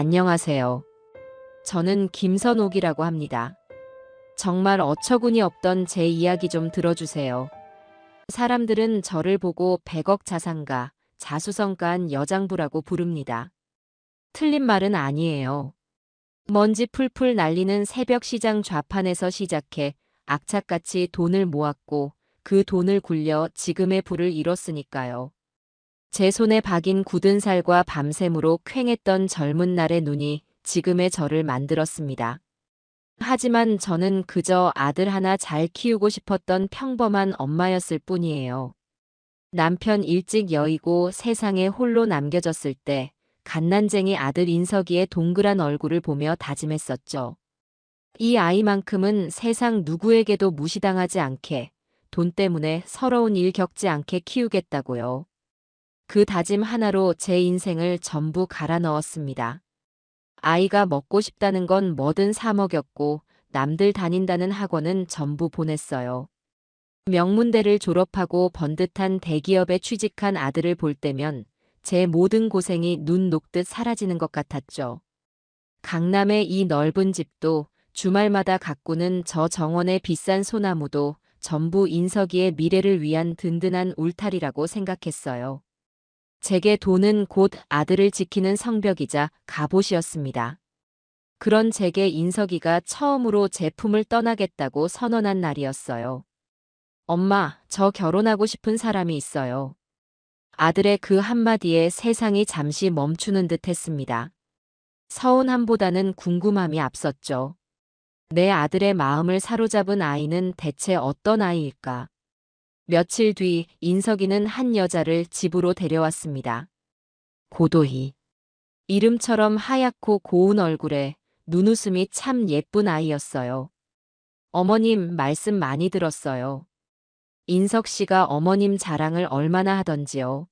안녕하세요. 저는 김선옥이라고 합니다. 정말 어처구니 없던 제 이야기 좀 들어주세요. 사람들은 저를 보고 100억 자산가, 자수성가한 여장부라고 부릅니다. 틀린 말은 아니에요. 먼지 풀풀 날리는 새벽 시장 좌판에서 시작해 악착같이 돈을 모았고 그 돈을 굴려 지금의 부를 이뤘으니까요. 제 손에 박인 굳은 살과 밤샘으로 퀭했던 젊은 날의 눈이 지금의 저를 만들었습니다. 하지만 저는 그저 아들 하나 잘 키우고 싶었던 평범한 엄마였을 뿐이에요. 남편 일찍 여의고 세상에 홀로 남겨졌을 때 갓난쟁이 아들 인석이의 동그란 얼굴을 보며 다짐했었죠. 이 아이만큼은 세상 누구에게도 무시당하지 않게, 돈 때문에 서러운 일 겪지 않게 키우겠다고요. 그 다짐 하나로 제 인생을 전부 갈아 넣었습니다. 아이가 먹고 싶다는 건 뭐든 사 먹였고 남들 다닌다는 학원은 전부 보냈어요. 명문대를 졸업하고 번듯한 대기업에 취직한 아들을 볼 때면 제 모든 고생이 눈 녹듯 사라지는 것 같았죠. 강남의 이 넓은 집도 주말마다 가꾸는 저 정원의 비싼 소나무도 전부 인석이의 미래를 위한 든든한 울타리라고 생각했어요. 제게 돈은 곧 아들을 지키는 성벽이자 갑옷이었습니다. 그런 제게 인석이가 처음으로 제 품을 떠나겠다고 선언한 날이었어요. 엄마, 저 결혼하고 싶은 사람이 있어요. 아들의 그 한마디에 세상이 잠시 멈추는 듯 했습니다. 서운함보다는 궁금함이 앞섰죠. 내 아들의 마음을 사로잡은 아이는 대체 어떤 아이일까? 며칠 뒤 인석이는 한 여자를 집으로 데려왔습니다. 고도희. 이름처럼 하얗고 고운 얼굴에 눈웃음이 참 예쁜 아이였어요. 어머님 말씀 많이 들었어요. 인석 씨가 어머님 자랑을 얼마나 하던지요.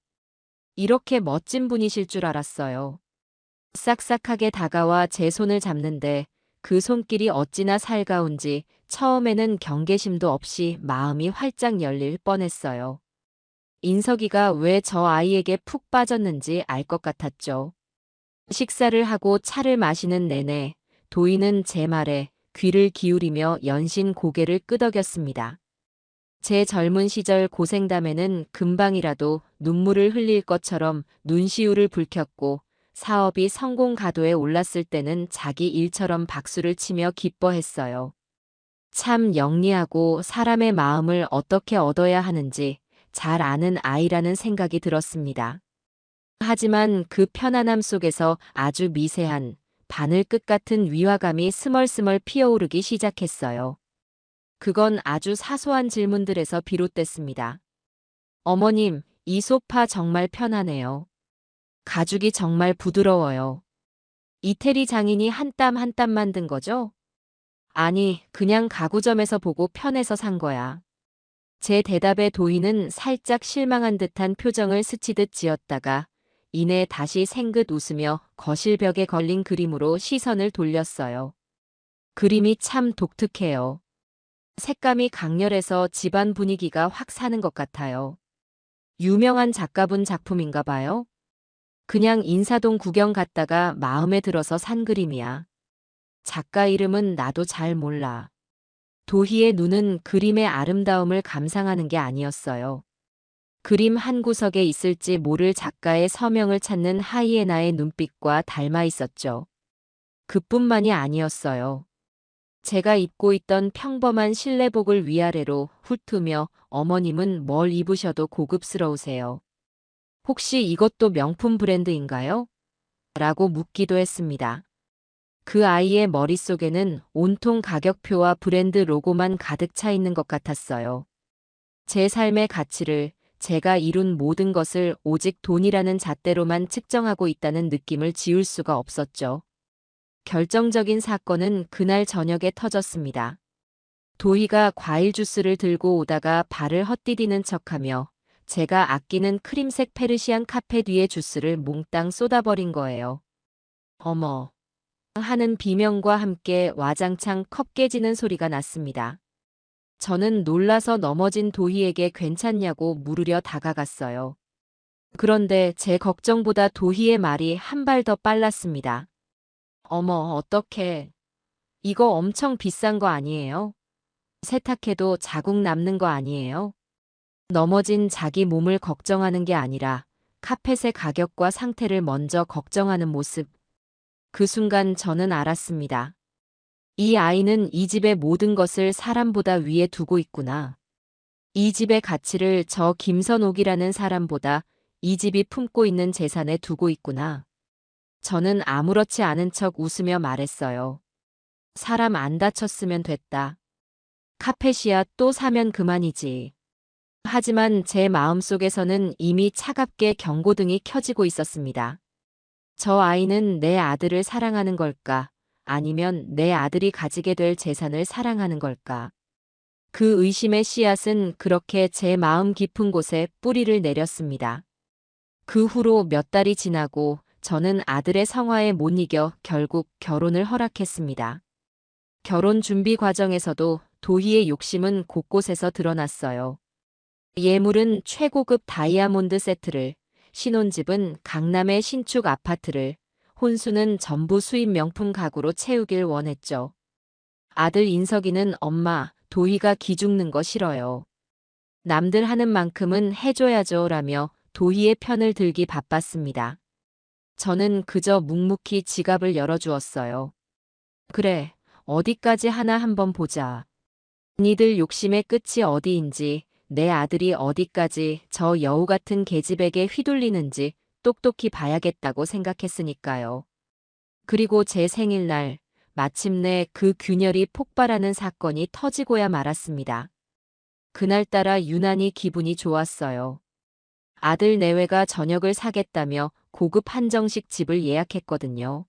이렇게 멋진 분이실 줄 알았어요. 싹싹하게 다가와 제 손을 잡는데 그 손길이 어찌나 살가운지 처음에는 경계심도 없이 마음이 활짝 열릴 뻔했어요. 인석이가 왜 저 아이에게 푹 빠졌는지 알 것 같았죠. 식사를 하고 차를 마시는 내내 도희는 제 말에 귀를 기울이며 연신 고개를 끄덕였습니다. 제 젊은 시절 고생담에는 금방이라도 눈물을 흘릴 것처럼 눈시울을 붉혔고 사업이 성공 가도에 올랐을 때는 자기 일처럼 박수를 치며 기뻐했어요. 참 영리하고 사람의 마음을 어떻게 얻어야 하는지 잘 아는 아이라는 생각이 들었습니다. 하지만 그 편안함 속에서 아주 미세한 바늘 끝 같은 위화감이 스멀스멀 피어오르기 시작했어요. 그건 아주 사소한 질문들에서 비롯됐습니다. 어머님, 이 소파 정말 편하네요. 가죽이 정말 부드러워요. 이태리 장인이 한 땀 한 땀 만든 거죠? 아니, 그냥 가구점에서 보고 편해서 산 거야. 제 대답에 도희는 살짝 실망한 듯한 표정을 스치듯 지었다가 이내 다시 생긋 웃으며 거실 벽에 걸린 그림으로 시선을 돌렸어요. 그림이 참 독특해요. 색감이 강렬해서 집안 분위기가 확 사는 것 같아요. 유명한 작가분 작품인가 봐요? 그냥 인사동 구경 갔다가 마음에 들어서 산 그림이야. 작가 이름은 나도 잘 몰라. 도희의 눈은 그림의 아름다움을 감상하는 게 아니었어요. 그림 한 구석에 있을지 모를 작가의 서명을 찾는 하이에나의 눈빛과 닮아 있었죠. 그뿐만이 아니었어요. 제가 입고 있던 평범한 실내복을 위아래로 훑으며 어머님은 뭘 입으셔도 고급스러우세요. 혹시 이것도 명품 브랜드인가요? 라고 묻기도 했습니다. 그 아이의 머릿속에는 온통 가격표와 브랜드 로고만 가득 차 있는 것 같았어요. 제 삶의 가치를, 제가 이룬 모든 것을 오직 돈이라는 잣대로만 측정하고 있다는 느낌을 지울 수가 없었죠. 결정적인 사건은 그날 저녁에 터졌습니다. 도희가 과일 주스를 들고 오다가 발을 헛디디는 척하며 제가 아끼는 크림색 페르시안 카페 뒤에 주스를 몽땅 쏟아버린 거예요. 어머! 하는 비명과 함께 와장창 컵 깨지는 소리가 났습니다. 저는 놀라서 넘어진 도희에게 괜찮냐고 물으려 다가갔어요. 그런데 제 걱정보다 도희의 말이 한 발 더 빨랐습니다. 어머, 어떡해. 이거 엄청 비싼 거 아니에요? 세탁해도 자국 남는 거 아니에요? 넘어진 자기 몸을 걱정하는 게 아니라 카펫의 가격과 상태를 먼저 걱정하는 모습. 그 순간 저는 알았습니다. 이 아이는 이 집의 모든 것을 사람보다 위에 두고 있구나. 이 집의 가치를 저 김선옥이라는 사람보다 이 집이 품고 있는 재산에 두고 있구나. 저는 아무렇지 않은 척 웃으며 말했어요. 사람 안 다쳤으면 됐다. 카펫이야 또 사면 그만이지. 하지만 제 마음속에서는 이미 차갑게 경고등이 켜지고 있었습니다. 저 아이는 내 아들을 사랑하는 걸까? 아니면 내 아들이 가지게 될 재산을 사랑하는 걸까? 그 의심의 씨앗은 그렇게 제 마음 깊은 곳에 뿌리를 내렸습니다. 그 후로 몇 달이 지나고 저는 아들의 성화에 못 이겨 결국 결혼을 허락했습니다. 결혼 준비 과정에서도 도희의 욕심은 곳곳에서 드러났어요. 예물은 최고급 다이아몬드 세트를, 신혼집은 강남의 신축 아파트를, 혼수는 전부 수입 명품 가구로 채우길 원했죠. 아들 인석이는 엄마, 도희가 기죽는 거 싫어요. 남들 하는 만큼은 해줘야죠 라며 도희의 편을 들기 바빴습니다. 저는 그저 묵묵히 지갑을 열어주었어요. 그래, 어디까지 하나 한번 보자. 니들 욕심의 끝이 어디인지, 내 아들이 어디까지 저 여우 같은 계집에게 휘둘리는지 똑똑히 봐야겠다고 생각했으니까요. 그리고 제 생일날, 마침내 그 균열이 폭발하는 사건이 터지고야 말았습니다. 그날따라 유난히 기분이 좋았어요. 아들 내외가 저녁을 사겠다며 고급 한정식 집을 예약했거든요.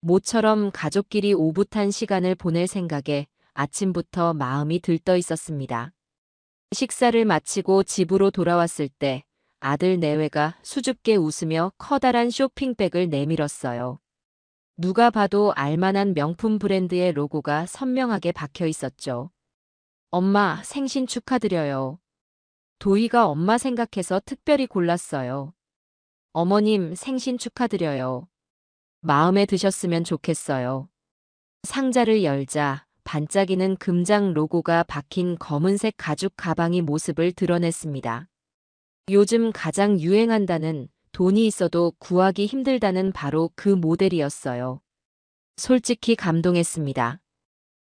모처럼 가족끼리 오붓한 시간을 보낼 생각에 아침부터 마음이 들떠 있었습니다. 식사를 마치고 집으로 돌아왔을 때 아들 내외가 수줍게 웃으며 커다란 쇼핑백을 내밀었어요. 누가 봐도 알만한 명품 브랜드의 로고가 선명하게 박혀 있었죠. 엄마, 생신 축하드려요. 도희가 엄마 생각해서 특별히 골랐어요. 어머님, 생신 축하드려요. 마음에 드셨으면 좋겠어요. 상자를 열자 반짝이는 금장 로고가 박힌 검은색 가죽 가방이 모습을 드러냈습니다. 요즘 가장 유행한다는, 돈이 있어도 구하기 힘들다는 바로 그 모델이었어요. 솔직히 감동했습니다.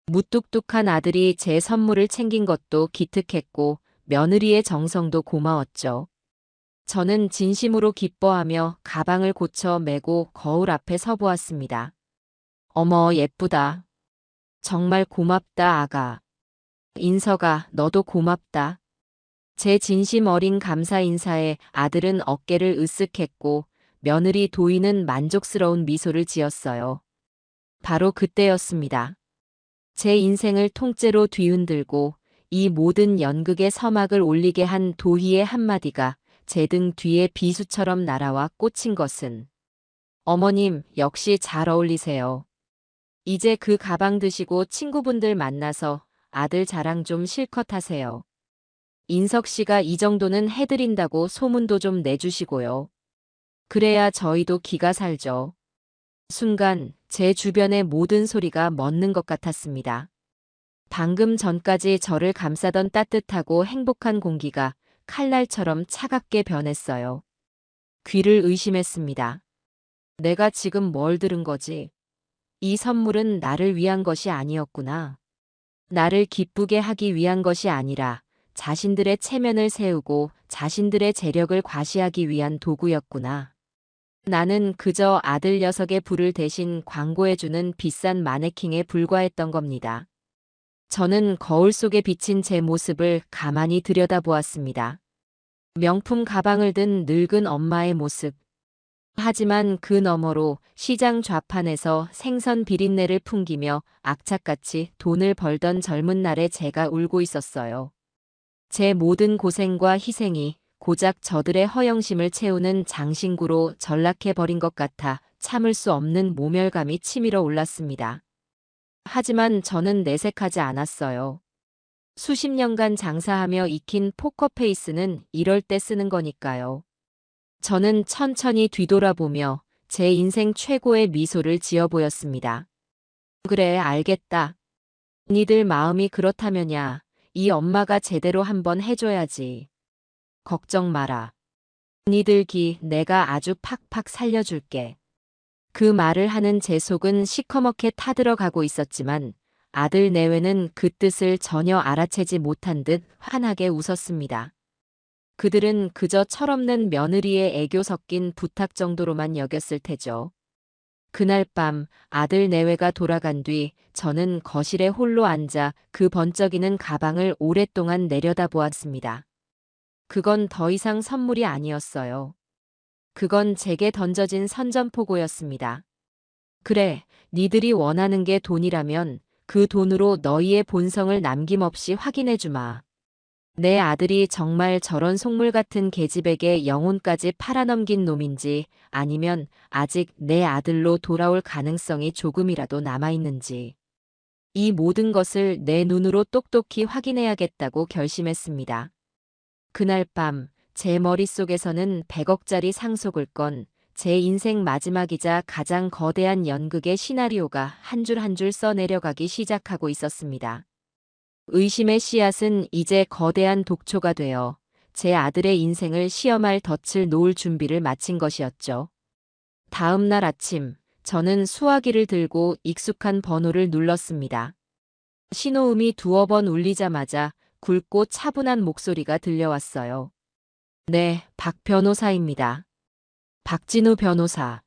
무뚝뚝한 아들이 제 선물을 챙긴 것도 기특했고 며느리의 정성도 고마웠죠. 저는 진심으로 기뻐하며 가방을 고쳐 메고 거울 앞에 서보았습니다. 어머, 예쁘다. 정말 고맙다, 아가. 인석아, 너도 고맙다. 제 진심 어린 감사 인사에 아들은 어깨를 으쓱했고 며느리 도희는 만족스러운 미소를 지었어요. 바로 그때였습니다. 제 인생을 통째로 뒤흔들고 이 모든 연극의 서막을 올리게 한 도희의 한마디가 제 등 뒤에 비수처럼 날아와 꽂힌 것은, 어머님, 역시 잘 어울리세요. 이제 그 가방 드시고 친구분들 만나서 아들 자랑 좀 실컷 하세요. 인석 씨가 이 정도는 해드린다고 소문도 좀 내주시고요. 그래야 저희도 기가 살죠. 순간 제 주변의 모든 소리가 멎는 것 같았습니다. 방금 전까지 저를 감싸던 따뜻하고 행복한 공기가 칼날처럼 차갑게 변했어요. 귀를 의심했습니다. 내가 지금 뭘 들은 거지? 이 선물은 나를 위한 것이 아니었구나. 나를 기쁘게 하기 위한 것이 아니라 자신들의 체면을 세우고 자신들의 재력을 과시하기 위한 도구였구나. 나는 그저 아들 녀석의 부를 대신 광고해주는 비싼 마네킹에 불과했던 겁니다. 저는 거울 속에 비친 제 모습을 가만히 들여다보았습니다. 명품 가방을 든 늙은 엄마의 모습. 하지만 그 너머로 시장 좌판에서 생선 비린내를 풍기며 악착같이 돈을 벌던 젊은 날에 제가 울고 있었어요. 제 모든 고생과 희생이 고작 저들의 허영심을 채우는 장신구로 전락해버린 것 같아 참을 수 없는 모멸감이 치밀어 올랐습니다. 하지만 저는 내색하지 않았어요. 수십 년간 장사하며 익힌 포커페이스는 이럴 때 쓰는 거니까요. 저는 천천히 뒤돌아보며 제 인생 최고의 미소를 지어 보였습니다. 그래, 알겠다. 니들 마음이 그렇다면야 이 엄마가 제대로 한번 해줘야지. 걱정 마라. 니들 기 내가 아주 팍팍 살려줄게. 그 말을 하는 제 속은 시커멓게 타들어가고 있었지만 아들 내외는 그 뜻을 전혀 알아채지 못한 듯 환하게 웃었습니다. 그들은 그저 철없는 며느리의 애교 섞인 부탁 정도로만 여겼을 테죠. 그날 밤 아들 내외가 돌아간 뒤 저는 거실에 홀로 앉아 그 번쩍이는 가방을 오랫동안 내려다보았습니다. 그건 더 이상 선물이 아니었어요. 그건 제게 던져진 선전포고였습니다. 그래, 니들이 원하는 게 돈이라면 그 돈으로 너희의 본성을 남김없이 확인해주마. 내 아들이 정말 저런 속물 같은 계집에게 영혼까지 팔아넘긴 놈인지 아니면 아직 내 아들로 돌아올 가능성이 조금이라도 남아있는지. 이 모든 것을 내 눈으로 똑똑히 확인해야겠다고 결심했습니다. 그날 밤 제 머릿속에서는 100억짜리 상속을 건 제 인생 마지막이자 가장 거대한 연극의 시나리오가 한 줄 한 줄 써내려가기 시작하고 있었습니다. 의심의 씨앗은 이제 거대한 독초가 되어 제 아들의 인생을 시험할 덫을 놓을 준비를 마친 것이었죠. 다음 날 아침, 저는 수화기를 들고 익숙한 번호를 눌렀습니다. 신호음이 두어 번 울리자마자 굵고 차분한 목소리가 들려왔어요. 네, 박 변호사입니다. 박진우 변호사.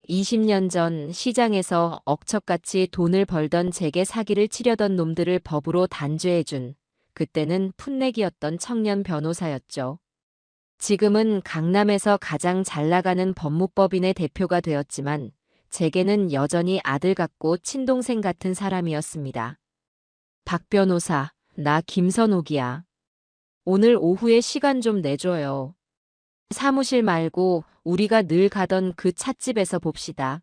20년 전 시장에서 억척같이 돈을 벌던 제게 사기를 치려던 놈들을 법으로 단죄해준 그때는 풋내기였던 청년 변호사였죠. 지금은 강남에서 가장 잘 나가는 법무법인의 대표가 되었지만 제게는 여전히 아들 같고 친동생 같은 사람이었습니다. 박 변호사, 나 김선옥이야. 오늘 오후에 시간 좀 내줘요. 사무실 말고 우리가 늘 가던 그 찻집에서 봅시다.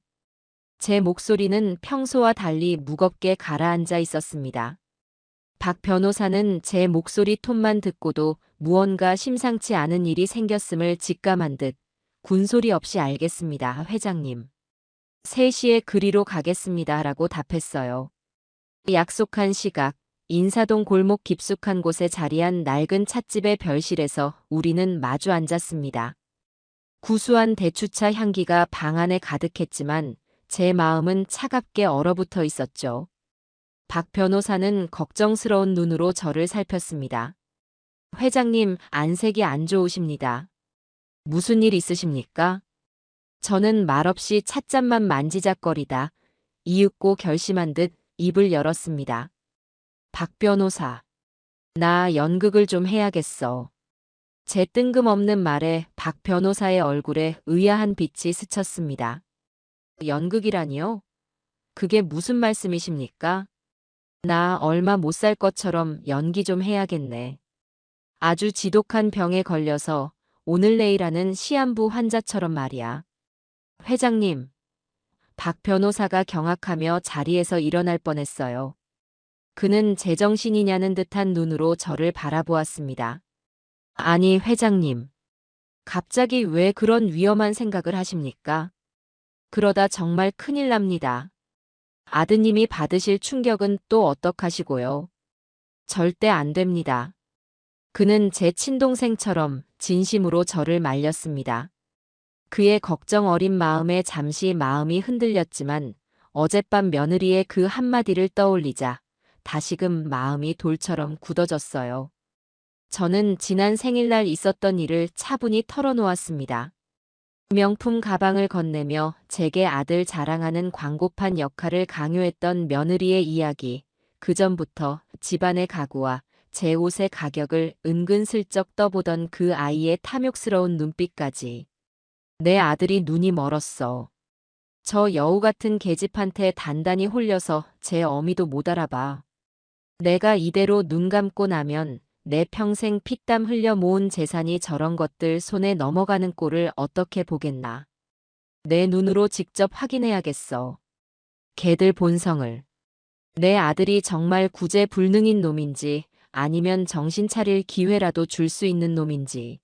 제 목소리는 평소와 달리 무겁게 가라앉아 있었습니다. 박 변호사는 제 목소리 톤만 듣고도 무언가 심상치 않은 일이 생겼음을 직감한 듯 군소리 없이 알겠습니다, 회장님. 3시에 그리로 가겠습니다. 라고 답했어요. 약속한 시각, 인사동 골목 깊숙한 곳에 자리한 낡은 찻집의 별실에서 우리는 마주 앉았습니다. 구수한 대추차 향기가 방 안에 가득했지만 제 마음은 차갑게 얼어붙어 있었죠. 박 변호사는 걱정스러운 눈으로 저를 살폈습니다. 회장님, 안색이 안 좋으십니다. 무슨 일 있으십니까? 저는 말없이 찻잔만 만지작거리다 이윽고 결심한 듯 입을 열었습니다. 박 변호사, 나 연극을 좀 해야겠어. 제 뜬금없는 말에 박 변호사의 얼굴에 의아한 빛이 스쳤습니다. 연극이라니요? 그게 무슨 말씀이십니까? 나 얼마 못 살 것처럼 연기 좀 해야겠네. 아주 지독한 병에 걸려서 오늘 내일 하는 시한부 환자처럼 말이야. 회장님, 박 변호사가 경악하며 자리에서 일어날 뻔했어요. 그는 제정신이냐는 듯한 눈으로 저를 바라보았습니다. 아니, 회장님. 갑자기 왜 그런 위험한 생각을 하십니까? 그러다 정말 큰일 납니다. 아드님이 받으실 충격은 또 어떡하시고요? 절대 안 됩니다. 그는 제 친동생처럼 진심으로 저를 말렸습니다. 그의 걱정 어린 마음에 잠시 마음이 흔들렸지만 어젯밤 며느리의 그 한마디를 떠올리자 다시금 마음이 돌처럼 굳어졌어요. 저는 지난 생일날 있었던 일을 차분히 털어놓았습니다. 명품 가방을 건네며 제게 아들 자랑하는 광고판 역할을 강요했던 며느리의 이야기, 그전부터 집안의 가구와 제 옷의 가격을 은근슬쩍 떠보던 그 아이의 탐욕스러운 눈빛까지. 내 아들이 눈이 멀었어. 저 여우 같은 계집한테 단단히 홀려서 제 어미도 못 알아봐. 내가 이대로 눈 감고 나면 내 평생 피땀 흘려 모은 재산이 저런 것들 손에 넘어가는 꼴을 어떻게 보겠나. 내 눈으로 직접 확인해야겠어. 걔들 본성을. 내 아들이 정말 구제불능인 놈인지 아니면 정신 차릴 기회라도 줄 수 있는 놈인지.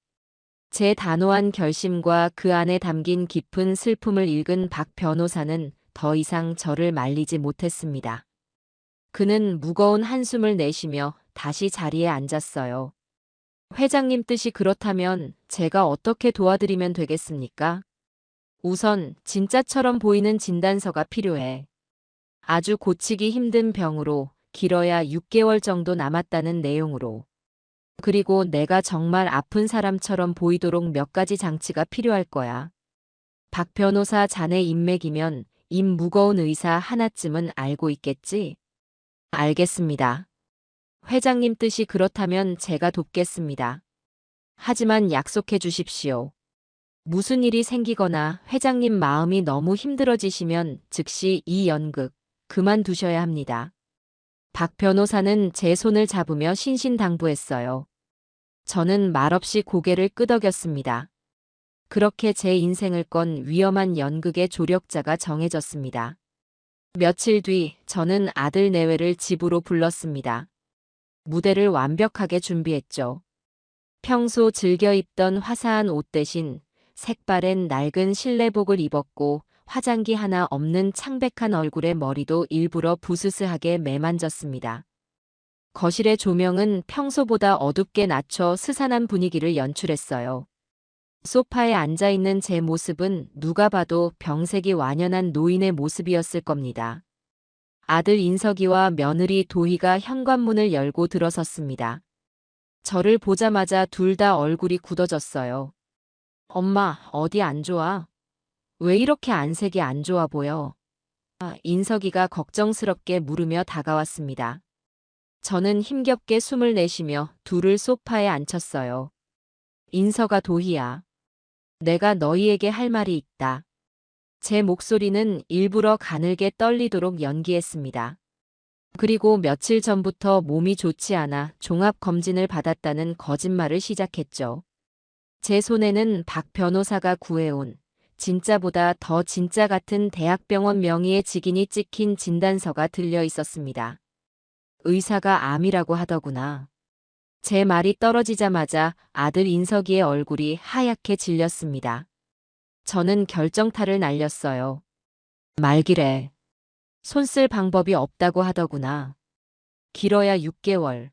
제 단호한 결심과 그 안에 담긴 깊은 슬픔을 읽은 박 변호사는 더 이상 저를 말리지 못했습니다. 그는 무거운 한숨을 내쉬며 다시 자리에 앉았어요. 회장님 뜻이 그렇다면 제가 어떻게 도와드리면 되겠습니까? 우선 진짜처럼 보이는 진단서가 필요해. 아주 고치기 힘든 병으로 길어야 6개월 정도 남았다는 내용으로. 그리고 내가 정말 아픈 사람처럼 보이도록 몇 가지 장치가 필요할 거야. 박 변호사 자네 인맥이면 입 무거운 의사 하나쯤은 알고 있겠지? 알겠습니다. 회장님 뜻이 그렇다면 제가 돕겠습니다. 하지만 약속해 주십시오. 무슨 일이 생기거나 회장님 마음이 너무 힘들어지시면 즉시 이 연극 그만두셔야 합니다. 박 변호사는 제 손을 잡으며 신신당부했어요. 저는 말없이 고개를 끄덕였습니다. 그렇게 제 인생을 건 위험한 연극의 조력자가 정해졌습니다. 며칠 뒤 저는 아들 내외를 집으로 불렀습니다. 무대를 완벽하게 준비했죠. 평소 즐겨 입던 화사한 옷 대신 색바랜 낡은 실내복을 입었고 화장기 하나 없는 창백한 얼굴에 머리도 일부러 부스스하게 매만졌습니다. 거실의 조명은 평소보다 어둡게 낮춰 스산한 분위기를 연출했어요. 소파에 앉아있는 제 모습은 누가 봐도 병색이 완연한 노인의 모습이었을 겁니다. 아들 인석이와 며느리 도희가 현관문을 열고 들어섰습니다. 저를 보자마자 둘 다 얼굴이 굳어졌어요. 엄마, 어디 안 좋아? 왜 이렇게 안색이 안 좋아 보여? 인석이가 걱정스럽게 물으며 다가왔습니다. 저는 힘겹게 숨을 내쉬며 둘을 소파에 앉혔어요. 인석아 도희야. 내가 너희에게 할 말이 있다. 제 목소리는 일부러 가늘게 떨리도록 연기했습니다. 그리고 며칠 전부터 몸이 좋지 않아 종합검진을 받았다는 거짓말을 시작했죠. 제 손에는 박 변호사가 구해온 진짜보다 더 진짜 같은 대학병원 명의의 직인이 찍힌 진단서가 들려 있었습니다. 의사가 암이라고 하더구나. 제 말이 떨어지자마자 아들 인석이의 얼굴이 하얗게 질렸습니다. 저는 결정타를 날렸어요. 말기래. 손 쓸 방법이 없다고 하더구나. 길어야 6개월.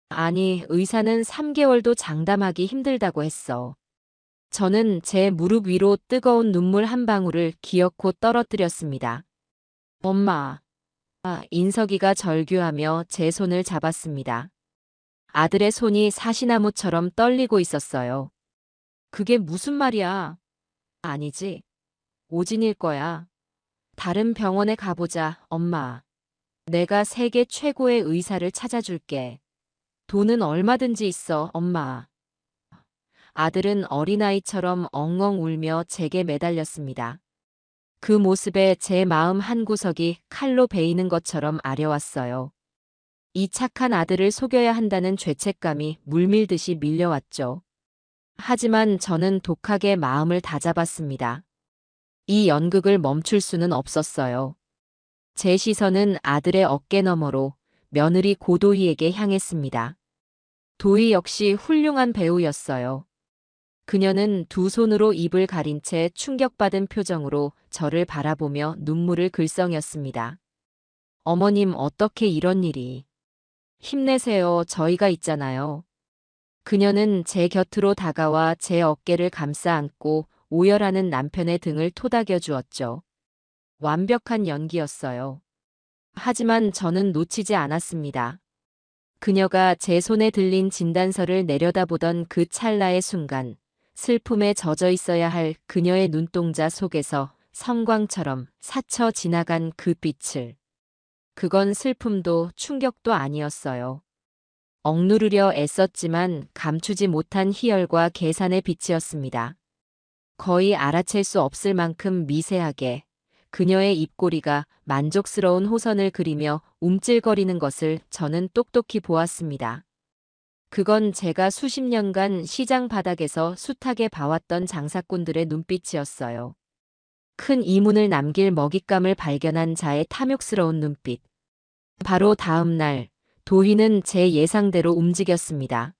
아니, 의사는 3개월도 장담하기 힘들다고 했어. 저는 제 무릎 위로 뜨거운 눈물 한 방울을 기어코 떨어뜨렸습니다. 엄마. 인석이가 절규하며 제 손을 잡았습니다. 아들의 손이 사시나무처럼 떨리고 있었어요. 그게 무슨 말이야? 아니지. 오진일 거야. 다른 병원에 가보자, 엄마. 내가 세계 최고의 의사를 찾아줄게. 돈은 얼마든지 있어, 엄마. 아들은 어린아이처럼 엉엉 울며 제게 매달렸습니다. 그 모습에 제 마음 한구석이 칼로 베이는 것처럼 아려왔어요. 이 착한 아들을 속여야 한다는 죄책감이 물밀듯이 밀려왔죠. 하지만 저는 독하게 마음을 다잡았습니다. 이 연극을 멈출 수는 없었어요. 제 시선은 아들의 어깨 너머로 며느리 고도희에게 향했습니다. 도희 역시 훌륭한 배우였어요. 그녀는 두 손으로 입을 가린 채 충격받은 표정으로 저를 바라보며 눈물을 글썽였습니다. 어머님, 어떻게 이런 일이. 힘내세요. 저희가 있잖아요. 그녀는 제 곁으로 다가와 제 어깨를 감싸 안고 오열하는 남편의 등을 토닥여 주었죠. 완벽한 연기였어요. 하지만 저는 놓치지 않았습니다. 그녀가 제 손에 들린 진단서를 내려다보던 그 찰나의 순간, 슬픔에 젖어 있어야 할 그녀의 눈동자 속에서 성광처럼 스쳐 지나간 그 빛을. 그건 슬픔도 충격도 아니었어요. 억누르려 애썼지만 감추지 못한 희열과 계산의 빛이었습니다. 거의 알아챌 수 없을 만큼 미세하게 그녀의 입꼬리가 만족스러운 호선을 그리며 움찔거리는 것을 저는 똑똑히 보았습니다. 그건 제가 수십 년간 시장 바닥에서 숱하게 봐왔던 장사꾼들의 눈빛이었어요. 큰 이문을 남길 먹잇감을 발견한 자의 탐욕스러운 눈빛. 바로 다음 날, 도희는 제 예상대로 움직였습니다.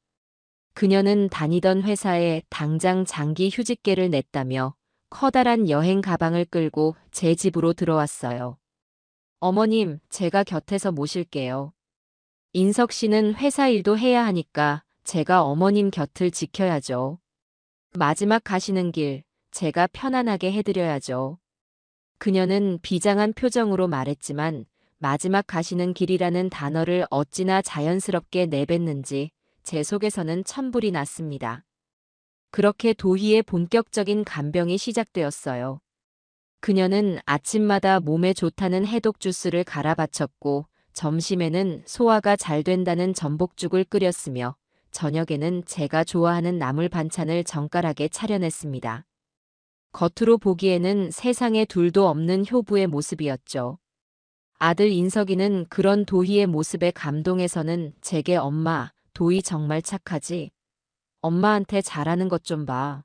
그녀는 다니던 회사에 당장 장기 휴직계를 냈다며 커다란 여행 가방을 끌고 제 집으로 들어왔어요. 어머님, 제가 곁에서 모실게요. 인석 씨는 회사 일도 해야 하니까 제가 어머님 곁을 지켜야죠. 마지막 가시는 길, 제가 편안하게 해드려야죠. 그녀는 비장한 표정으로 말했지만 마지막 가시는 길이라는 단어를 어찌나 자연스럽게 내뱉는지 제 속에서는 천불이 났습니다. 그렇게 도희의 본격적인 간병이 시작되었어요. 그녀는 아침마다 몸에 좋다는 해독 주스를 갈아 바쳤고 점심에는 소화가 잘 된다는 전복죽을 끓였으며 저녁에는 제가 좋아하는 나물 반찬을 정갈하게 차려냈습니다. 겉으로 보기에는 세상에 둘도 없는 효부의 모습이었죠. 아들 인석이는 그런 도희의 모습에 감동해서는 제게 엄마, 도희 정말 착하지? 엄마한테 잘하는 것 좀 봐.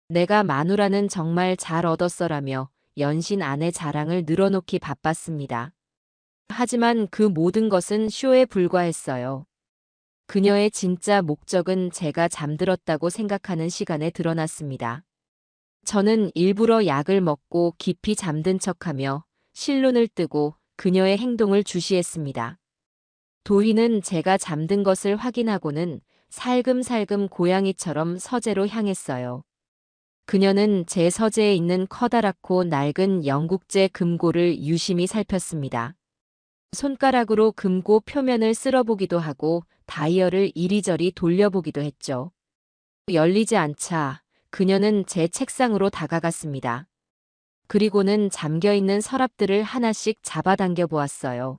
내가 마누라는 정말 잘 얻었어라며 연신 아내 자랑을 늘어놓기 바빴습니다. 하지만 그 모든 것은 쇼에 불과했어요. 그녀의 진짜 목적은 제가 잠들었다고 생각하는 시간에 드러났습니다. 저는 일부러 약을 먹고 깊이 잠든 척하며 실눈을 뜨고 그녀의 행동을 주시했습니다. 도희는 제가 잠든 것을 확인하고는 살금살금 고양이처럼 서재로 향했어요. 그녀는 제 서재에 있는 커다랗고 낡은 영국제 금고를 유심히 살폈습니다. 손가락으로 금고 표면을 쓸어보기도 하고 다이얼을 이리저리 돌려보기도 했죠. 열리지 않자 그녀는 제 책상으로 다가갔습니다. 그리고는 잠겨있는 서랍들을 하나씩 잡아당겨 보았어요.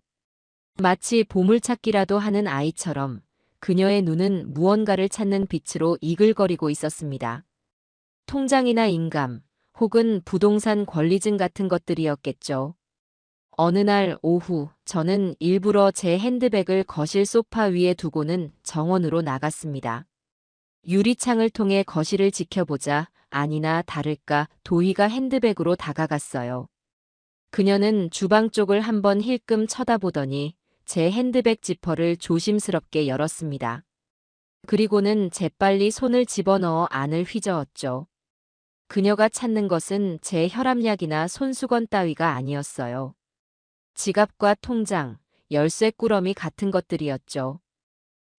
마치 보물찾기라도 하는 아이처럼 그녀의 눈은 무언가를 찾는 빛으로 이글거리고 있었습니다. 통장이나 인감, 혹은 부동산 권리증 같은 것들이었겠죠. 어느 날 오후 저는 일부러 제 핸드백을 거실 소파 위에 두고는 정원으로 나갔습니다. 유리창을 통해 거실을 지켜보자 아니나 다를까 도희가 핸드백으로 다가갔어요. 그녀는 주방 쪽을 한번 힐끔 쳐다보더니 제 핸드백 지퍼를 조심스럽게 열었습니다. 그리고는 재빨리 손을 집어넣어 안을 휘저었죠. 그녀가 찾는 것은 제 혈압약이나 손수건 따위가 아니었어요. 지갑과 통장, 열쇠 꾸러미 같은 것들이었죠.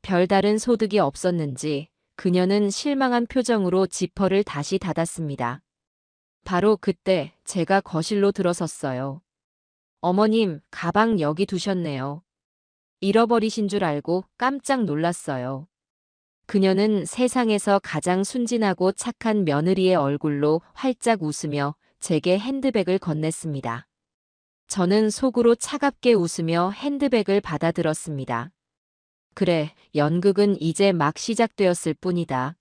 별다른 소득이 없었는지 그녀는 실망한 표정으로 지퍼를 다시 닫았습니다. 바로 그때 제가 거실로 들어섰어요. 어머님, 가방 여기 두셨네요. 잃어버리신 줄 알고 깜짝 놀랐어요. 그녀는 세상에서 가장 순진하고 착한 며느리의 얼굴로 활짝 웃으며 제게 핸드백을 건넸습니다. 저는 속으로 차갑게 웃으며 핸드백을 받아들었습니다. 그래, 연극은 이제 막 시작되었을 뿐이다.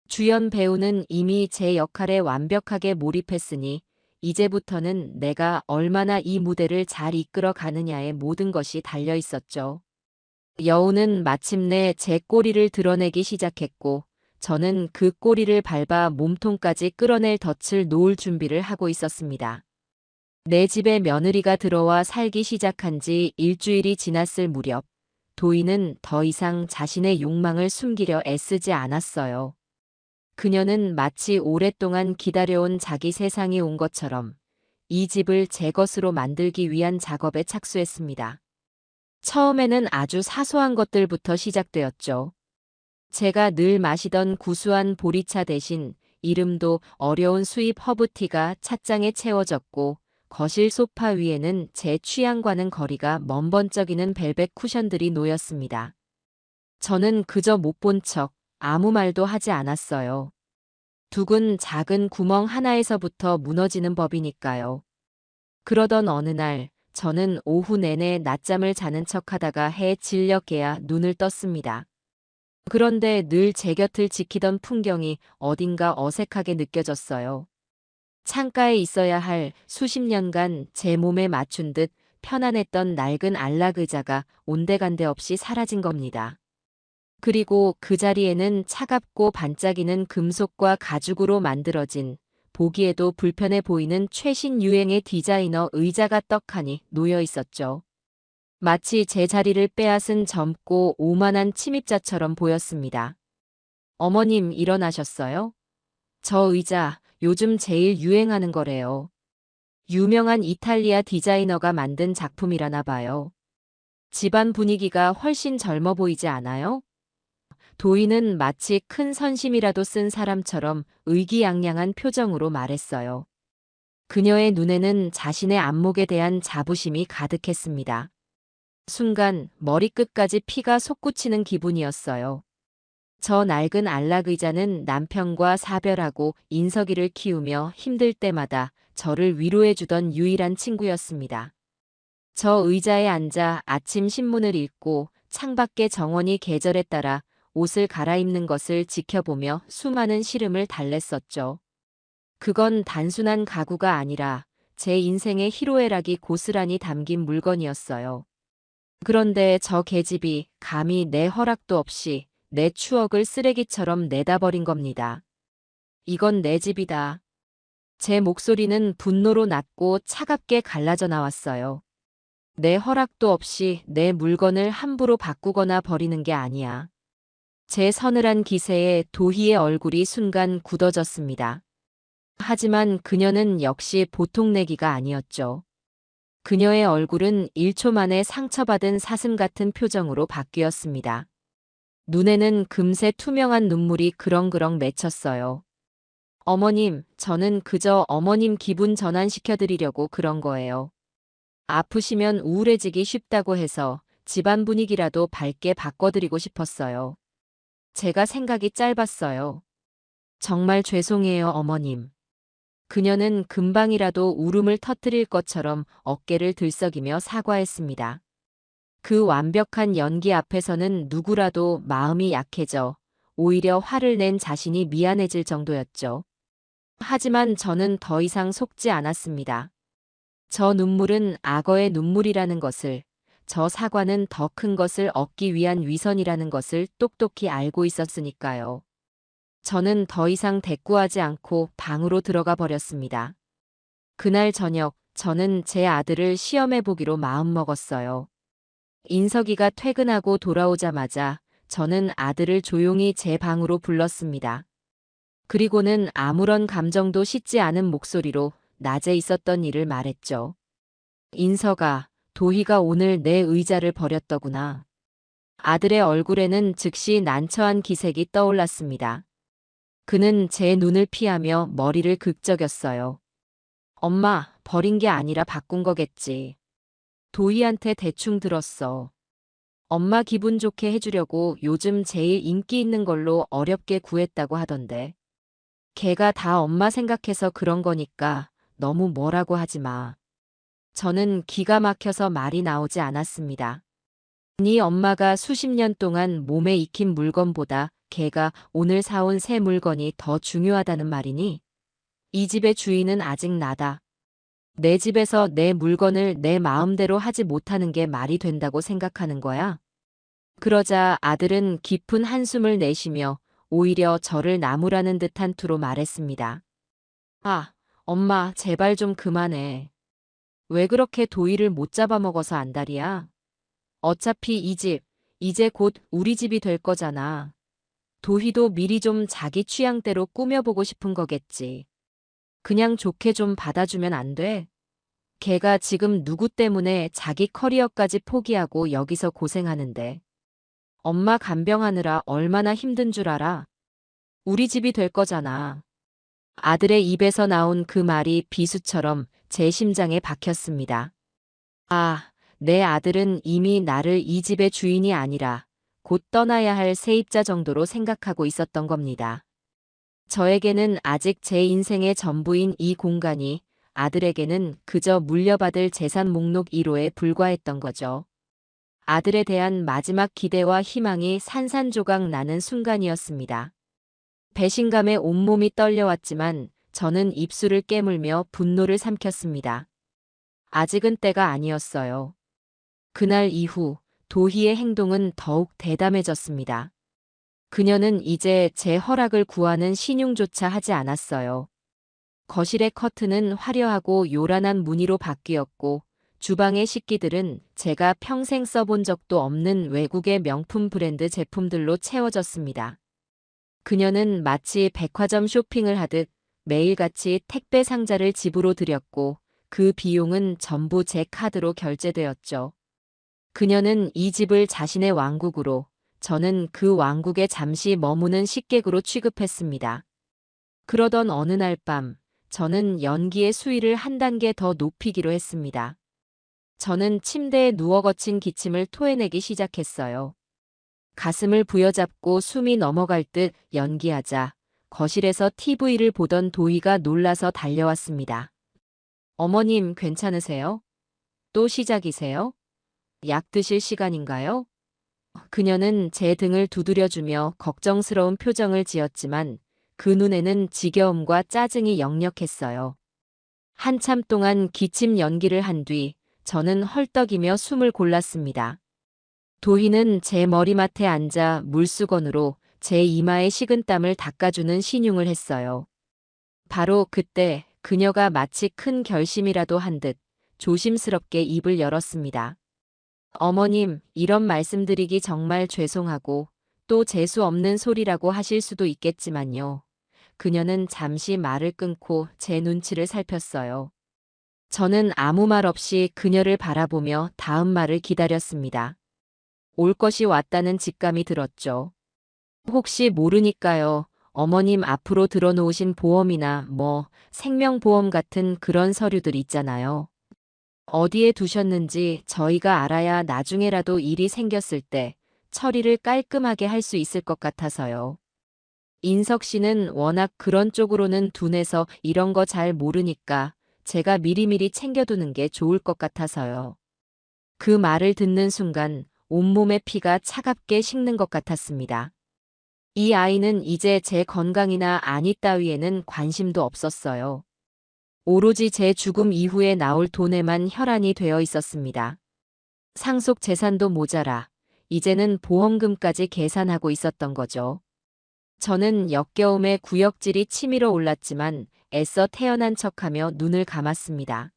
주연 배우는 이미 제 역할에 완벽하게 몰입했으니 이제부터는 내가 얼마나 이 무대를 잘 이끌어 가느냐에 모든 것이 달려 있었죠. 여우는 마침내 제 꼬리를 드러내기 시작했고 저는 그 꼬리를 밟아 몸통까지 끌어낼 덫을 놓을 준비를 하고 있었습니다. 내 집에 며느리가 들어와 살기 시작한 지 일주일이 지났을 무렵 도희는 더 이상 자신의 욕망을 숨기려 애쓰지 않았어요. 그녀는 마치 오랫동안 기다려온 자기 세상이 온 것처럼 이 집을 제 것으로 만들기 위한 작업에 착수했습니다. 처음에는 아주 사소한 것들부터 시작되었죠. 제가 늘 마시던 구수한 보리차 대신 이름도 어려운 수입 허브티가 찻장에 채워졌고 거실 소파 위에는 제 취향과는 거리가 먼 번쩍이는 벨벳 쿠션들이 놓였습니다. 저는 그저 못 본 척 아무 말도 하지 않았어요. 둑은 작은 구멍 하나에서부터 무너지는 법이니까요. 그러던 어느 날 저는 오후 내내 낮잠을 자는 척하다가 해 질려 깨어 눈을 떴습니다. 그런데 늘 제 곁을 지키던 풍경이 어딘가 어색하게 느껴졌어요. 창가에 있어야 할 수십 년간 제 몸에 맞춘 듯 편안했던 낡은 안락 의자가 온데간데 없이 사라진 겁니다. 그리고 그 자리에는 차갑고 반짝이는 금속과 가죽으로 만들어진 보기에도 불편해 보이는 최신 유행의 디자이너 의자가 떡하니 놓여 있었죠. 마치 제 자리를 빼앗은 젊고 오만한 침입자처럼 보였습니다. 어머님 일어나셨어요? 저 의자 요즘 제일 유행하는 거래요. 유명한 이탈리아 디자이너가 만든 작품이라나 봐요. 집안 분위기가 훨씬 젊어 보이지 않아요? 도희는 마치 큰 선심이라도 쓴 사람처럼 의기양양한 표정으로 말했어요. 그녀의 눈에는 자신의 안목에 대한 자부심이 가득했습니다. 순간 머리끝까지 피가 솟구치는 기분이었어요. 저 낡은 안락의자는 남편과 사별하고 인석이를 키우며 힘들 때마다 저를 위로해주던 유일한 친구였습니다. 저 의자에 앉아 아침 신문을 읽고 창밖의 정원이 계절에 따라 옷을 갈아입는 것을 지켜보며 수많은 시름을 달랬었죠. 그건 단순한 가구가 아니라 제 인생의 희로애락이 고스란히 담긴 물건이었어요. 그런데 저 계집이 감히 내 허락도 없이 내 추억을 쓰레기처럼 내다버린 겁니다. 이건 내 집이다. 제 목소리는 분노로 낮고 차갑게 갈라져 나왔어요. 내 허락도 없이 내 물건을 함부로 바꾸거나 버리는 게 아니야. 제 서늘한 기세에 도희의 얼굴이 순간 굳어졌습니다. 하지만 그녀는 역시 보통 내기가 아니었죠. 그녀의 얼굴은 1초 만에 상처받은 사슴 같은 표정으로 바뀌었습니다. 눈에는 금세 투명한 눈물이 그렁그렁 맺혔어요. 어머님, 저는 그저 어머님 기분 전환시켜드리려고 그런 거예요. 아프시면 우울해지기 쉽다고 해서 집안 분위기라도 밝게 바꿔드리고 싶었어요. 제가 생각이 짧았어요. 정말 죄송해요, 어머님. 그녀는 금방이라도 울음을 터뜨릴 것처럼 어깨를 들썩이며 사과했습니다. 그 완벽한 연기 앞에서는 누구라도 마음이 약해져 오히려 화를 낸 자신이 미안해질 정도였죠. 하지만 저는 더 이상 속지 않았습니다. 저 눈물은 악어의 눈물이라는 것을, 저 사과는 더 큰 것을 얻기 위한 위선이라는 것을 똑똑히 알고 있었으니까요. 저는 더 이상 대꾸하지 않고 방으로 들어가 버렸습니다. 그날 저녁, 저는 제 아들을 시험해 보기로 마음먹었어요. 인석이가 퇴근하고 돌아오자마자 저는 아들을 조용히 제 방으로 불렀습니다. 그리고는 아무런 감정도 싣지 않은 목소리로 낮에 있었던 일을 말했죠. 인석아, 도희가 오늘 내 의자를 버렸더구나. 아들의 얼굴에는 즉시 난처한 기색이 떠올랐습니다. 그는 제 눈을 피하며 머리를 극적였어요. 엄마, 버린 게 아니라 바꾼 거겠지. 도희한테 대충 들었어. 엄마 기분 좋게 해주려고 요즘 제일 인기 있는 걸로 어렵게 구했다고 하던데. 걔가 다 엄마 생각해서 그런 거니까 너무 뭐라고 하지 마. 저는 기가 막혀서 말이 나오지 않았습니다. 네 엄마가 수십 년 동안 몸에 익힌 물건보다 걔가 오늘 사온 새 물건이 더 중요하다는 말이니? 이 집의 주인은 아직 나다. 내 집에서 내 물건을 내 마음대로 하지 못하는 게 말이 된다고 생각하는 거야? 그러자 아들은 깊은 한숨을 내쉬며 오히려 저를 나무라는 듯한 투로 말했습니다. 아, 엄마, 제발 좀 그만해. 왜 그렇게 도희를 못 잡아먹어서 안달이야? 어차피 이 집, 이제 곧 우리 집이 될 거잖아. 도희도 미리 좀 자기 취향대로 꾸며보고 싶은 거겠지. 그냥 좋게 좀 받아주면 안 돼? 걔가 지금 누구 때문에 자기 커리어까지 포기하고 여기서 고생하는데. 엄마 간병하느라 얼마나 힘든 줄 알아? 우리 집이 될 거잖아. 아들의 입에서 나온 그 말이 비수처럼 제 심장에 박혔습니다. 아, 내 아들은 이미 나를 이 집의 주인이 아니라 곧 떠나야 할 세입자 정도로 생각하고 있었던 겁니다. 저에게는 아직 제 인생의 전부인 이 공간이 아들에게는 그저 물려받을 재산 목록 1호에 불과했던 거죠. 아들에 대한 마지막 기대와 희망이 산산조각 나는 순간이었습니다. 배신감에 온몸이 떨려왔지만 저는 입술을 깨물며 분노를 삼켰습니다. 아직은 때가 아니었어요. 그날 이후 도희의 행동은 더욱 대담해졌습니다. 그녀는 이제 제 허락을 구하는 신용조차 하지 않았어요. 거실의 커튼은 화려하고 요란한 무늬로 바뀌었고 주방의 식기들은 제가 평생 써본 적도 없는 외국의 명품 브랜드 제품들로 채워졌습니다. 그녀는 마치 백화점 쇼핑을 하듯 매일같이 택배 상자를 집으로 들였고 그 비용은 전부 제 카드로 결제되었죠. 그녀는 이 집을 자신의 왕국으로, 저는 그 왕국에 잠시 머무는 식객으로 취급했습니다. 그러던 어느 날 밤, 저는 연기의 수위를 한 단계 더 높이기로 했습니다. 저는 침대에 누워 거친 기침을 토해내기 시작했어요. 가슴을 부여잡고 숨이 넘어갈 듯 연기하자 거실에서 TV를 보던 도희가 놀라서 달려왔습니다. 어머님 괜찮으세요? 또 시작이세요? 약 드실 시간인가요? 그녀는 제 등을 두드려주며 걱정스러운 표정을 지었지만 그 눈에는 지겨움과 짜증이 역력했어요. 한참 동안 기침 연기를 한 뒤 저는 헐떡이며 숨을 골랐습니다. 도희는 제 머리맡에 앉아 물수건으로 제 이마에 식은땀을 닦아주는 신용을 했어요. 바로 그때 그녀가 마치 큰 결심이라도 한 듯 조심스럽게 입을 열었습니다. 어머님, 이런 말씀드리기 정말 죄송하고 또 재수 없는 소리라고 하실 수도 있겠지만요. 그녀는 잠시 말을 끊고 제 눈치를 살폈어요. 저는 아무 말 없이 그녀를 바라보며 다음 말을 기다렸습니다. 올 것이 왔다는 직감이 들었죠. 혹시 모르니까요. 어머님 앞으로 들어놓으신 보험이나 생명보험 같은 그런 서류들 있잖아요. 어디에 두셨는지 저희가 알아야 나중에라도 일이 생겼을 때 처리를 깔끔하게 할 수 있을 것 같아서요. 인석 씨는 워낙 그런 쪽으로는 둔해서 이런 거 잘 모르니까 제가 미리미리 챙겨두는 게 좋을 것 같아서요. 그 말을 듣는 순간 온몸의 피가 차갑게 식는 것 같았습니다. 이 아이는 이제 제 건강이나 안위 따위에는 관심도 없었어요. 오로지 제 죽음 이후에 나올 돈에만 혈안이 되어 있었습니다. 상속 재산도 모자라 이제는 보험금까지 계산하고 있었던 거죠. 저는 역겨움에 구역질이 치밀어 올랐지만 애써 태연한 척하며 눈을 감았습니다.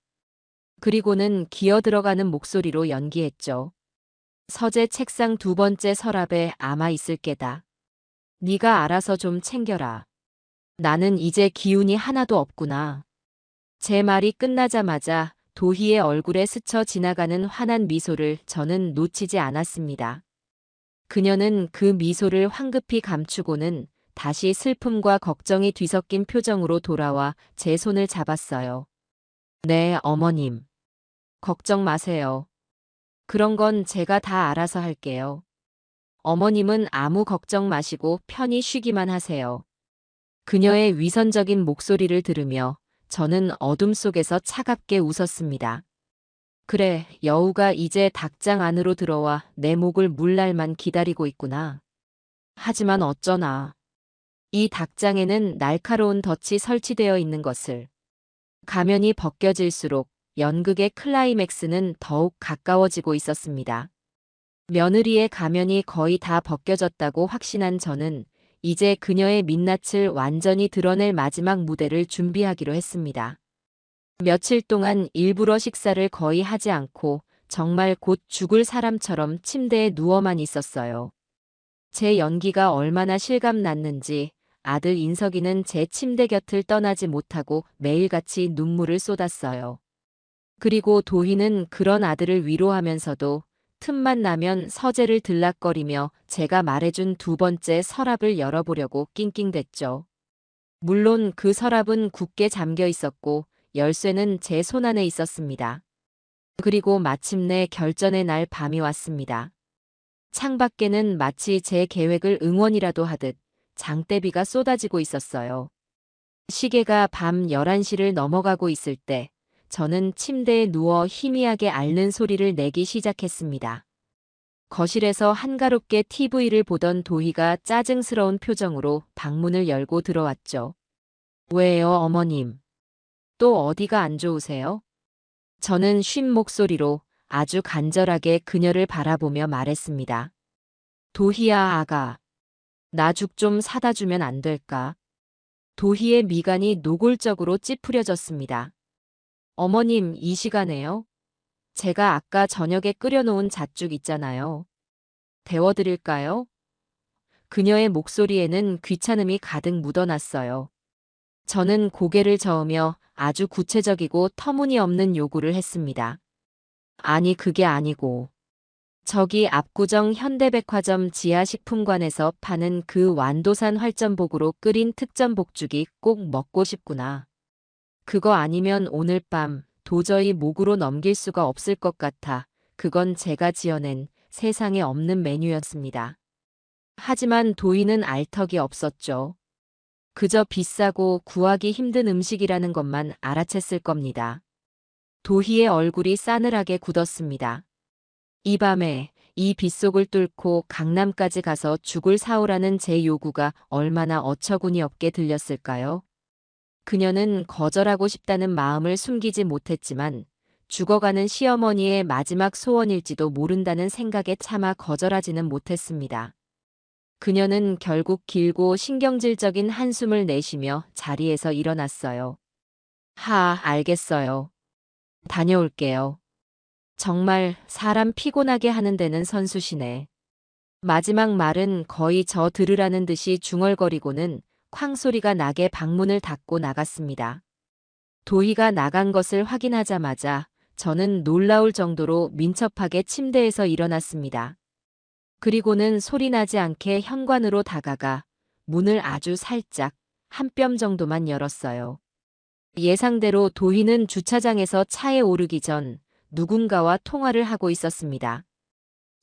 그리고는 기어 들어가는 목소리로 연기했죠. 서재 책상 두 번째 서랍에 아마 있을 게다. 네가 알아서 좀 챙겨라. 나는 이제 기운이 하나도 없구나. 제 말이 끝나자마자 도희의 얼굴에 스쳐 지나가는 환한 미소를 저는 놓치지 않았습니다. 그녀는 그 미소를 황급히 감추고는 다시 슬픔과 걱정이 뒤섞인 표정으로 돌아와 제 손을 잡았어요. 네, 어머님. 걱정 마세요. 그런 건 제가 다 알아서 할게요. 어머님은 아무 걱정 마시고 편히 쉬기만 하세요. 그녀의 위선적인 목소리를 들으며 저는 어둠 속에서 차갑게 웃었습니다. 그래, 여우가 이제 닭장 안으로 들어와 내 목을 물 날만 기다리고 있구나. 하지만 어쩌나. 이 닭장에는 날카로운 덫이 설치되어 있는 것을. 가면이 벗겨질수록 연극의 클라이맥스는 더욱 가까워지고 있었습니다. 며느리의 가면이 거의 다 벗겨졌다고 확신한 저는 이제 그녀의 민낯을 완전히 드러낼 마지막 무대를 준비하기로 했습니다. 며칠 동안 일부러 식사를 거의 하지 않고 정말 곧 죽을 사람처럼 침대에 누워만 있었어요. 제 연기가 얼마나 실감났는지 아들 인석이는 제 침대 곁을 떠나지 못하고 매일같이 눈물을 쏟았어요. 그리고 도희는 그런 아들을 위로하면서도 틈만 나면 서재를 들락거리며 제가 말해준 두 번째 서랍을 열어보려고 낑낑댔죠. 물론 그 서랍은 굳게 잠겨 있었고 열쇠는 제 손안에 있었습니다. 그리고 마침내 결전의 날 밤이 왔습니다. 창밖에는 마치 제 계획을 응원이라도 하듯 장대비가 쏟아지고 있었어요. 시계가 밤 11시를 넘어가고 있을 때 저는 침대에 누워 희미하게 앓는 소리를 내기 시작했습니다. 거실에서 한가롭게 TV를 보던 도희가 짜증스러운 표정으로 방문을 열고 들어왔죠. 왜요, 어머님? 또 어디가 안 좋으세요? 저는 쉰 목소리로 아주 간절하게 그녀를 바라보며 말했습니다. 도희야, 아가. 나 죽 좀 사다 주면 안 될까? 도희의 미간이 노골적으로 찌푸려졌습니다. 어머님, 이 시간에요? 제가 아까 저녁에 끓여놓은 잣죽 있잖아요. 데워드릴까요? 그녀의 목소리에는 귀찮음이 가득 묻어났어요. 저는 고개를 저으며 아주 구체적이고 터무니없는 요구를 했습니다. 아니, 그게 아니고. 저기 압구정 현대백화점 지하식품관에서 파는 그 완도산 활전복으로 끓인 특전 복죽이 꼭 먹고 싶구나. 그거 아니면 오늘 밤 도저히 목으로 넘길 수가 없을 것 같아. 그건 제가 지어낸 세상에 없는 메뉴였습니다. 하지만 도희는 알 턱이 없었죠. 그저 비싸고 구하기 힘든 음식이라는 것만 알아챘을 겁니다. 도희의 얼굴이 싸늘하게 굳었습니다. 이 밤에 이 빗속을 뚫고 강남까지 가서 죽을 사오라는 제 요구가 얼마나 어처구니 없게 들렸을까요? 그녀는 거절하고 싶다는 마음을 숨기지 못했지만 죽어가는 시어머니의 마지막 소원일지도 모른다는 생각에 차마 거절하지는 못했습니다. 그녀는 결국 길고 신경질적인 한숨을 내쉬며 자리에서 일어났어요. 알겠어요. 다녀올게요. 정말 사람 피곤하게 하는 데는 선수시네. 마지막 말은 거의 저 들으라는 듯이 중얼거리고는 쾅 소리가 나게 방문을 닫고 나갔습니다. 도희가 나간 것을 확인하자마자 저는 놀라울 정도로 민첩하게 침대에서 일어났습니다. 그리고는 소리나지 않게 현관으로 다가가 문을 아주 살짝 한 뼘 정도만 열었어요. 예상대로 도희는 주차장에서 차에 오르기 전 누군가와 통화를 하고 있었습니다.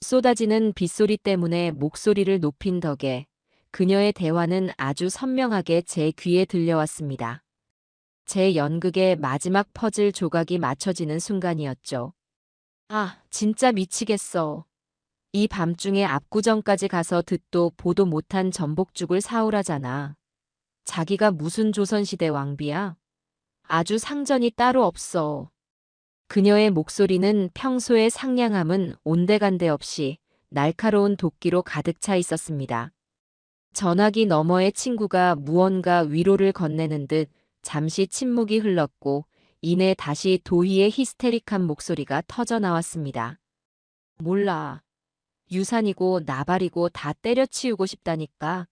쏟아지는 빗소리 때문에 목소리를 높인 덕에 그녀의 대화는 아주 선명하게 제 귀에 들려왔습니다. 제 연극의 마지막 퍼즐 조각이 맞춰지는 순간이었죠. 진짜 미치겠어. 이 밤중에 압구정까지 가서 듣도 보도 못한 전복죽을 사오라잖아. 자기가 무슨 조선시대 왕비야? 아주 상전이 따로 없어. 그녀의 목소리는 평소의 상냥함은 온데간데 없이 날카로운 도끼로 가득 차 있었습니다. 전화기 너머의 친구가 무언가 위로를 건네는 듯 잠시 침묵이 흘렀고 이내 다시 도희의 히스테릭한 목소리가 터져 나왔습니다. 몰라. 유산이고 나발이고 다 때려치우고 싶다니까.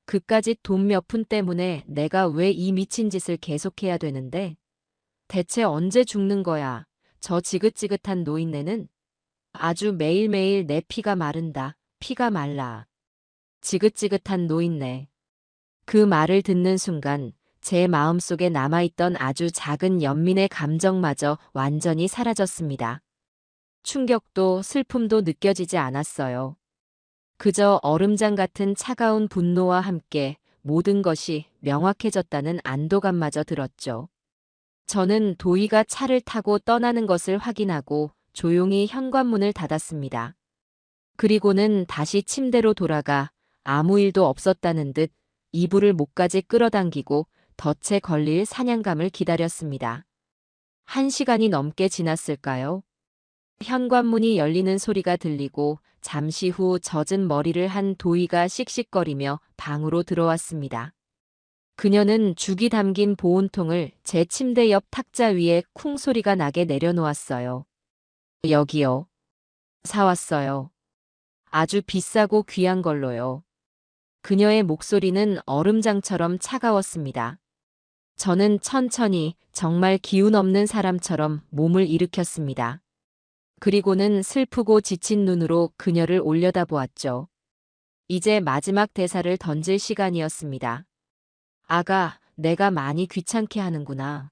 그까짓 돈 몇 푼 때문에 내가 왜 이 미친 짓을 계속해야 되는데? 대체 언제 죽는 거야? 저 지긋지긋한 노인네는? 아주 매일매일 내 피가 마른다. 피가 말라. 지긋지긋한 노인네. 그 말을 듣는 순간 제 마음속에 남아있던 아주 작은 연민의 감정마저 완전히 사라졌습니다. 충격도 슬픔도 느껴지지 않았어요. 그저 얼음장 같은 차가운 분노와 함께 모든 것이 명확해졌다는 안도감마저 들었죠. 저는 도희가 차를 타고 떠나는 것을 확인하고 조용히 현관문을 닫았습니다. 그리고는 다시 침대로 돌아가 아무 일도 없었다는 듯 이불을 목까지 끌어당기고 덫에 걸릴 사냥감을 기다렸습니다. 1시간이 넘게 지났을까요? 현관문이 열리는 소리가 들리고 잠시 후 젖은 머리를 한 도희가 씩씩거리며 방으로 들어왔습니다. 그녀는 죽이 담긴 보온통을 제 침대 옆 탁자 위에 쿵 소리가 나게 내려놓았어요. 여기요. 사왔어요. 아주 비싸고 귀한 걸로요. 그녀의 목소리는 얼음장처럼 차가웠습니다. 저는 천천히 정말 기운 없는 사람처럼 몸을 일으켰습니다. 그리고는 슬프고 지친 눈으로 그녀를 올려다보았죠. 이제 마지막 대사를 던질 시간이었습니다. 아가, 내가 많이 귀찮게 하는구나.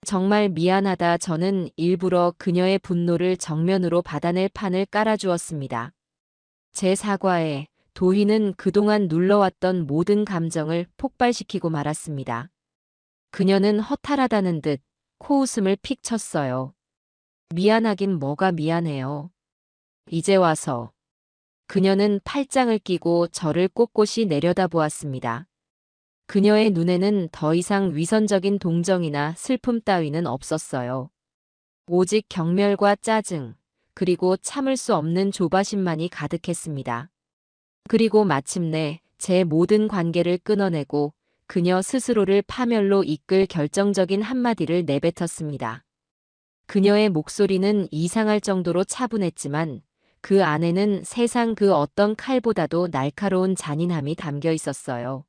정말 미안하다. 저는 일부러 그녀의 분노를 정면으로 받아낼 판을 깔아주었습니다. 제 사과에 도희는 그동안 눌러왔던 모든 감정을 폭발시키고 말았습니다. 그녀는 허탈하다는 듯 코웃음을 픽 쳤어요. 미안하긴 뭐가 미안해요. 이제 와서. 그녀는 팔짱을 끼고 저를 꼿꼿이 내려다보았습니다. 그녀의 눈에는 더 이상 위선적인 동정이나 슬픔 따위는 없었어요. 오직 경멸과 짜증, 그리고 참을 수 없는 조바심만이 가득했습니다. 그리고 마침내 제 모든 관계를 끊어내고 그녀 스스로를 파멸로 이끌 결정적인 한마디를 내뱉었습니다. 그녀의 목소리는 이상할 정도로 차분했지만 그 안에는 세상 그 어떤 칼보다도 날카로운 잔인함이 담겨 있었어요.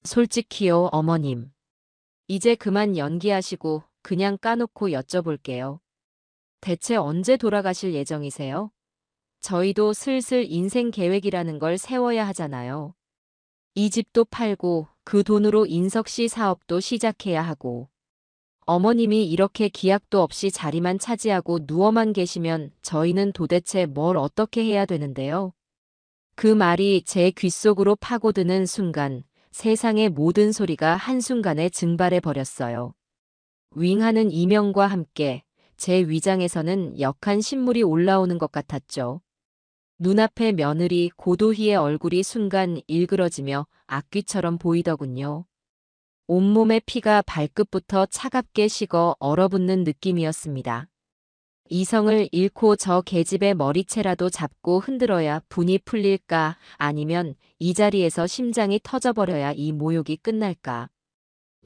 솔직히요, 어머님. 이제 그만 연기하시고 그냥 까놓고 여쭤볼게요. 대체 언제 돌아가실 예정이세요? 저희도 슬슬 인생 계획이라는 걸 세워야 하잖아요. 이 집도 팔고 그 돈으로 인석 씨 사업도 시작해야 하고. 어머님이 이렇게 기약도 없이 자리만 차지하고 누워만 계시면 저희는 도대체 뭘 어떻게 해야 되는데요? 그 말이 제 귓속으로 파고드는 순간 세상의 모든 소리가 한순간에 증발해 버렸어요. 윙하는 이명과 함께 제 위장에서는 역한 신물이 올라오는 것 같았죠. 눈앞에 며느리 고도희의 얼굴이 순간 일그러지며 악귀처럼 보이더군요. 온몸의 피가 발끝부터 차갑게 식어 얼어붙는 느낌이었습니다. 이성을 잃고 저 계집의 머리채라도 잡고 흔들어야 분이 풀릴까, 아니면 이 자리에서 심장이 터져버려야 이 모욕이 끝날까.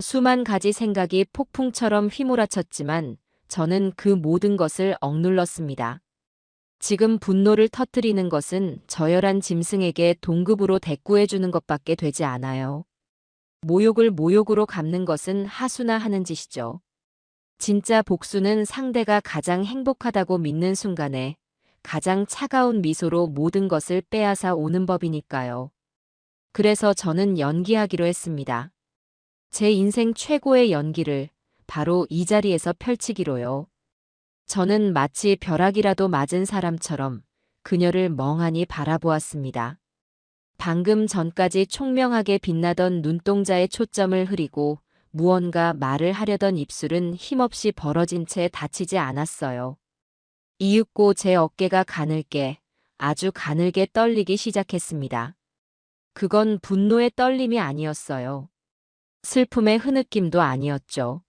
수만 가지 생각이 폭풍처럼 휘몰아쳤지만 저는 그 모든 것을 억눌렀습니다. 지금 분노를 터뜨리는 것은 저열한 짐승에게 동급으로 대꾸해주는 것밖에 되지 않아요. 모욕을 모욕으로 갚는 것은 하수나 하는 짓이죠. 진짜 복수는 상대가 가장 행복하다고 믿는 순간에 가장 차가운 미소로 모든 것을 빼앗아 오는 법이니까요. 그래서 저는 연기하기로 했습니다. 제 인생 최고의 연기를 바로 이 자리에서 펼치기로요. 저는 마치 벼락이라도 맞은 사람처럼 그녀를 멍하니 바라보았습니다. 방금 전까지 총명하게 빛나던 눈동자에 초점을 흐리고 무언가 말을 하려던 입술은 힘없이 벌어진 채 닫히지 않았어요. 이윽고 제 어깨가 가늘게, 아주 가늘게 떨리기 시작했습니다. 그건 분노의 떨림이 아니었어요. 슬픔의 흐느낌도 아니었죠.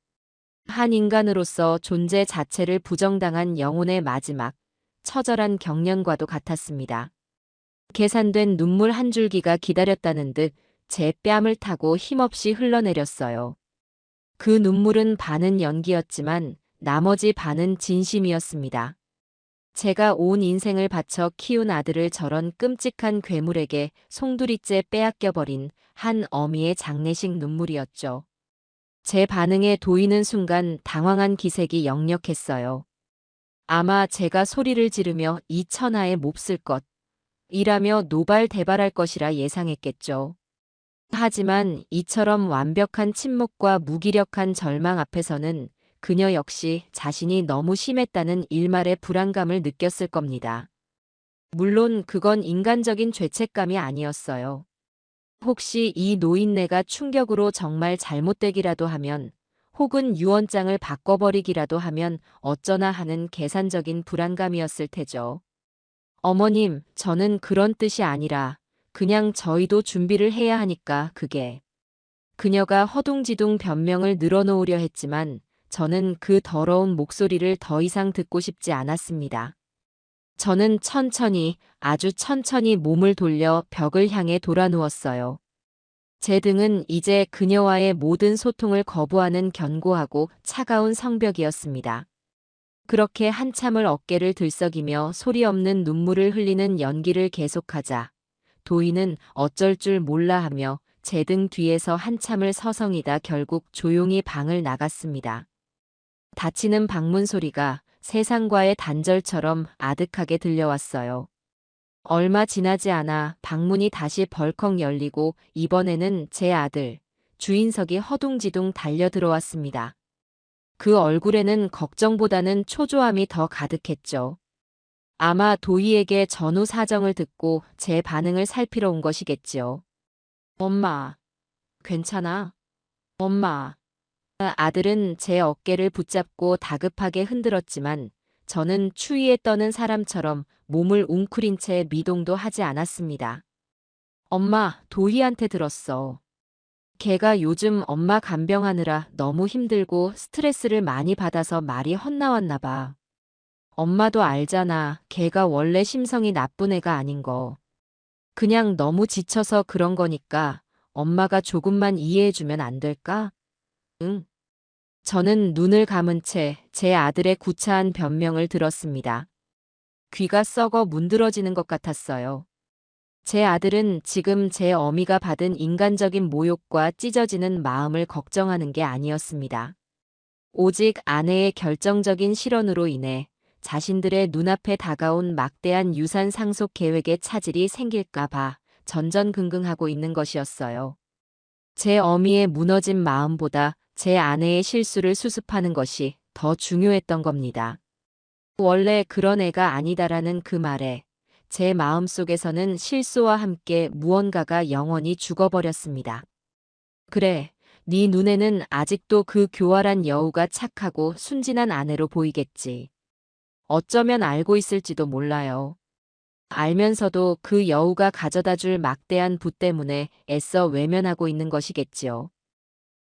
한 인간으로서 존재 자체를 부정당한 영혼의 마지막, 처절한 경련과도 같았습니다. 계산된 눈물 한 줄기가 기다렸다는 듯 제 뺨을 타고 힘없이 흘러내렸어요. 그 눈물은 반은 연기였지만 나머지 반은 진심이었습니다. 제가 온 인생을 바쳐 키운 아들을 저런 끔찍한 괴물에게 송두리째 빼앗겨버린 한 어미의 장례식 눈물이었죠. 제 반응에 도이는 순간 당황한 기색이 역력했어요. 아마 제가 소리를 지르며 이 천하에 몹쓸 것, 이라며 노발대발할 것이라 예상했겠죠. 하지만 이처럼 완벽한 침묵과 무기력한 절망 앞에서는 그녀 역시 자신이 너무 심했다는 일말의 불안감을 느꼈을 겁니다. 물론 그건 인간적인 죄책감이 아니었어요. 혹시 이 노인네가 충격으로 정말 잘못되기라도 하면, 혹은 유언장을 바꿔버리기라도 하면 어쩌나 하는 계산적인 불안감이었을 테죠. 어머님, 저는 그런 뜻이 아니라 그냥 저희도 준비를 해야 하니까 그게. 그녀가 허둥지둥 변명을 늘어놓으려 했지만 저는 그 더러운 목소리를 더 이상 듣고 싶지 않았습니다. 저는 천천히, 아주 천천히 몸을 돌려 벽을 향해 돌아누웠어요. 제 등은 이제 그녀와의 모든 소통을 거부하는 견고하고 차가운 성벽이었습니다. 그렇게 한참을 어깨를 들썩이며 소리 없는 눈물을 흘리는 연기를 계속하자 도희는 어쩔 줄 몰라 하며 제 등 뒤에서 한참을 서성이다 결국 조용히 방을 나갔습니다. 닫히는 방문 소리가 세상과의 단절처럼 아득하게 들려왔어요. 얼마 지나지 않아 방문이 다시 벌컥 열리고 이번에는 제 아들, 주인석이 허둥지둥 달려 들어왔습니다. 그 얼굴에는 걱정보다는 초조함이 더 가득했죠. 아마 도희에게 전후 사정을 듣고 제 반응을 살피러 온 것이겠지요. 엄마, 괜찮아? 엄마. 아들은 제 어깨를 붙잡고 다급하게 흔들었지만 저는 추위에 떠는 사람처럼 몸을 웅크린 채 미동도 하지 않았습니다. 엄마, 도희한테 들었어. 걔가 요즘 엄마 간병하느라 너무 힘들고 스트레스를 많이 받아서 말이 헛나왔나 봐. 엄마도 알잖아. 걔가 원래 심성이 나쁜 애가 아닌 거. 그냥 너무 지쳐서 그런 거니까 엄마가 조금만 이해해주면 안 될까? 응. 저는 눈을 감은 채 제 아들의 구차한 변명을 들었습니다. 귀가 썩어 문드러지는 것 같았어요. 제 아들은 지금 제 어미가 받은 인간적인 모욕과 찢어지는 마음을 걱정하는 게 아니었습니다. 오직 아내의 결정적인 실언으로 인해 자신들의 눈앞에 다가온 막대한 유산 상속 계획에 차질이 생길까 봐 전전긍긍하고 있는 것이었어요. 제 어미의 무너진 마음보다 제 아내의 실수를 수습하는 것이 더 중요했던 겁니다. 원래 그런 애가 아니다라는 그 말에 제 마음속에서는 실수와 함께 무언가가 영원히 죽어버렸습니다. 그래, 네 눈에는 아직도 그 교활한 여우가 착하고 순진한 아내로 보이겠지. 어쩌면 알고 있을지도 몰라요. 알면서도 그 여우가 가져다 줄 막대한 부 때문에 애써 외면하고 있는 것이겠지요.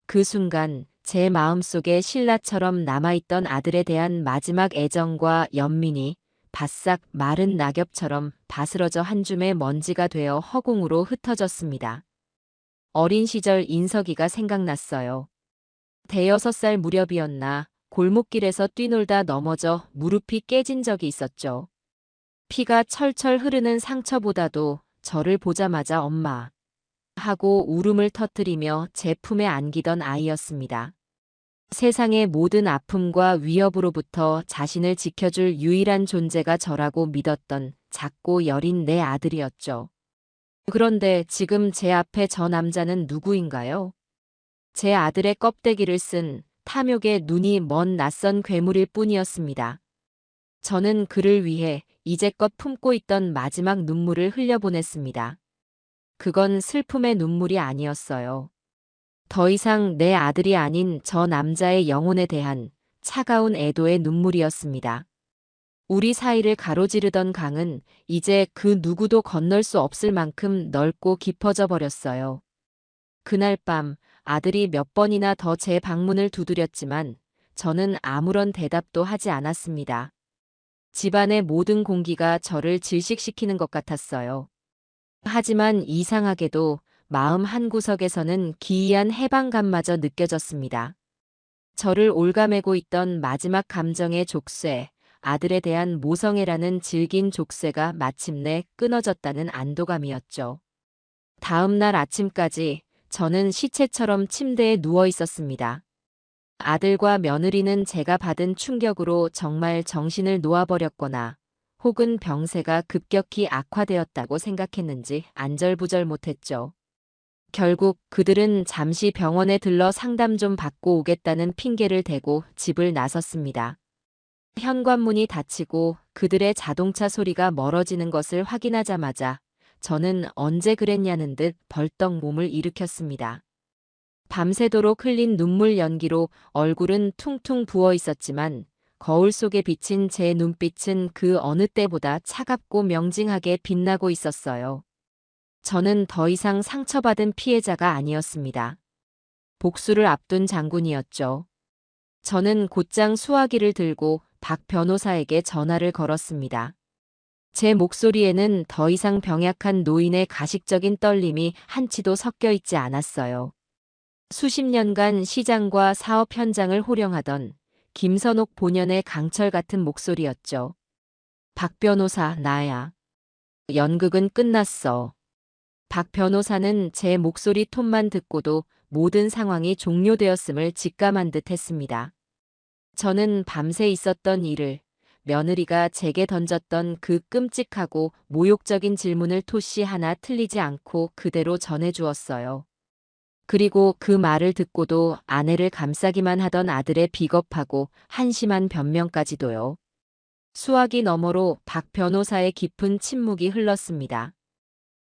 그 순간 제 마음속에 신라처럼 남아있던 아들에 대한 마지막 애정과 연민이 바싹 마른 낙엽처럼 바스러져 한 줌의 먼지가 되어 허공으로 흩어졌습니다. 어린 시절 인석이가 생각났어요. 대여섯 살 무렵이었나 골목길에서 뛰놀다 넘어져 무릎이 깨진 적이 있었죠. 피가 철철 흐르는 상처보다도 저를 보자마자 엄마 하고 울음을 터뜨리며 제 품에 안기던 아이였습니다. 세상의 모든 아픔과 위협으로부터 자신을 지켜줄 유일한 존재가 저라고 믿었던 작고 여린 내 아들이었죠. 그런데 지금 제 앞에 저 남자는 누구인가요? 제 아들의 껍데기를 쓴 탐욕의 눈이 먼 낯선 괴물일 뿐이었습니다. 저는 그를 위해 이제껏 품고 있던 마지막 눈물을 흘려보냈습니다. 그건 슬픔의 눈물이 아니었어요. 더 이상 내 아들이 아닌 저 남자의 영혼에 대한 차가운 애도의 눈물이었습니다. 우리 사이를 가로지르던 강은 이제 그 누구도 건널 수 없을 만큼 넓고 깊어져 버렸어요. 그날 밤 아들이 몇 번이나 더 제 방문을 두드렸지만 저는 아무런 대답도 하지 않았습니다. 집안의 모든 공기가 저를 질식시키는 것 같았어요. 하지만 이상하게도 마음 한구석에서는 기이한 해방감마저 느껴졌습니다. 저를 올가매고 있던 마지막 감정의 족쇄, 아들에 대한 모성애라는 질긴 족쇄가 마침내 끊어졌다는 안도감이었죠. 다음 날 아침까지 저는 시체처럼 침대에 누워 있었습니다. 아들과 며느리는 제가 받은 충격으로 정말 정신을 놓아버렸거나 혹은 병세가 급격히 악화되었다고 생각했는지 안절부절 못했죠. 결국 그들은 잠시 병원에 들러 상담 좀 받고 오겠다는 핑계를 대고 집을 나섰습니다. 현관문이 닫히고 그들의 자동차 소리가 멀어지는 것을 확인하자마자 저는 언제 그랬냐는 듯 벌떡 몸을 일으켰습니다. 밤새도록 흘린 눈물 연기로 얼굴은 퉁퉁 부어 있었지만 거울 속에 비친 제 눈빛은 그 어느 때보다 차갑고 명징하게 빛나고 있었어요. 저는 더 이상 상처받은 피해자가 아니었습니다. 복수를 앞둔 장군이었죠. 저는 곧장 수화기를 들고 박 변호사에게 전화를 걸었습니다. 제 목소리에는 더 이상 병약한 노인의 가식적인 떨림이 한치도 섞여 있지 않았어요. 수십 년간 시장과 사업 현장을 호령하던 김선옥 본연의 강철 같은 목소리였죠. 박 변호사, 나야. 연극은 끝났어. 박 변호사는 제 목소리 톤만 듣고도 모든 상황이 종료되었음을 직감한 듯 했습니다. 저는 밤새 있었던 일을, 며느리가 제게 던졌던 그 끔찍하고 모욕적인 질문을 토시 하나 틀리지 않고 그대로 전해주었어요. 그리고 그 말을 듣고도 아내를 감싸기만 하던 아들의 비겁하고 한심한 변명까지도요. 수화기 너머로 박 변호사의 깊은 침묵이 흘렀습니다.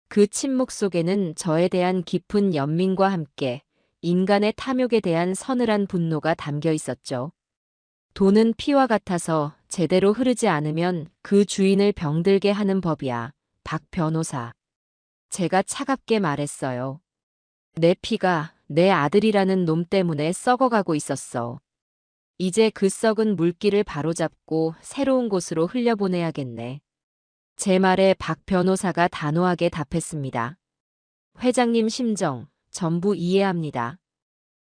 그 침묵 속에는 저에 대한 깊은 연민과 함께 인간의 탐욕에 대한 서늘한 분노가 담겨 있었죠. 돈은 피와 같아서 제대로 흐르지 않으면 그 주인을 병들게 하는 법이야, 박 변호사. 제가 차갑게 말했어요. 내 피가 내 아들이라는 놈 때문에 썩어가고 있었어. 이제 그 썩은 물기를 바로잡고 새로운 곳으로 흘려보내야겠네. 제 말에 박 변호사가 단호하게 답했습니다. 회장님 심정 전부 이해합니다.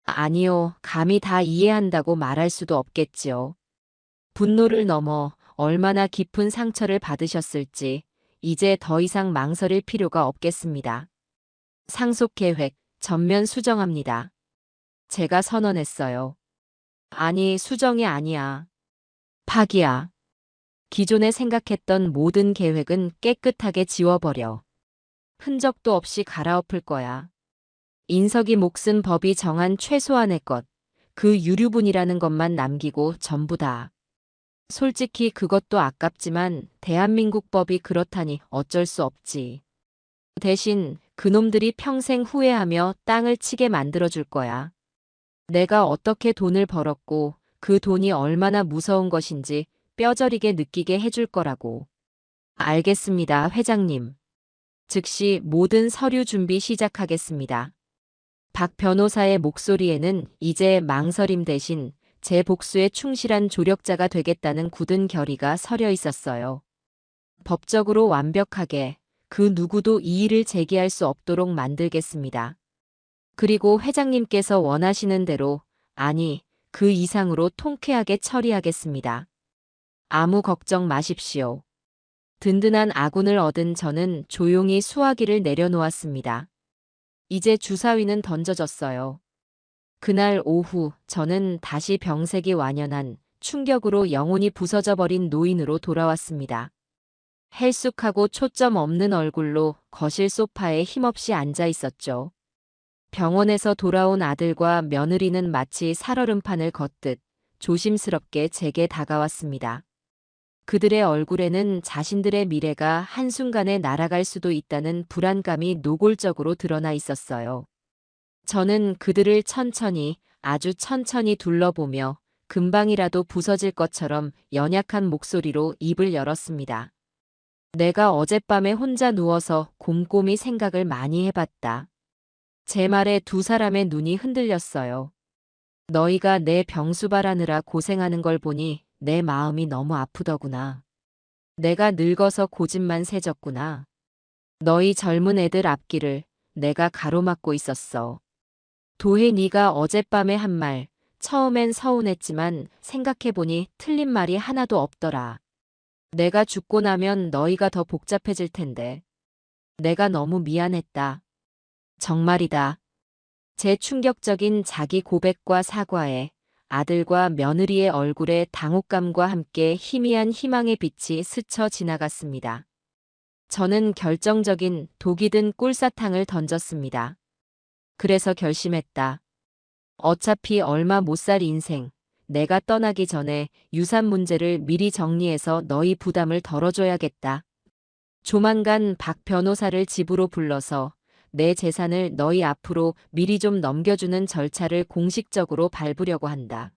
아니요, 감히 다 이해한다고 말할 수도 없겠지요. 분노를 넘어 얼마나 깊은 상처를 받으셨을지 이제 더 이상 망설일 필요가 없겠습니다. 상속 계획 전면 수정합니다. 제가 선언했어요. 아니, 수정이 아니야. 파기야. 기존에 생각했던 모든 계획은 깨끗하게 지워버려. 흔적도 없이 갈아엎을 거야. 인석이 몫은 법이 정한 최소한의 것, 그 유류분이라는 것만 남기고 전부 다. 솔직히 그것도 아깝지만 대한민국 법이 그렇다니 어쩔 수 없지. 대신 그놈들이 평생 후회하며 땅을 치게 만들어줄 거야. 내가 어떻게 돈을 벌었고 그 돈이 얼마나 무서운 것인지 뼈저리게 느끼게 해줄 거라고. 알겠습니다, 회장님. 즉시 모든 서류 준비 시작하겠습니다. 박 변호사의 목소리에는 이제 망설임 대신 제 복수에 충실한 조력자가 되겠다는 굳은 결의가 서려 있었어요. 법적으로 완벽하게 그 누구도 이의를 제기할 수 없도록 만들겠습니다. 그리고 회장님께서 원하시는 대로, 아니, 그 이상으로 통쾌하게 처리하겠습니다. 아무 걱정 마십시오. 든든한 아군을 얻은 저는 조용히 수화기를 내려놓았습니다. 이제 주사위는 던져졌어요. 그날 오후 저는 다시 병색이 완연한 충격으로 영혼이 부서져 버린 노인으로 돌아왔습니다. 헬쑥하고 초점 없는 얼굴로 거실 소파에 힘없이 앉아 있었죠. 병원에서 돌아온 아들과 며느리는 마치 살얼음판을 걷듯 조심스럽게 제게 다가왔습니다. 그들의 얼굴에는 자신들의 미래가 한순간에 날아갈 수도 있다는 불안감이 노골적으로 드러나 있었어요. 저는 그들을 천천히, 아주 천천히 둘러보며 금방이라도 부서질 것처럼 연약한 목소리로 입을 열었습니다. 내가 어젯밤에 혼자 누워서 곰곰이 생각을 많이 해봤다. 제 말에 두 사람의 눈이 흔들렸어요. 너희가 내 병수 바라느라 고생하는 걸 보니 내 마음이 너무 아프더구나. 내가 늙어서 고집만 세졌구나. 너희 젊은 애들 앞길을 내가 가로막고 있었어. 도혜 네가 어젯밤에 한 말, 처음엔 서운했지만 생각해보니 틀린 말이 하나도 없더라. 내가 죽고 나면 너희가 더 복잡해질 텐데. 내가 너무 미안했다. 정말이다. 제 충격적인 자기 고백과 사과에 아들과 며느리의 얼굴에 당혹감과 함께 희미한 희망의 빛이 스쳐 지나갔습니다. 저는 결정적인 독이 든 꿀사탕을 던졌습니다. 그래서 결심했다. 어차피 얼마 못 살 인생, 내가 떠나기 전에 유산 문제를 미리 정리해서 너희 부담을 덜어줘야겠다. 조만간 박 변호사를 집으로 불러서 내 재산을 너희 앞으로 미리 좀 넘겨주는 절차를 공식적으로 밟으려고 한다.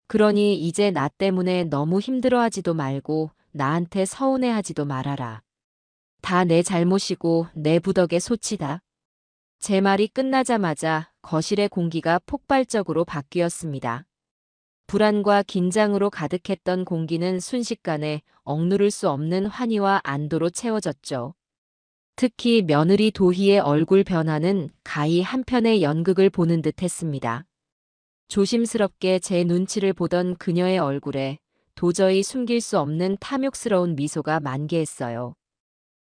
그러니 이제 나 때문에 너무 힘들어하지도 말고 나한테 서운해하지도 말아라. 다 내 잘못이고 내 부덕의 소치다. 제 말이 끝나자마자 거실의 공기가 폭발적으로 바뀌었습니다. 불안과 긴장으로 가득했던 공기는 순식간에 억누를 수 없는 환희와 안도로 채워졌죠. 특히 며느리 도희의 얼굴 변화는 가히 한편의 연극을 보는 듯 했습니다. 조심스럽게 제 눈치를 보던 그녀의 얼굴에 도저히 숨길 수 없는 탐욕스러운 미소가 만개했어요.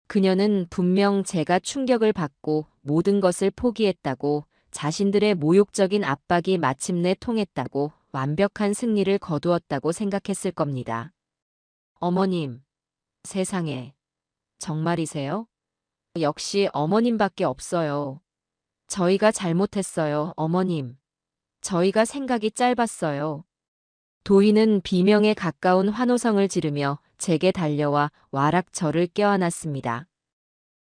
그녀는 분명 제가 충격을 받고 모든 것을 포기했다고, 자신들의 모욕적인 압박이 마침내 통했다고, 완벽한 승리를 거두었다고 생각했을 겁니다. 어머님, 세상에, 정말이세요? 역시 어머님밖에 없어요. 저희가 잘못했어요, 어머님. 저희가 생각이 짧았어요. 도희는 비명에 가까운 환호성을 지르며 제게 달려와 와락 저를 껴안았습니다.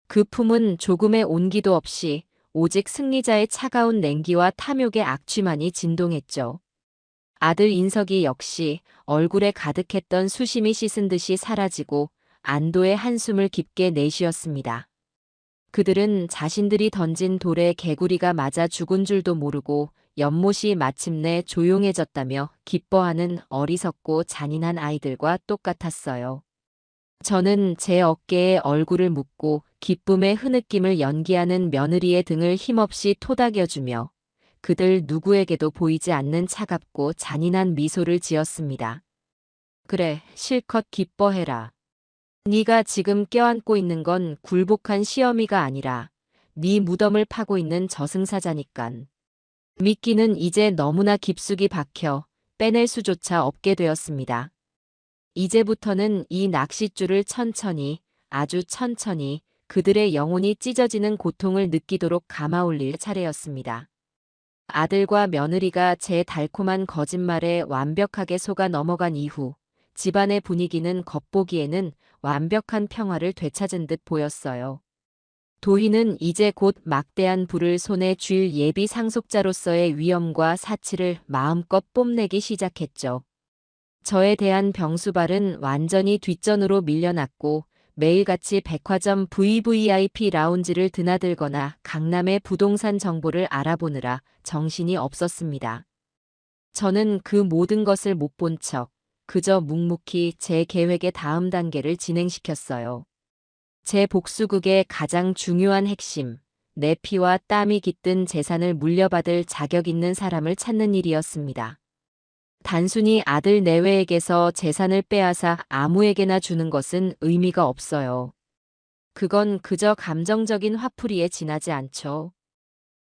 그 품은 조금의 온기도 없이 오직 승리자의 차가운 냉기와 탐욕의 악취만이 진동했죠. 아들 인석이 역시 얼굴에 가득했던 수심이 씻은 듯이 사라지고 안도의 한숨을 깊게 내쉬었습니다. 그들은 자신들이 던진 돌에 개구리가 맞아 죽은 줄도 모르고 연못이 마침내 조용해졌다며 기뻐하는 어리석고 잔인한 아이들과 똑같았어요. 저는 제 어깨에 얼굴을 묻고 기쁨의 흐느낌을 연기하는 며느리의 등을 힘없이 토닥여주며 그들 누구에게도 보이지 않는 차갑고 잔인한 미소를 지었습니다. 그래, 실컷 기뻐해라. 네가 지금 껴안고 있는 건 굴복한 시어미가 아니라 네 무덤을 파고 있는 저승사자니깐. 미끼는 이제 너무나 깊숙이 박혀 빼낼 수조차 없게 되었습니다. 이제부터는 이 낚싯줄을 천천히, 아주 천천히 그들의 영혼이 찢어지는 고통을 느끼도록 감아올릴 차례였습니다. 아들과 며느리가 제 달콤한 거짓말에 완벽하게 속아 넘어간 이후 집안의 분위기는 겉보기에는 완벽한 평화를 되찾은 듯 보였어요. 도희는 이제 곧 막대한 불을 손에 쥘 예비 상속자로서의 위엄과 사치를 마음껏 뽐내기 시작했죠. 저에 대한 병수발은 완전히 뒷전으로 밀려났고 매일같이 백화점 VVIP 라운지를 드나들거나 강남의 부동산 정보를 알아보느라 정신이 없었습니다. 저는 그 모든 것을 못 본 척 그저 묵묵히 제 계획의 다음 단계를 진행시켰어요. 제 복수극의 가장 중요한 핵심, 내 피와 땀이 깃든 재산을 물려받을 자격 있는 사람을 찾는 일이었습니다. 단순히 아들 내외에게서 재산을 빼앗아 아무에게나 주는 것은 의미가 없어요. 그건 그저 감정적인 화풀이에 지나지 않죠.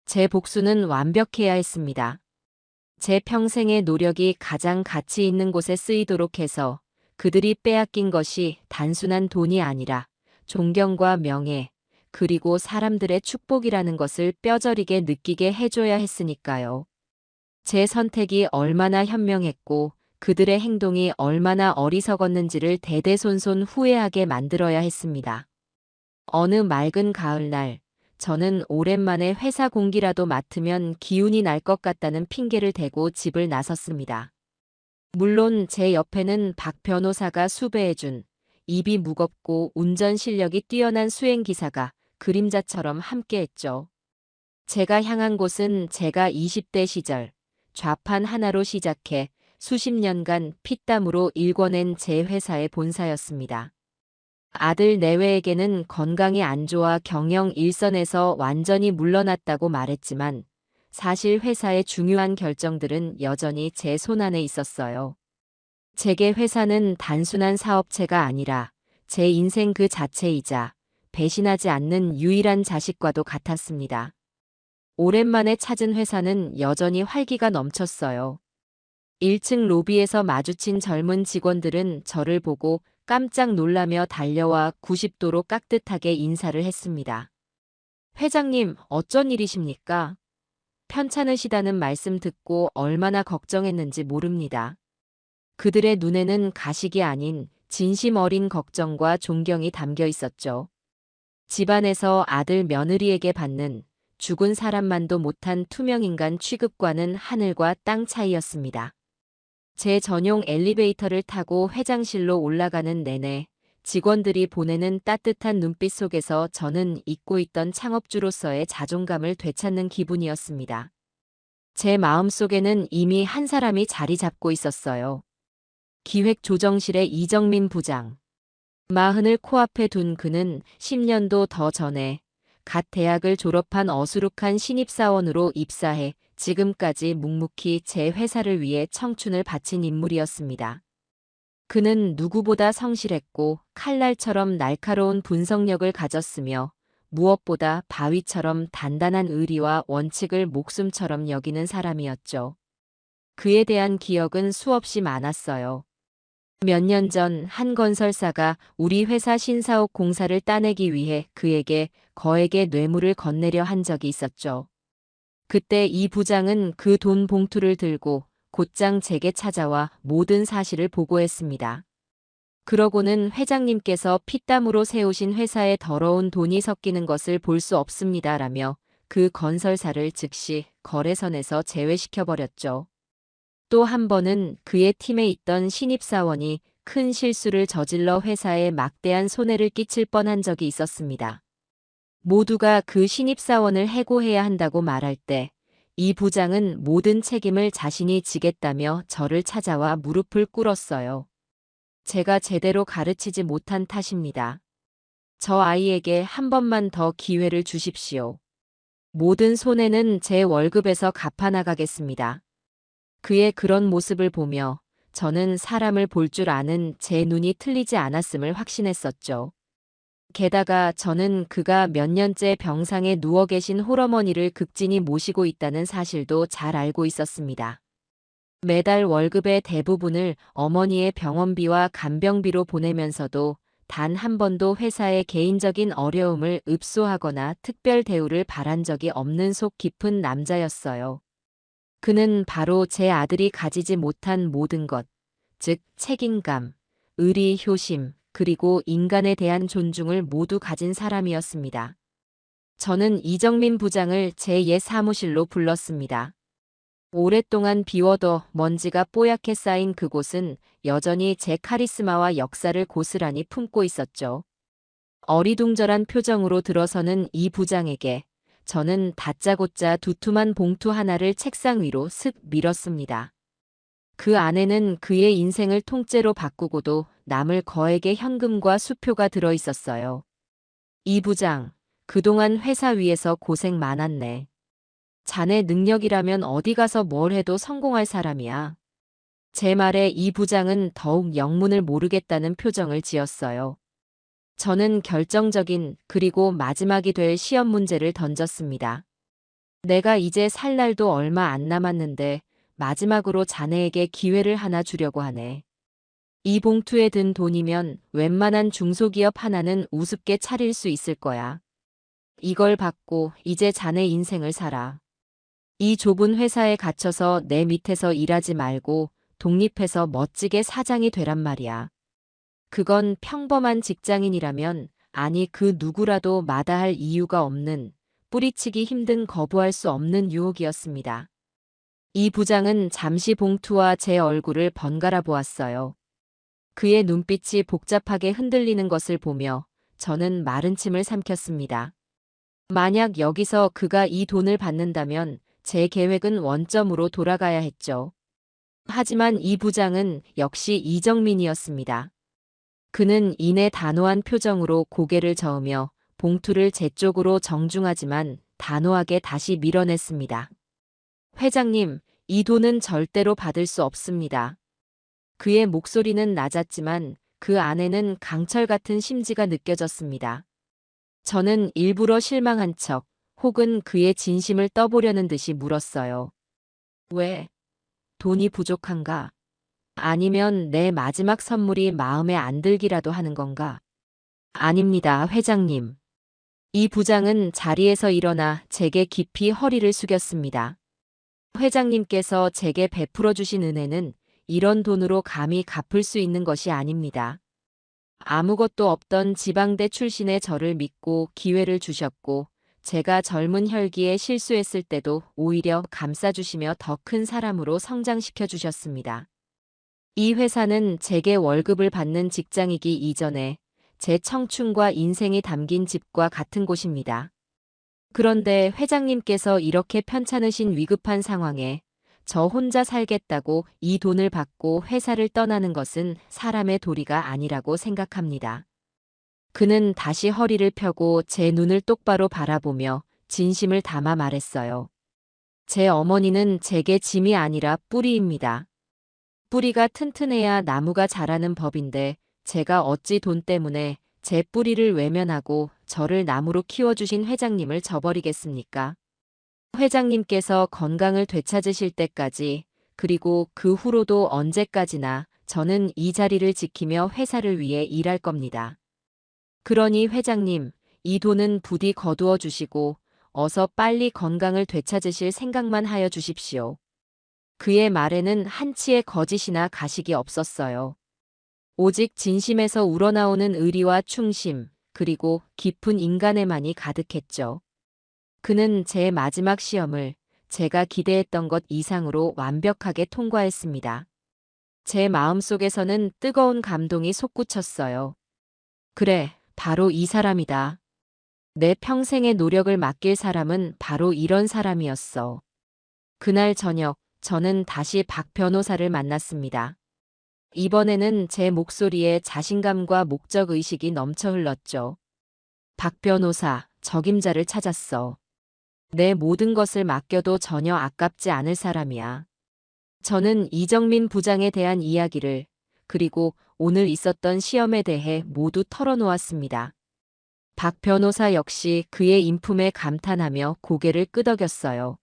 제 복수는 완벽해야 했습니다. 제 평생의 노력이 가장 가치 있는 곳에 쓰이도록 해서 그들이 빼앗긴 것이 단순한 돈이 아니라 존경과 명예, 그리고 사람들의 축복이라는 것을 뼈저리게 느끼게 해줘야 했으니까요. 제 선택이 얼마나 현명했고 그들의 행동이 얼마나 어리석었는지를 대대손손 후회하게 만들어야 했습니다. 어느 맑은 가을날, 저는 오랜만에 회사 공기라도 맡으면 기운이 날 것 같다는 핑계를 대고 집을 나섰습니다. 물론 제 옆에는 박 변호사가 수배해준 입이 무겁고 운전 실력이 뛰어난 수행기사가 그림자처럼 함께했죠. 제가 향한 곳은 제가 20대 시절 좌판 하나로 시작해 수십 년간 피땀으로 일궈낸 제 회사의 본사였습니다. 아들 내외에게는 건강이 안 좋아 경영 일선에서 완전히 물러났다고 말했지만 사실 회사의 중요한 결정들은 여전히 제 손안에 있었어요. 제게 회사는 단순한 사업체가 아니라 제 인생 그 자체이자 배신하지 않는 유일한 자식과도 같았습니다. 오랜만에 찾은 회사는 여전히 활기가 넘쳤어요. 1층 로비에서 마주친 젊은 직원들은 저를 보고 깜짝 놀라며 달려와 90도로 깍듯하게 인사를 했습니다. 회장님, 어쩐 일이십니까? 편찮으시다는 말씀 듣고 얼마나 걱정했는지 모릅니다. 그들의 눈에는 가식이 아닌 진심 어린 걱정과 존경이 담겨 있었죠. 집안에서 아들 며느리에게 받는 죽은 사람만도 못한 투명인간 취급과는 하늘과 땅 차이였습니다. 제 전용 엘리베이터를 타고 회장실로 올라가는 내내 직원들이 보내는 따뜻한 눈빛 속에서 저는 잊고 있던 창업주로서의 자존감을 되찾는 기분이었습니다. 제 마음속에는 이미 한 사람이 자리 잡고 있었어요. 기획조정실의 이정민 부장. 마흔을 코앞에 둔 그는 10년도 더 전에 갓 대학을 졸업한 어수룩한 신입사원으로 입사해 지금까지 묵묵히 제 회사를 위해 청춘을 바친 인물이었습니다. 그는 누구보다 성실했고 칼날처럼 날카로운 분석력을 가졌으며 무엇보다 바위처럼 단단한 의리와 원칙을 목숨처럼 여기는 사람이었죠. 그에 대한 기억은 수없이 많았어요. 몇 년 전 한 건설사가 우리 회사 신사옥 공사를 따내기 위해 그에게 거액의 뇌물을 건네려 한 적이 있었죠. 그때 이 부장은 그 돈 봉투를 들고 곧장 제게 찾아와 모든 사실을 보고했습니다. 그러고는 회장님께서 피땀으로 세우신 회사에 더러운 돈이 섞이는 것을 볼 수 없습니다라며 그 건설사를 즉시 거래선에서 제외시켜버렸죠. 또 한 번은 그의 팀에 있던 신입사원이 큰 실수를 저질러 회사에 막대한 손해를 끼칠 뻔한 적이 있었습니다. 모두가 그 신입사원을 해고해야 한다고 말할 때 이 부장은 모든 책임을 자신이 지겠다며 저를 찾아와 무릎을 꿇었어요. 제가 제대로 가르치지 못한 탓입니다. 저 아이에게 한 번만 더 기회를 주십시오. 모든 손해는 제 월급에서 갚아나가겠습니다. 그의 그런 모습을 보며 저는 사람을 볼 줄 아는 제 눈이 틀리지 않았음을 확신했었죠. 게다가 저는 그가 몇 년째 병상에 누워 계신 홀어머니를 극진히 모시고 있다는 사실도 잘 알고 있었습니다. 매달 월급의 대부분을 어머니의 병원비와 간병비로 보내면서도 단 한 번도 회사의 개인적인 어려움을 읍소하거나 특별 대우를 바란 적이 없는 속 깊은 남자였어요. 그는 바로 제 아들이 가지지 못한 모든 것, 즉 책임감, 의리, 효심, 그리고 인간에 대한 존중을 모두 가진 사람이었습니다. 저는 이정민 부장을 제 옛 사무실로 불렀습니다. 오랫동안 비워둬 먼지가 뽀얗게 쌓인 그곳은 여전히 제 카리스마와 역사를 고스란히 품고 있었죠. 어리둥절한 표정으로 들어서는 이 부장에게 저는 다짜고짜 두툼한 봉투 하나를 책상 위로 슥 밀었습니다. 그 안에는 그의 인생을 통째로 바꾸고도 남을 거액의 현금과 수표가 들어 있었어요. 이 부장, 그동안 회사 위에서 고생 많았네. 자네 능력이라면 어디 가서 뭘 해도 성공할 사람이야. 제 말에 이 부장은 더욱 영문을 모르겠다는 표정을 지었어요. 저는 결정적인 그리고 마지막이 될 시험 문제를 던졌습니다. 내가 이제 살 날도 얼마 안 남았는데 마지막으로 자네에게 기회를 하나 주려고 하네. 이 봉투에 든 돈이면 웬만한 중소기업 하나는 우습게 차릴 수 있을 거야. 이걸 받고 이제 자네 인생을 살아. 이 좁은 회사에 갇혀서 내 밑에서 일하지 말고 독립해서 멋지게 사장이 되란 말이야. 그건 평범한 직장인이라면, 아니 그 누구라도 마다할 이유가 없는, 뿌리치기 힘든 거부할 수 없는 유혹이었습니다. 이 부장은 잠시 봉투와 제 얼굴을 번갈아 보았어요. 그의 눈빛이 복잡하게 흔들리는 것을 보며 저는 마른 침을 삼켰습니다. 만약 여기서 그가 이 돈을 받는다면 제 계획은 원점으로 돌아가야 했죠. 하지만 이 부장은 역시 이정민이었습니다. 그는 이내 단호한 표정으로 고개를 저으며 봉투를 제 쪽으로 정중하지만 단호하게 다시 밀어냈습니다. 회장님, 이 돈은 절대로 받을 수 없습니다. 그의 목소리는 낮았지만 그 안에는 강철 같은 심지가 느껴졌습니다. 저는 일부러 실망한 척 혹은 그의 진심을 떠보려는 듯이 물었어요. 왜? 돈이 부족한가? 아니면 내 마지막 선물이 마음에 안 들기라도 하는 건가? 아닙니다, 회장님. 이 부장은 자리에서 일어나 제게 깊이 허리를 숙였습니다. 회장님께서 제게 베풀어 주신 은혜는 이런 돈으로 감히 갚을 수 있는 것이 아닙니다. 아무것도 없던 지방대 출신의 저를 믿고 기회를 주셨고, 제가 젊은 혈기에 실수했을 때도 오히려 감싸주시며 더 큰 사람으로 성장시켜 주셨습니다. 이 회사는 제게 월급을 받는 직장이기 이전에 제 청춘과 인생이 담긴 집과 같은 곳입니다. 그런데 회장님께서 이렇게 편찮으신 위급한 상황에 저 혼자 살겠다고 이 돈을 받고 회사를 떠나는 것은 사람의 도리가 아니라고 생각합니다. 그는 다시 허리를 펴고 제 눈을 똑바로 바라보며 진심을 담아 말했어요. 제 어머니는 제게 짐이 아니라 뿌리입니다. 뿌리가 튼튼해야 나무가 자라는 법인데 제가 어찌 돈 때문에 제 뿌리를 외면하고 저를 나무로 키워주신 회장님을 저버리겠습니까? 회장님께서 건강을 되찾으실 때까지, 그리고 그 후로도 언제까지나 저는 이 자리를 지키며 회사를 위해 일할 겁니다. 그러니 회장님, 이 돈은 부디 거두어 주시고 어서 빨리 건강을 되찾으실 생각만 하여 주십시오. 그의 말에는 한치의 거짓이나 가식이 없었어요. 오직 진심에서 우러나오는 의리와 충심, 그리고 깊은 인간애만이 가득했죠. 그는 제 마지막 시험을 제가 기대했던 것 이상으로 완벽하게 통과했습니다. 제 마음속에서는 뜨거운 감동이 솟구쳤어요. 그래, 바로 이 사람이다. 내 평생의 노력을 맡길 사람은 바로 이런 사람이었어. 그날 저녁, 저는 다시 박 변호사를 만났습니다. 이번에는 제 목소리에 자신감과 목적의식이 넘쳐 흘렀죠. 박 변호사, 적임자를 찾았어. 내 모든 것을 맡겨도 전혀 아깝지 않을 사람이야. 저는 이정민 부장에 대한 이야기를, 그리고 오늘 있었던 시험에 대해 모두 털어놓았습니다. 박 변호사 역시 그의 인품에 감탄하며 고개를 끄덕였어요.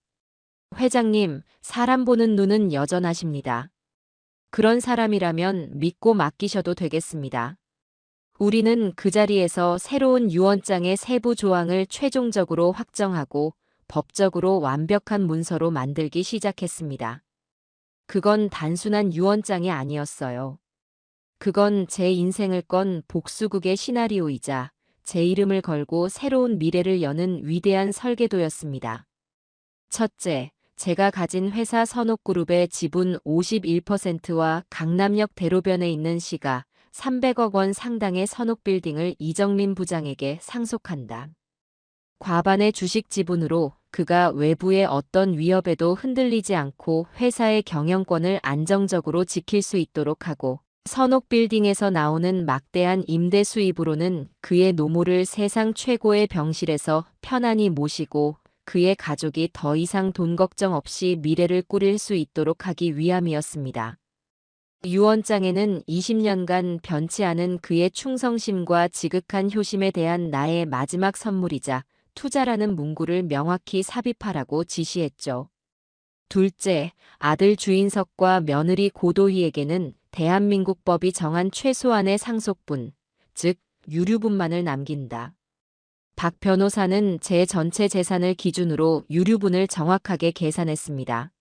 회장님, 사람 보는 눈은 여전하십니다. 그런 사람이라면 믿고 맡기셔도 되겠습니다. 우리는 그 자리에서 새로운 유언장의 세부 조항을 최종적으로 확정하고 법적으로 완벽한 문서로 만들기 시작했습니다. 그건 단순한 유언장이 아니었어요. 그건 제 인생을 건 복수극의 시나리오이자 제 이름을 걸고 새로운 미래를 여는 위대한 설계도였습니다. 첫째, 제가 가진 회사 선옥그룹의 지분 51%와 강남역 대로변에 있는 시가 300억 원 상당의 선옥빌딩을 이정민 부장에게 상속한다. 과반의 주식 지분으로 그가 외부의 어떤 위협에도 흔들리지 않고 회사의 경영권을 안정적으로 지킬 수 있도록 하고, 선옥빌딩에서 나오는 막대한 임대 수입으로는 그의 노모를 세상 최고의 병실에서 편안히 모시고 그의 가족이 더 이상 돈 걱정 없이 미래를 꾸릴 수 있도록 하기 위함이었습니다. 유언장에는 20년간 변치 않은 그의 충성심과 지극한 효심에 대한 나의 마지막 선물이자 투자라는 문구를 명확히 삽입하라고 지시했죠. 둘째, 아들 주인석과 며느리 고도희에게는 대한민국 법이 정한 최소한의 상속분, 즉 유류분만을 남긴다. 박 변호사는 제 전체 재산을 기준으로 유류분을 정확하게 계산했습니다.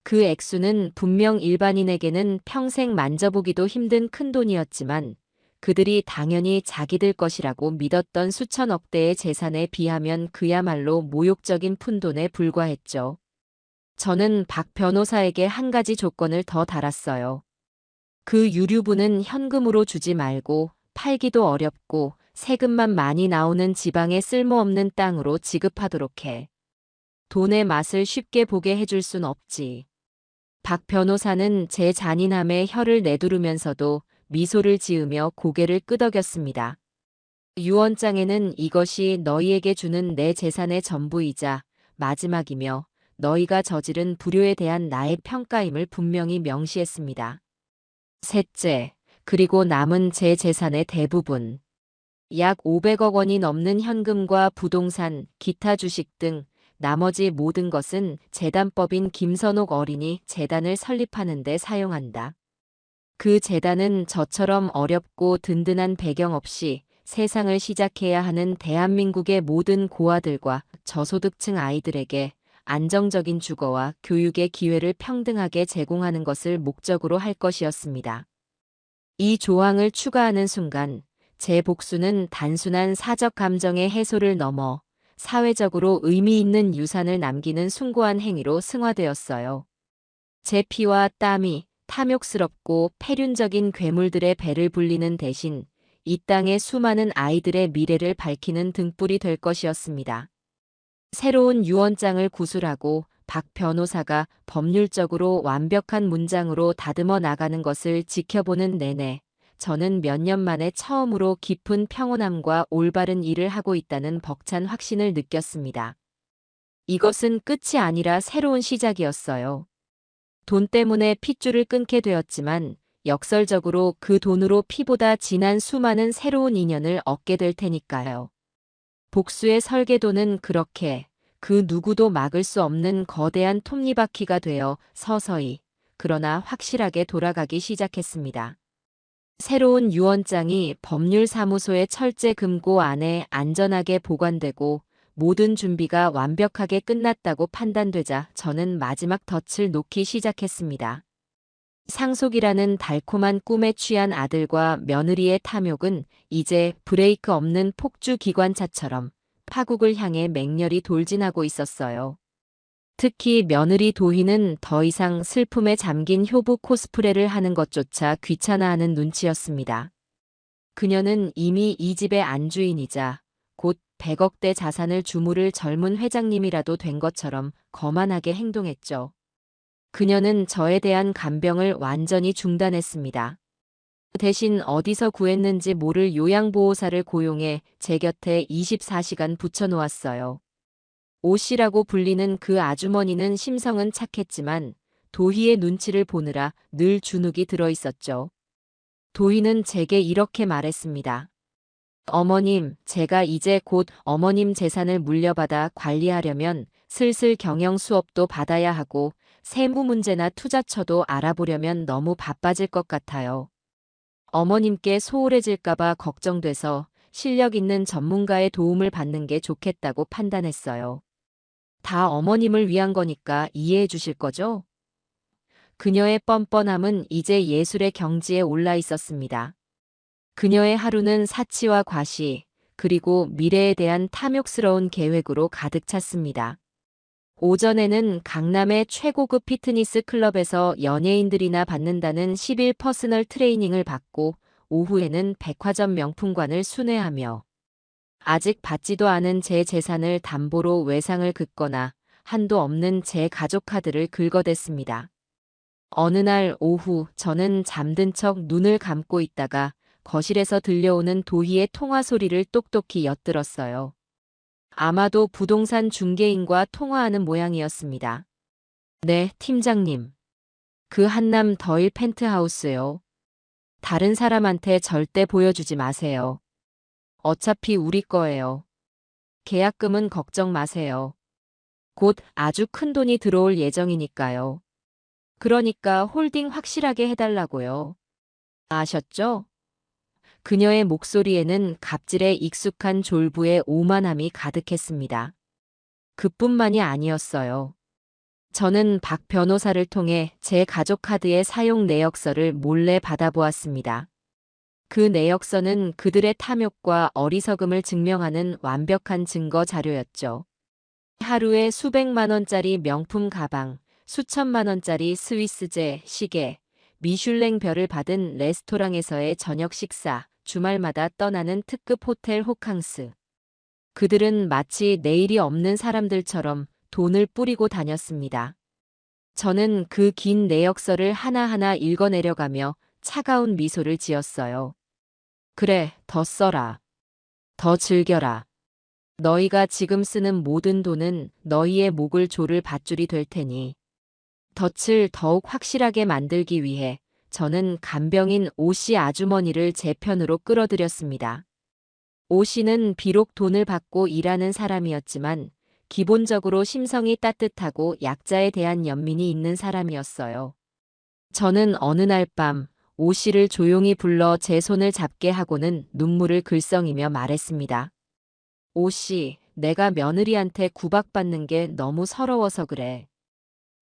그 액수는 분명 일반인에게는 평생 만져보기도 힘든 큰돈이었지만 그들이 당연히 자기들 것이라고 믿었던 수천억 대의 재산에 비하면 그야말로 모욕적인 푼돈에 불과했죠. 저는 박 변호사에게 한 가지 조건을 더 달았어요. 그 유류분은 현금으로 주지 말고 팔기도 어렵고 세금만 많이 나오는 지방의 쓸모없는 땅으로 지급하도록 해. 돈의 맛을 쉽게 보게 해줄 순 없지. 박 변호사는 제 잔인함에 혀를 내두르면서도 미소를 지으며 고개를 끄덕였습니다. 유언장에는 이것이 너희에게 주는 내 재산의 전부이자 마지막이며 너희가 저지른 불효에 대한 나의 평가임을 분명히 명시했습니다. 셋째, 그리고 남은 제 재산의 대부분, 약 500억 원이 넘는 현금과 부동산, 기타 주식 등 나머지 모든 것은 재단법인 김선옥 어린이 재단을 설립하는 데 사용한다. 그 재단은 저처럼 어렵고 든든한 배경 없이 세상을 시작해야 하는 대한민국의 모든 고아들과 저소득층 아이들에게 안정적인 주거와 교육의 기회를 평등하게 제공하는 것을 목적으로 할 것이었습니다. 이 조항을 추가하는 순간 제 복수는 단순한 사적 감정의 해소를 넘어 사회적으로 의미 있는 유산을 남기는 숭고한 행위로 승화되었어요. 제 피와 땀이 탐욕스럽고 패륜적인 괴물들의 배를 불리는 대신 이 땅의 수많은 아이들의 미래를 밝히는 등불이 될 것이었습니다. 새로운 유언장을 구술하고 박 변호사가 법률적으로 완벽한 문장으로 다듬어 나가는 것을 지켜보는 내내 저는 몇 년 만에 처음으로 깊은 평온함과 올바른 일을 하고 있다는 벅찬 확신을 느꼈습니다. 이것은 끝이 아니라 새로운 시작이었어요. 돈 때문에 핏줄을 끊게 되었지만 역설적으로 그 돈으로 피보다 진한 수많은 새로운 인연을 얻게 될 테니까요. 복수의 설계도는 그렇게 그 누구도 막을 수 없는 거대한 톱니바퀴가 되어 서서히, 그러나 확실하게 돌아가기 시작했습니다. 새로운 유언장이 법률사무소의 철제 금고 안에 안전하게 보관되고 모든 준비가 완벽하게 끝났다고 판단되자 저는 마지막 덫을 놓기 시작했습니다. 상속이라는 달콤한 꿈에 취한 아들과 며느리의 탐욕은 이제 브레이크 없는 폭주 기관차처럼 파국을 향해 맹렬히 돌진하고 있었어요. 특히 며느리 도희는 더 이상 슬픔에 잠긴 효부 코스프레를 하는 것조차 귀찮아하는 눈치였습니다. 그녀는 이미 이 집의 안주인이자 곧 100억대 자산을 주무를 젊은 회장님이라도 된 것처럼 거만하게 행동했죠. 그녀는 저에 대한 간병을 완전히 중단했습니다. 대신 어디서 구했는지 모를 요양보호사를 고용해 제 곁에 24시간 붙여놓았어요. 오 씨라고 불리는 그 아주머니는 심성은 착했지만 도희의 눈치를 보느라 늘 주눅이 들어 있었죠. 도희는 제게 이렇게 말했습니다. 어머님, 제가 이제 곧 어머님 재산을 물려받아 관리하려면 슬슬 경영 수업도 받아야 하고 세무 문제나 투자처도 알아보려면 너무 바빠질 것 같아요. 어머님께 소홀해질까봐 걱정돼서 실력 있는 전문가의 도움을 받는 게 좋겠다고 판단했어요. 다 어머님을 위한 거니까 이해해 주실 거죠? 그녀의 뻔뻔함은 이제 예술의 경지에 올라 있었습니다. 그녀의 하루는 사치와 과시, 그리고 미래에 대한 탐욕스러운 계획으로 가득 찼습니다. 오전에는 강남의 최고급 피트니스 클럽에서 연예인들이나 받는다는 10일 퍼스널 트레이닝을 받고 오후에는 백화점 명품관을 순회하며 아직 받지도 않은 제 재산을 담보로 외상을 긋거나 한도 없는 제 가족 카드를 긁어댔습니다. 어느 날 오후 저는 잠든 척 눈을 감고 있다가 거실에서 들려오는 도희의 통화 소리를 똑똑히 엿들었어요. 아마도 부동산 중개인과 통화하는 모양이었습니다. 네, 팀장님. 그 한남 더일 펜트하우스요. 다른 사람한테 절대 보여주지 마세요. 어차피 우리 거예요. 계약금은 걱정 마세요. 곧 아주 큰 돈이 들어올 예정이니까요. 그러니까 홀딩 확실하게 해달라고요. 아셨죠? 그녀의 목소리에는 갑질에 익숙한 졸부의 오만함이 가득했습니다. 그뿐만이 아니었어요. 저는 박 변호사를 통해 제 가족 카드의 사용 내역서를 몰래 받아보았습니다. 그 내역서는 그들의 탐욕과 어리석음을 증명하는 완벽한 증거 자료였죠. 하루에 수백만 원짜리 명품 가방, 수천만 원짜리 스위스제, 시계, 미슐랭 별을 받은 레스토랑에서의 저녁 식사, 주말마다 떠나는 특급 호텔 호캉스. 그들은 마치 내일이 없는 사람들처럼 돈을 뿌리고 다녔습니다. 저는 그 긴 내역서를 하나하나 읽어내려가며 차가운 미소를 지었어요. 그래, 더 써라. 더 즐겨라. 너희가 지금 쓰는 모든 돈은 너희의 목을 조를 밧줄이 될 테니. 덫을 더욱 확실하게 만들기 위해 저는 간병인 오 씨 아주머니를 제 편으로 끌어들였습니다. 오 씨는 비록 돈을 받고 일하는 사람이었지만 기본적으로 심성이 따뜻하고 약자에 대한 연민이 있는 사람이었어요. 저는 어느 날 밤 오 씨를 조용히 불러 제 손을 잡게 하고는 눈물을 글썽이며 말했습니다. 오 씨, 내가 며느리한테 구박받는 게 너무 서러워서 그래.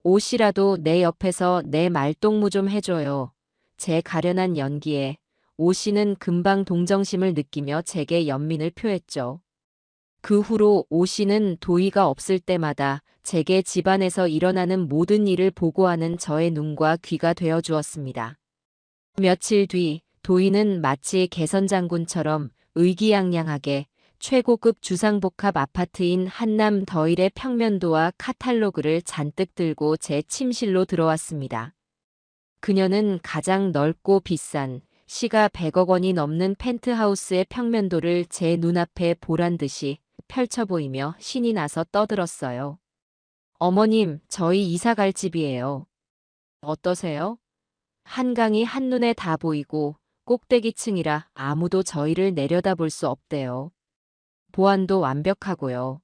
오 씨라도 내 옆에서 내 말동무 좀 해줘요. 제 가련한 연기에 오 씨는 금방 동정심을 느끼며 제게 연민을 표했죠. 그 후로 오 씨는 도희가 없을 때마다 제게 집안에서 일어나는 모든 일을 보고하는 저의 눈과 귀가 되어 주었습니다. 며칠 뒤 도희는 마치 개선장군처럼 의기양양하게 최고급 주상복합 아파트인 한남 더일의 평면도와 카탈로그를 잔뜩 들고 제 침실로 들어왔습니다. 그녀는 가장 넓고 비싼 시가 100억 원이 넘는 펜트하우스의 평면도를 제 눈앞에 보란 듯이 펼쳐 보이며 신이 나서 떠들었어요. 어머님, 저희 이사 갈 집이에요. 어떠세요? 한강이 한눈에 다 보이고 꼭대기층이라 아무도 저희를 내려다볼 수 없대요. 보안도 완벽하고요.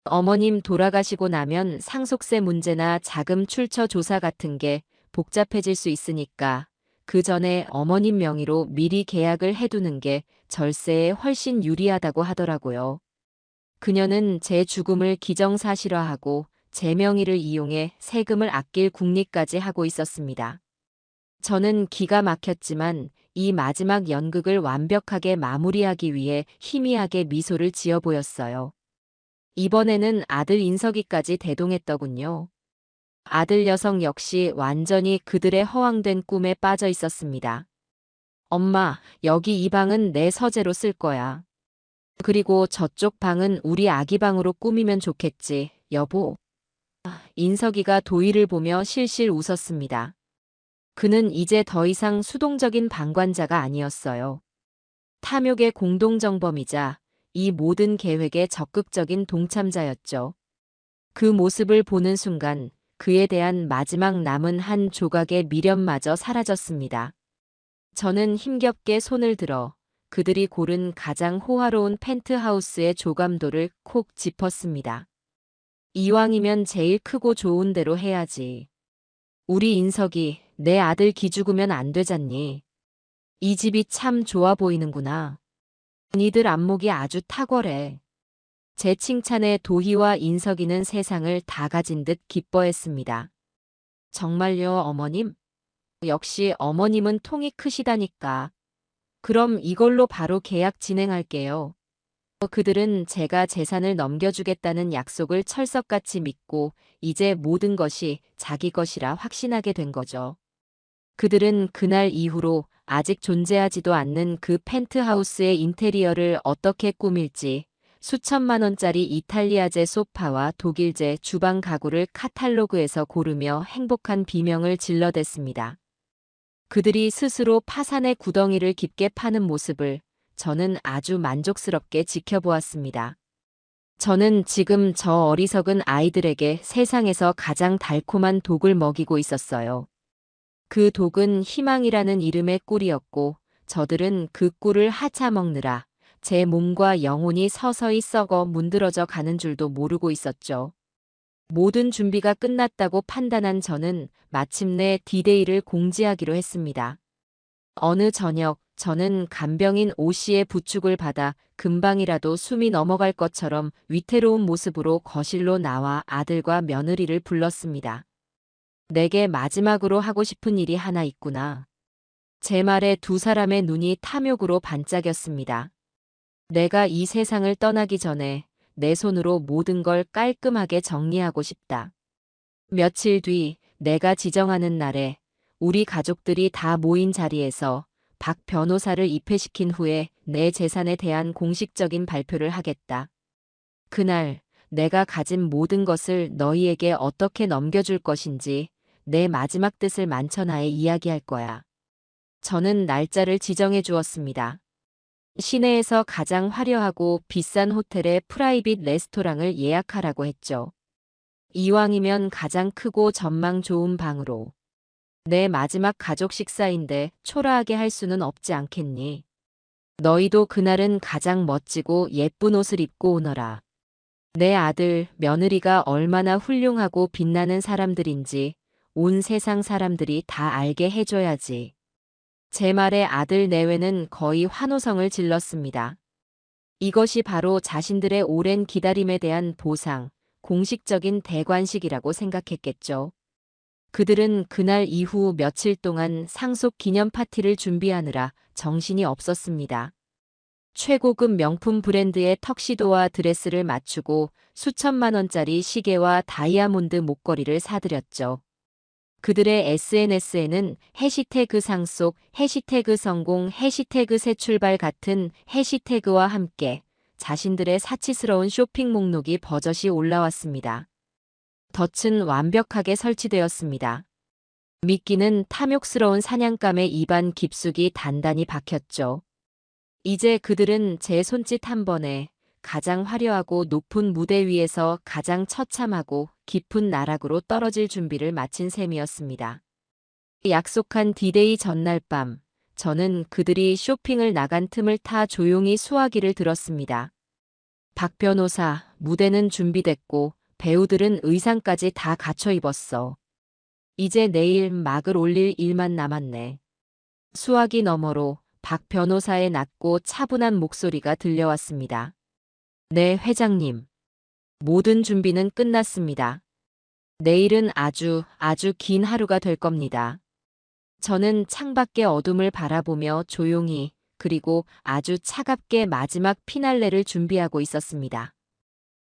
어머님 돌아가시고 나면 상속세 문제나 자금 출처 조사 같은 게 복잡해질 수 있으니까 그 전에 어머님 명의로 미리 계약을 해두는 게 절세에 훨씬 유리하다고 하더라고요. 그녀는 제 죽음을 기정사실화하고 제 명의를 이용해 세금을 아낄 궁리까지 하고 있었습니다. 저는 기가 막혔지만 이 마지막 연극을 완벽하게 마무리하기 위해 희미하게 미소를 지어 보였어요. 이번에는 아들 인석이까지 대동했더군요. 아들 녀석 역시 완전히 그들의 허황된 꿈에 빠져 있었습니다. 엄마, 여기 이 방은 내 서재로 쓸 거야. 그리고 저쪽 방은 우리 아기 방으로 꾸미면 좋겠지, 여보. 인석이가 도희를 보며 실실 웃었습니다. 그는 이제 더 이상 수동적인 방관자가 아니었어요. 탐욕의 공동정범이자 이 모든 계획의 적극적인 동참자였죠. 그 모습을 보는 순간 그에 대한 마지막 남은 한 조각의 미련마저 사라졌습니다. 저는 힘겹게 손을 들어 그들이 고른 가장 호화로운 펜트하우스의 조감도를 콕 짚었습니다. 이왕이면 제일 크고 좋은 대로 해야지. 우리 인석이 내 아들 기죽으면 안 되잖니. 이 집이 참 좋아 보이는구나. 니들 안목이 아주 탁월해. 제 칭찬에 도희와 인석이는 세상을 다 가진 듯 기뻐했습니다. 정말요, 어머님? 역시 어머님은 통이 크시다니까. 그럼 이걸로 바로 계약 진행할게요. 그들은 제가 재산을 넘겨주겠다는 약속을 철석같이 믿고 이제 모든 것이 자기 것이라 확신하게 된 거죠. 그들은 그날 이후로 아직 존재하지도 않는 그 펜트하우스의 인테리어를 어떻게 꾸밀지 수천만 원짜리 이탈리아제 소파와 독일제 주방 가구를 카탈로그에서 고르며 행복한 비명을 질러댔습니다. 그들이 스스로 파산의 구덩이를 깊게 파는 모습을 저는 아주 만족스럽게 지켜보았습니다. 저는 지금 저 어리석은 아이들에게 세상에서 가장 달콤한 독을 먹이고 있었어요. 그 독은 희망이라는 이름의 꿀이었고 저들은 그 꿀을 하차 먹느라 제 몸과 영혼이 서서히 썩어 문드러져 가는 줄도 모르고 있었죠. 모든 준비가 끝났다고 판단한 저는 마침내 디데이를 공지하기로 했습니다. 어느 저녁 저는 간병인 오 씨의 부축을 받아 금방이라도 숨이 넘어갈 것처럼 위태로운 모습으로 거실로 나와 아들과 며느리를 불렀습니다. 내게 마지막으로 하고 싶은 일이 하나 있구나. 제 말에 두 사람의 눈이 탐욕으로 반짝였습니다. 내가 이 세상을 떠나기 전에 내 손으로 모든 걸 깔끔하게 정리하고 싶다. 며칠 뒤 내가 지정하는 날에 우리 가족들이 다 모인 자리에서 박 변호사를 입회시킨 후에 내 재산에 대한 공식적인 발표를 하겠다. 그날 내가 가진 모든 것을 너희에게 어떻게 넘겨줄 것인지 내 마지막 뜻을 만천하에 이야기할 거야. 저는 날짜를 지정해 주었습니다. 시내에서 가장 화려하고 비싼 호텔의 프라이빗 레스토랑을 예약하라고 했죠. 이왕이면 가장 크고 전망 좋은 방으로. 내 마지막 가족 식사인데 초라하게 할 수는 없지 않겠니? 너희도 그날은 가장 멋지고 예쁜 옷을 입고 오너라. 내 아들, 며느리가 얼마나 훌륭하고 빛나는 사람들인지 온 세상 사람들이 다 알게 해줘야지. 제 말에 아들 내외는 거의 환호성을 질렀습니다. 이것이 바로 자신들의 오랜 기다림에 대한 보상, 공식적인 대관식이라고 생각했겠죠. 그들은 그날 이후 며칠 동안 상속 기념 파티를 준비하느라 정신이 없었습니다. 최고급 명품 브랜드의 턱시도와 드레스를 맞추고 수천만 원짜리 시계와 다이아몬드 목걸이를 사들였죠. 그들의 SNS에는 해시태그 상속, 해시태그 성공, 해시태그 새 출발 같은 해시태그와 함께 자신들의 사치스러운 쇼핑 목록이 버젓이 올라왔습니다. 덫은 완벽하게 설치되었습니다. 미끼는 탐욕스러운 사냥감의 입안 깊숙이 단단히 박혔죠. 이제 그들은 제 손짓 한 번에 가장 화려하고 높은 무대 위에서 가장 처참하고 깊은 나락으로 떨어질 준비를 마친 셈이었습니다. 약속한 디데이 전날 밤, 저는 그들이 쇼핑을 나간 틈을 타 조용히 수화기를 들었습니다. 박 변호사, 무대는 준비됐고 배우들은 의상까지 다 갖춰 입었어. 이제 내일 막을 올릴 일만 남았네. 수화기 너머로 박 변호사의 낮고 차분한 목소리가 들려왔습니다. 네, 회장님. 모든 준비는 끝났습니다. 내일은 아주 긴 하루가 될 겁니다. 저는 창밖의 어둠을 바라보며 조용히 그리고 아주 차갑게 마지막 피날레를 준비하고 있었습니다.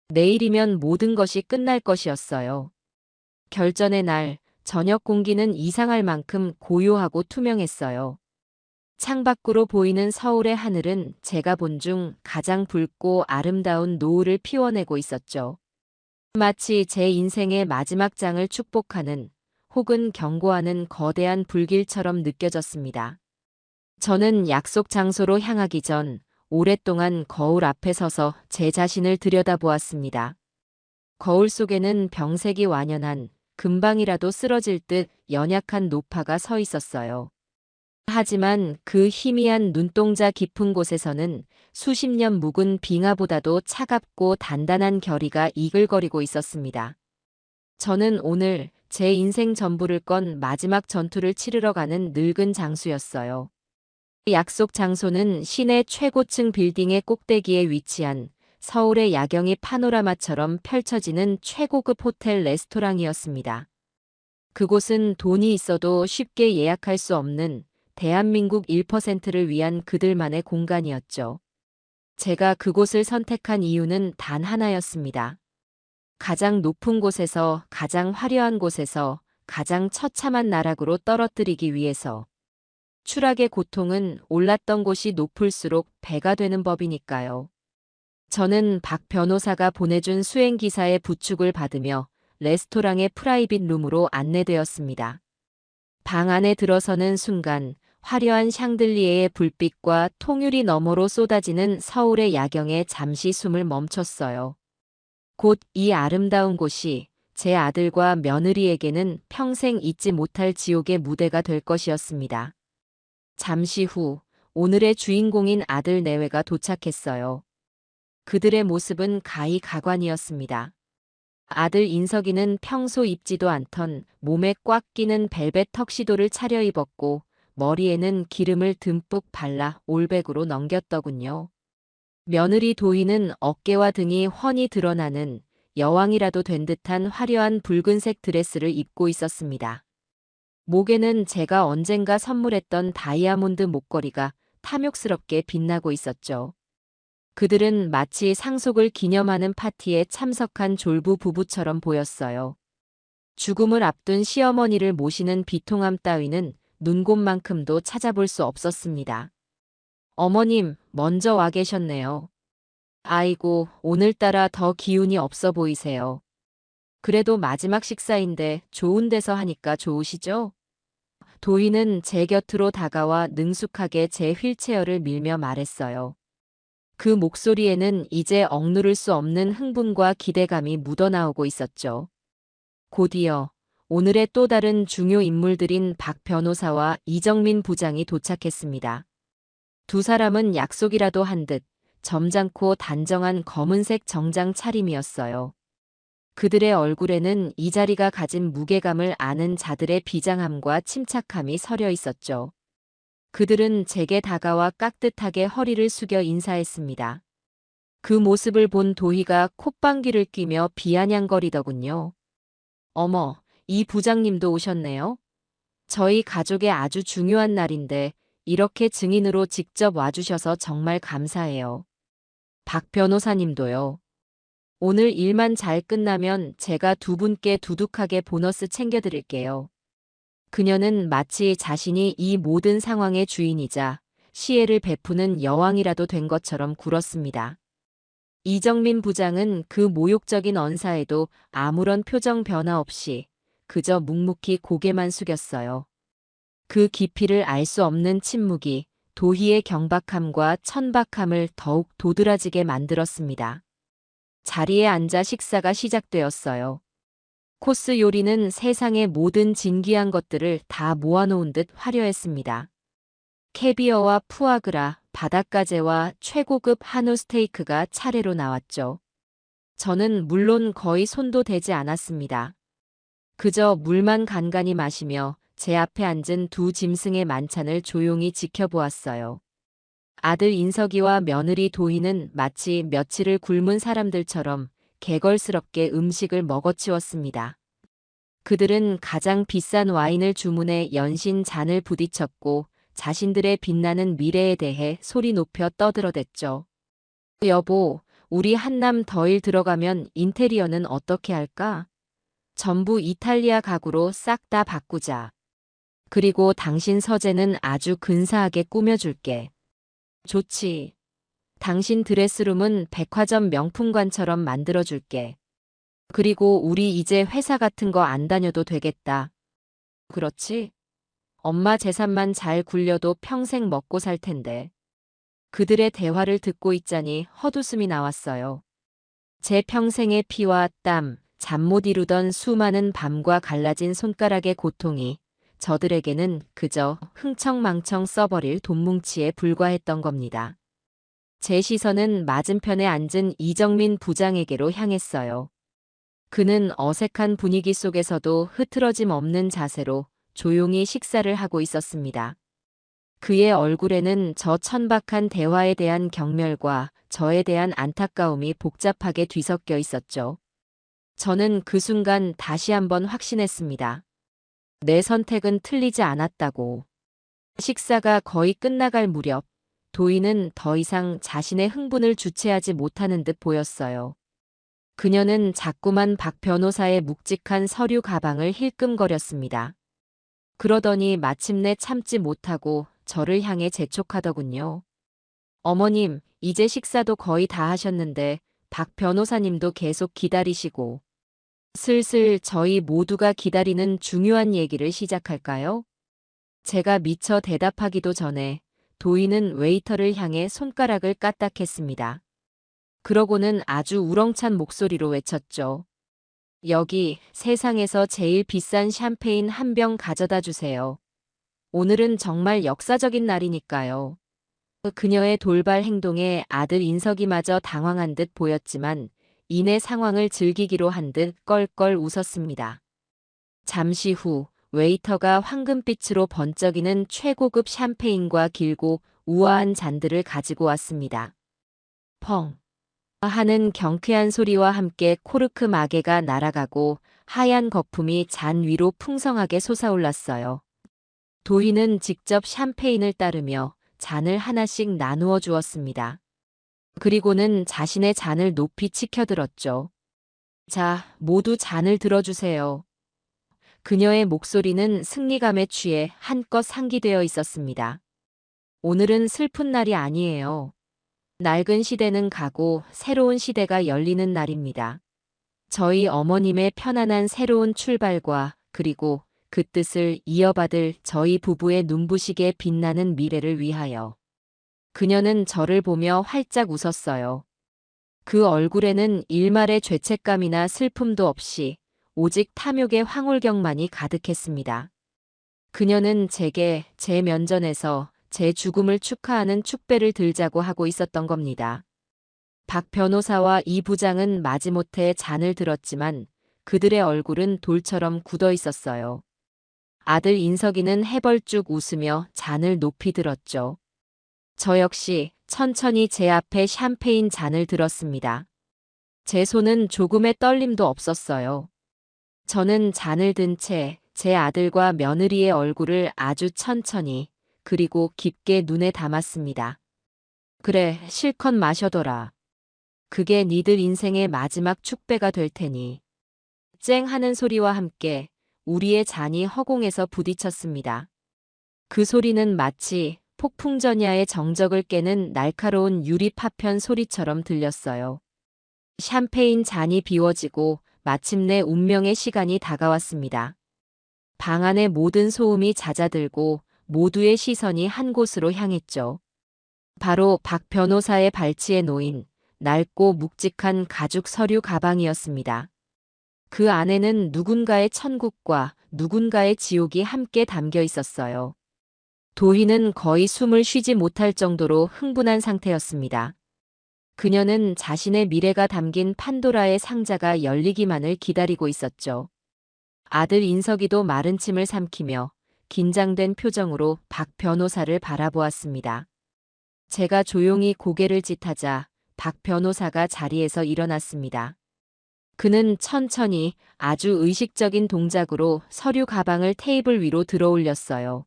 내일이면 모든 것이 끝날 것이었어요. 결전의 날, 저녁 공기는 이상할 만큼 고요하고 투명했어요. 창밖으로 보이는 서울의 하늘은 제가 본 중 가장 붉고 아름다운 노을을 피워내고 있었죠. 마치 제 인생의 마지막 장을 축복하는 혹은 경고하는 거대한 불길처럼 느껴졌습니다. 저는 약속 장소로 향하기 전 오랫동안 거울 앞에 서서 제 자신을 들여다보았습니다. 거울 속에는 병색이 완연한 금방이라도 쓰러질 듯 연약한 노파가 서 있었어요. 하지만 그 희미한 눈동자 깊은 곳에서는 수십 년 묵은 빙하보다도 차갑고 단단한 결의가 이글거리고 있었습니다. 저는 오늘 제 인생 전부를 건 마지막 전투를 치르러 가는 늙은 장수였어요. 약속 장소는 시내 최고층 빌딩의 꼭대기에 위치한 서울의 야경이 파노라마처럼 펼쳐지는 최고급 호텔 레스토랑이었습니다. 그곳은 돈이 있어도 쉽게 예약할 수 없는 대한민국 1%를 위한 그들만의 공간이었죠. 제가 그곳을 선택한 이유는 단 하나였습니다. 가장 높은 곳에서, 가장 화려한 곳에서, 가장 처참한 나락으로 떨어뜨리기 위해서. 추락의 고통은 올랐던 곳이 높을수록 배가 되는 법이니까요. 저는 박 변호사가 보내준 수행기사의 부축을 받으며 레스토랑의 프라이빗 룸으로 안내되었습니다. 방 안에 들어서는 순간 화려한 샹들리에의 불빛과 통유리 너머로 쏟아지는 서울의 야경에 잠시 숨을 멈췄어요. 곧 이 아름다운 곳이 제 아들과 며느리에게는 평생 잊지 못할 지옥의 무대가 될 것이었습니다. 잠시 후 오늘의 주인공인 아들 내외가 도착했어요. 그들의 모습은 가히 가관이었습니다. 아들 인석이는 평소 입지도 않던 몸에 꽉 끼는 벨벳 턱시도를 차려입었고 머리에는 기름을 듬뿍 발라 올백으로 넘겼더군요. 며느리 도희는 어깨와 등이 훤히 드러나는 여왕이라도 된 듯한 화려한 붉은색 드레스를 입고 있었습니다. 목에는 제가 언젠가 선물했던 다이아몬드 목걸이가 탐욕스럽게 빛나고 있었죠. 그들은 마치 상속을 기념하는 파티에 참석한 졸부 부부처럼 보였어요. 죽음을 앞둔 시어머니를 모시는 비통함 따위는 눈곱만큼도 찾아볼 수 없었습니다. 어머님, 먼저 와 계셨네요. 아이고, 오늘따라 더 기운이 없어 보이세요. 그래도 마지막 식사인데 좋은 데서 하니까 좋으시죠? 도희는 제 곁으로 다가와 능숙하게 제 휠체어를 밀며 말했어요. 그 목소리에는 이제 억누를 수 없는 흥분과 기대감이 묻어나오고 있었죠. 곧이어 오늘의 또 다른 중요 인물들인 박 변호사와 이정민 부장이 도착했습니다. 두 사람은 약속이라도 한 듯 점잖고 단정한 검은색 정장 차림이었어요. 그들의 얼굴에는 이 자리가 가진 무게감을 아는 자들의 비장함과 침착함이 서려 있었죠. 그들은 제게 다가와 깍듯하게 허리를 숙여 인사했습니다. 그 모습을 본 도희가 콧방귀를 뀌며 비아냥거리더군요. 어머, 이 부장님도 오셨네요. 저희 가족의 아주 중요한 날인데 이렇게 증인으로 직접 와주셔서 정말 감사해요. 박 변호사님도요. 오늘 일만 잘 끝나면 제가 두 분께 두둑하게 보너스 챙겨드릴게요. 그녀는 마치 자신이 이 모든 상황의 주인이자 시혜를 베푸는 여왕이라도 된 것처럼 굴었습니다. 이정민 부장은 그 모욕적인 언사에도 아무런 표정 변화 없이 그저 묵묵히 고개만 숙였어요. 그 깊이를 알 수 없는 침묵이 도희의 경박함과 천박함을 더욱 도드라지게 만들었습니다. 자리에 앉아 식사가 시작되었어요. 코스 요리는 세상의 모든 진귀한 것들을 다 모아놓은 듯 화려했습니다. 캐비어와 푸아그라, 바닷가재와 최고급 한우 스테이크가 차례로 나왔죠. 저는 물론 거의 손도 대지 않았습니다. 그저 물만 간간히 마시며 제 앞에 앉은 두 짐승의 만찬을 조용히 지켜보았어요. 아들 인석이와 며느리 도희는 마치 며칠을 굶은 사람들처럼 개걸스럽게 음식을 먹어치웠습니다. 그들은 가장 비싼 와인을 주문해 연신 잔을 부딪혔고 자신들의 빛나는 미래에 대해 소리 높여 떠들어댔죠. 여보, 우리 한남 더일 들어가면 인테리어는 어떻게 할까? 전부 이탈리아 가구로 싹 다 바꾸자. 그리고 당신 서재는 아주 근사하게 꾸며줄게. 좋지. 당신 드레스룸은 백화점 명품관처럼 만들어줄게. 그리고 우리 이제 회사 같은 거 안 다녀도 되겠다. 그렇지? 엄마 재산만 잘 굴려도 평생 먹고 살 텐데. 그들의 대화를 듣고 있자니 헛웃음이 나왔어요. 제 평생의 피와 땀, 잠 못 이루던 수많은 밤과 갈라진 손가락의 고통이 저들에게는 그저 흥청망청 써버릴 돈뭉치에 불과했던 겁니다. 제 시선은 맞은편에 앉은 이정민 부장에게로 향했어요. 그는 어색한 분위기 속에서도 흐트러짐 없는 자세로 조용히 식사를 하고 있었습니다. 그의 얼굴에는 저 천박한 대화에 대한 경멸과 저에 대한 안타까움이 복잡하게 뒤섞여 있었죠. 저는 그 순간 다시 한번 확신했습니다. 내 선택은 틀리지 않았다고. 식사가 거의 끝나갈 무렵, 도희는 더 이상 자신의 흥분을 주체하지 못하는 듯 보였어요. 그녀는 자꾸만 박 변호사의 묵직한 서류 가방을 힐끔거렸습니다. 그러더니 마침내 참지 못하고 저를 향해 재촉하더군요. 어머님, 이제 식사도 거의 다 하셨는데 박 변호사님도 계속 기다리시고 슬슬 저희 모두가 기다리는 중요한 얘기를 시작할까요? 제가 미처 대답하기도 전에 도희는 웨이터를 향해 손가락을 까딱했습니다. 그러고는 아주 우렁찬 목소리로 외쳤죠. 여기 세상에서 제일 비싼 샴페인 한 병 가져다 주세요. 오늘은 정말 역사적인 날이니까요. 그녀의 돌발 행동에 아들 인석이마저 당황한 듯 보였지만 이내 상황을 즐기기로 한 듯 껄껄 웃었습니다. 잠시 후 웨이터가 황금빛으로 번쩍이는 최고급 샴페인과 길고 우아한 잔들을 가지고 왔습니다. 펑 하는 경쾌한 소리와 함께 코르크 마개가 날아가고 하얀 거품이 잔 위로 풍성하게 솟아올랐어요. 도희는 직접 샴페인을 따르며 잔을 하나씩 나누어 주었습니다. 그리고는 자신의 잔을 높이 치켜들었죠. 자, 모두 잔을 들어주세요. 그녀의 목소리는 승리감에 취해 한껏 상기되어 있었습니다. 오늘은 슬픈 날이 아니에요. 낡은 시대는 가고 새로운 시대가 열리는 날입니다. 저희 어머님의 편안한 새로운 출발과 그리고 그 뜻을 이어받을 저희 부부의 눈부시게 빛나는 미래를 위하여. 그녀는 저를 보며 활짝 웃었어요. 그 얼굴에는 일말의 죄책감이나 슬픔도 없이 오직 탐욕의 황홀경만이 가득했습니다. 그녀는 제게 제 면전에서 제 죽음을 축하하는 축배를 들자고 하고 있었던 겁니다. 박 변호사와 이 부장은 마지못해 잔을 들었지만 그들의 얼굴은 돌처럼 굳어 있었어요. 아들 인석이는 해벌쭉 웃으며 잔을 높이 들었죠. 저 역시 천천히 제 앞에 샴페인 잔을 들었습니다. 제 손은 조금의 떨림도 없었어요. 저는 잔을 든 채 제 아들과 며느리의 얼굴을 아주 천천히 그리고 깊게 눈에 담았습니다. 그래, 실컷 마셔둬라. 그게 니들 인생의 마지막 축배가 될 테니. 쨍 하는 소리와 함께 우리의 잔이 허공에서 부딪혔습니다. 그 소리는 마치 폭풍전야의 정적을 깨는 날카로운 유리 파편 소리처럼 들렸어요. 샴페인 잔이 비워지고 마침내 운명의 시간이 다가왔습니다. 방 안의 모든 소음이 잦아들고 모두의 시선이 한 곳으로 향했죠. 바로 박 변호사의 발치에 놓인 낡고 묵직한 가죽 서류 가방이었습니다. 그 안에는 누군가의 천국과 누군가의 지옥이 함께 담겨 있었어요. 도희는 거의 숨을 쉬지 못할 정도로 흥분한 상태였습니다. 그녀는 자신의 미래가 담긴 판도라의 상자가 열리기만을 기다리고 있었죠. 아들 인석이도 마른 침을 삼키며 긴장된 표정으로 박 변호사를 바라보았습니다. 제가 조용히 고개를 짓하자 박 변호사가 자리에서 일어났습니다. 그는 천천히 아주 의식적인 동작으로 서류 가방을 테이블 위로 들어올렸어요.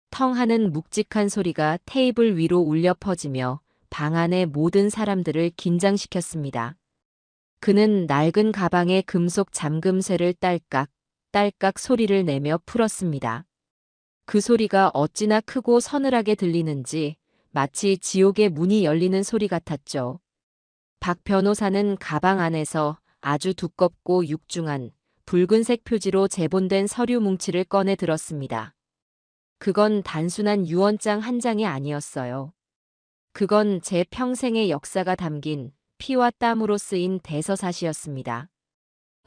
텅 하는 묵직한 소리가 테이블 위로 울려 퍼지며 방 안의 모든 사람들을 긴장시켰습니다. 그는 낡은 가방의 금속 잠금쇠를 딸깍, 딸깍 소리를 내며 풀었습니다. 그 소리가 어찌나 크고 서늘하게 들리는지 마치 지옥의 문이 열리는 소리 같았죠. 박 변호사는 가방 안에서 아주 두껍고 육중한 붉은색 표지로 제본된 서류 뭉치를 꺼내 들었습니다. 그건 단순한 유언장 한 장이 아니었어요. 그건 제 평생의 역사가 담긴 피와 땀으로 쓰인 대서사시였습니다.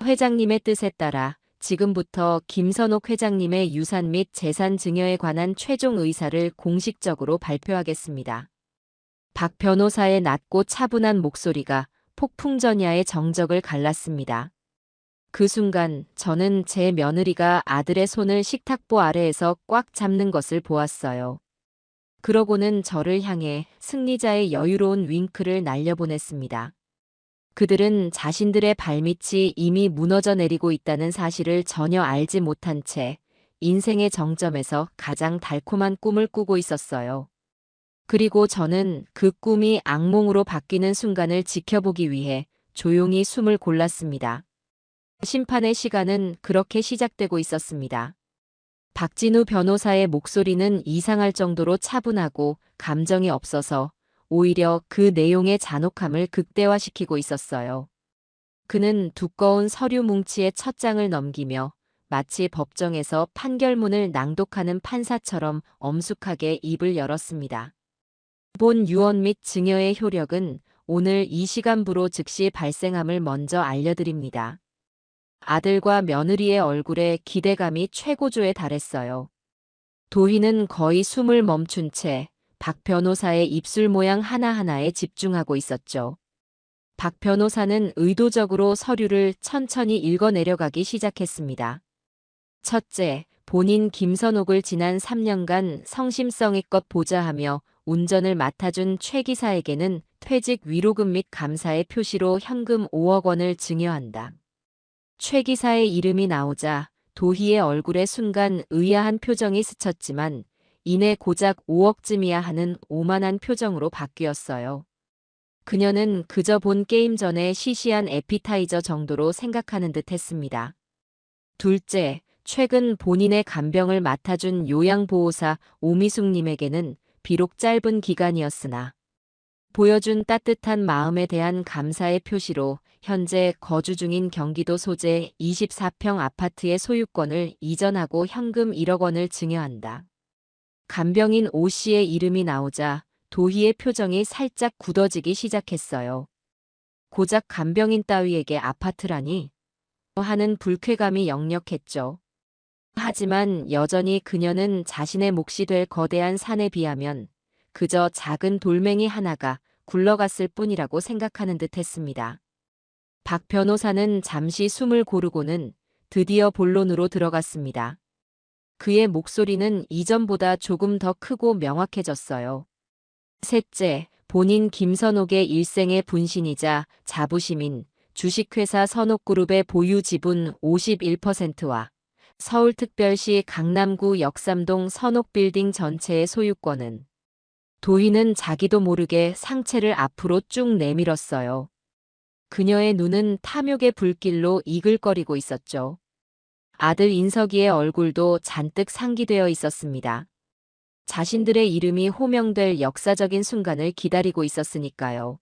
회장님의 뜻에 따라 지금부터 김선옥 회장님의 유산 및 재산 증여에 관한 최종 의사를 공식적으로 발표하겠습니다. 박 변호사의 낮고 차분한 목소리가 폭풍전야의 정적을 갈랐습니다. 그 순간 저는 제 며느리가 아들의 손을 식탁보 아래에서 꽉 잡는 것을 보았어요. 그러고는 저를 향해 승리자의 여유로운 윙크를 날려보냈습니다. 그들은 자신들의 발밑이 이미 무너져 내리고 있다는 사실을 전혀 알지 못한 채 인생의 정점에서 가장 달콤한 꿈을 꾸고 있었어요. 그리고 저는 그 꿈이 악몽으로 바뀌는 순간을 지켜보기 위해 조용히 숨을 골랐습니다. 심판의 시간은 그렇게 시작되고 있었습니다. 박진우 변호사의 목소리는 이상할 정도로 차분하고 감정이 없어서 오히려 그 내용의 잔혹함을 극대화시키고 있었어요. 그는 두꺼운 서류 뭉치의 첫 장을 넘기며 마치 법정에서 판결문을 낭독하는 판사처럼 엄숙하게 입을 열었습니다. 본 유언 및 증여의 효력은 오늘 이 시간부로 즉시 발생함을 먼저 알려드립니다. 아들과 며느리의 얼굴에 기대감이 최고조에 달했어요. 도희는 거의 숨을 멈춘 채 박 변호사의 입술 모양 하나하나에 집중하고 있었죠. 박 변호사는 의도적으로 서류를 천천히 읽어내려가기 시작했습니다. 첫째, 본인 김선옥을 지난 3년간 성심성의껏 보좌하며 운전을 맡아준 최 기사에게는 퇴직 위로금 및 감사의 표시로 현금 5억 원을 증여한다. 최 기사의 이름이 나오자 도희의 얼굴에 순간 의아한 표정이 스쳤지만 이내 고작 5억쯤이야 하는 오만한 표정으로 바뀌었어요. 그녀는 그저 본 게임 전에 시시한 에피타이저 정도로 생각하는 듯 했습니다. 둘째, 최근 본인의 간병을 맡아준 요양보호사 오미숙님에게는 비록 짧은 기간이었으나 보여준 따뜻한 마음에 대한 감사의 표시로 현재 거주 중인 경기도 소재 24평 아파트의 소유권을 이전하고 현금 1억 원을 증여한다. 간병인 오 씨의 이름이 나오자 도희의 표정이 살짝 굳어지기 시작했어요. 고작 간병인 따위에게 아파트라니 하는 불쾌감이 역력했죠. 하지만 여전히 그녀는 자신의 몫이 될 거대한 산에 비하면 그저 작은 돌멩이 하나가 굴러갔을 뿐이라고 생각하는 듯 했습니다. 박 변호사는 잠시 숨을 고르고는 드디어 본론으로 들어갔습니다. 그의 목소리는 이전보다 조금 더 크고 명확해졌어요. 셋째, 본인 김선옥의 일생의 분신이자 자부심인 주식회사 선옥그룹의 보유 지분 51%와 서울특별시 강남구 역삼동 선옥빌딩 전체의 소유권은 도희는 자기도 모르게 상체를 앞으로 쭉 내밀었어요. 그녀의 눈은 탐욕의 불길로 이글거리고 있었죠. 아들 인석이의 얼굴도 잔뜩 상기되어 있었습니다. 자신들의 이름이 호명될 역사적인 순간을 기다리고 있었으니까요.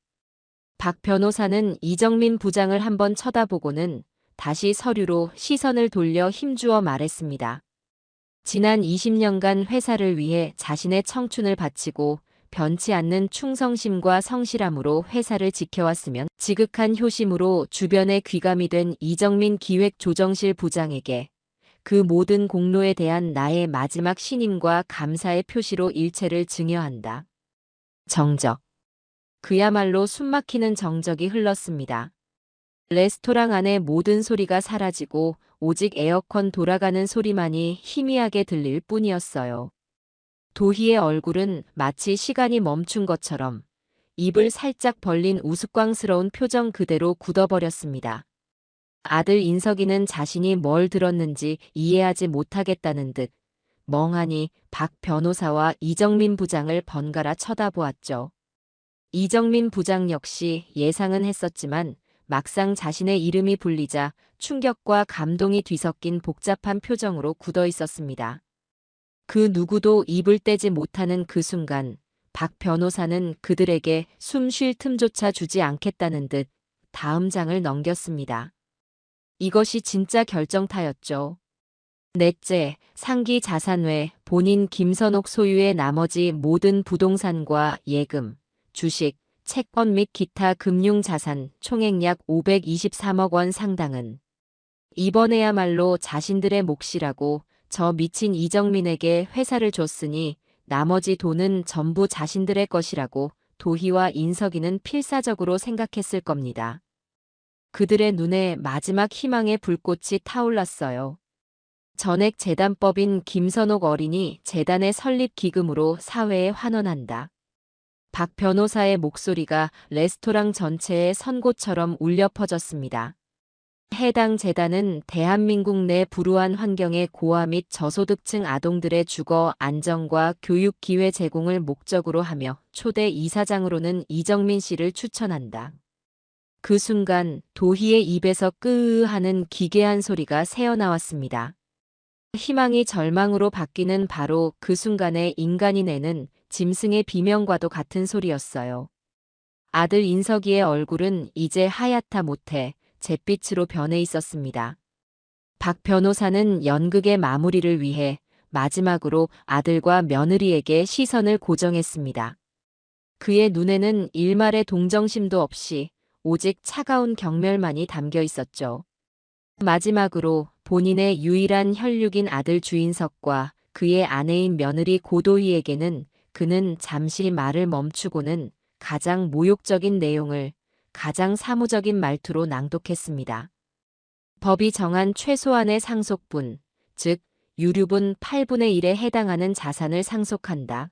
박 변호사는 이정민 부장을 한번 쳐다보고는 다시 서류로 시선을 돌려 힘주어 말했습니다. 지난 20년간 회사를 위해 자신의 청춘을 바치고 변치 않는 충성심과 성실함으로 회사를 지켜왔으면 지극한 효심으로 주변에 귀감이 된 이정민 기획조정실 부장에게 그 모든 공로에 대한 나의 마지막 신임과 감사의 표시로 일체를 증여한다. 정적. 그야말로 숨막히는 정적이 흘렀습니다. 레스토랑 안의 모든 소리가 사라지고 오직 에어컨 돌아가는 소리만이 희미하게 들릴 뿐이었어요. 도희의 얼굴은 마치 시간이 멈춘 것처럼 입을 살짝 벌린 우스꽝스러운 표정 그대로 굳어버렸습니다. 아들 인석이는 자신이 뭘 들었는지 이해하지 못하겠다는 듯 멍하니 박 변호사와 이정민 부장을 번갈아 쳐다보았죠. 이정민 부장 역시 예상은 했었지만 막상 자신의 이름이 불리자 충격과 감동이 뒤섞인 복잡한 표정으로 굳어 있었습니다. 그 누구도 입을 떼지 못하는 그 순간 박 변호사는 그들에게 숨 쉴 틈조차 주지 않겠다는 듯 다음 장을 넘겼습니다. 이것이 진짜 결정타였죠. 넷째, 상기 자산 외 본인 김선옥 소유의 나머지 모든 부동산과 예금, 주식, 채권 및 기타 금융자산 총액 약 523억 원 상당은 이번에야말로 자신들의 몫이라고 저 미친 이정민에게 회사를 줬으니 나머지 돈은 전부 자신들의 것이라고 도희와 인석이는 필사적으로 생각했을 겁니다. 그들의 눈에 마지막 희망의 불꽃이 타올랐어요. 전액재단법인 김선옥 어린이 재단의 설립 기금으로 사회에 환원한다. 박 변호사의 목소리가 레스토랑 전체에 선고처럼 울려 퍼졌습니다. 해당 재단은 대한민국 내 불우한 환경의 고아 및 저소득층 아동들의 주거 안정과 교육 기회 제공을 목적으로 하며 초대 이사장으로는 이정민 씨를 추천한다. 그 순간 도희의 입에서 끄으 하는 기괴한 소리가 새어나왔습니다. 희망이 절망으로 바뀌는 바로 그 순간에 인간이 내는 짐승의 비명과도 같은 소리였어요. 아들 인석이의 얼굴은 이제 하얗다 못해 잿빛으로 변해 있었습니다. 박 변호사는 연극의 마무리를 위해 마지막으로 아들과 며느리에게 시선을 고정했습니다. 그의 눈에는 일말의 동정심도 없이 오직 차가운 경멸만이 담겨 있었죠. 마지막으로 본인의 유일한 혈육인 아들 주인석과 그의 아내인 며느리 고도희에게는 그는 잠시 말을 멈추고는 가장 모욕적인 내용을 가장 사무적인 말투로 낭독했습니다. 법이 정한 최소한의 상속분, 즉 유류분 8분의 1에 해당하는 자산을 상속한다.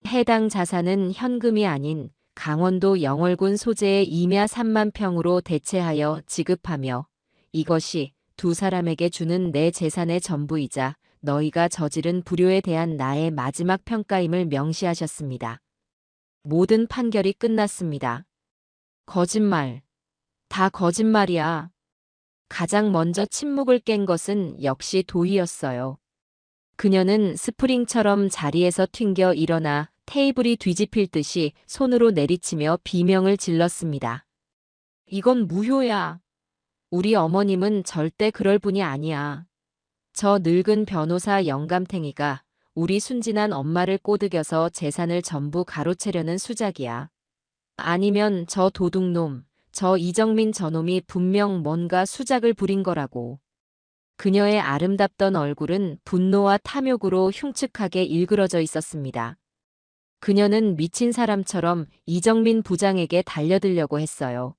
해당 자산은 현금이 아닌 강원도 영월군 소재의 임야 3만 평으로 대체하여 지급하며 이것이 두 사람에게 주는 내 재산의 전부이자 너희가 저지른 불효에 대한 나의 마지막 평가임을 명시하셨습니다. 모든 판결이 끝났습니다. 거짓말. 다 거짓말이야. 가장 먼저 침묵을 깬 것은 역시 도희였어요. 그녀는 스프링처럼 자리에서 튕겨 일어나 테이블이 뒤집힐 듯이 손으로 내리치며 비명을 질렀습니다. 이건 무효야. 우리 어머님은 절대 그럴 분이 아니야. 저 늙은 변호사 영감탱이가 우리 순진한 엄마를 꼬드겨서 재산을 전부 가로채려는 수작이야. 아니면 저 도둑놈, 저 이정민 저놈이 분명 뭔가 수작을 부린 거라고. 그녀의 아름답던 얼굴은 분노와 탐욕으로 흉측하게 일그러져 있었습니다. 그녀는 미친 사람처럼 이정민 부장에게 달려들려고 했어요.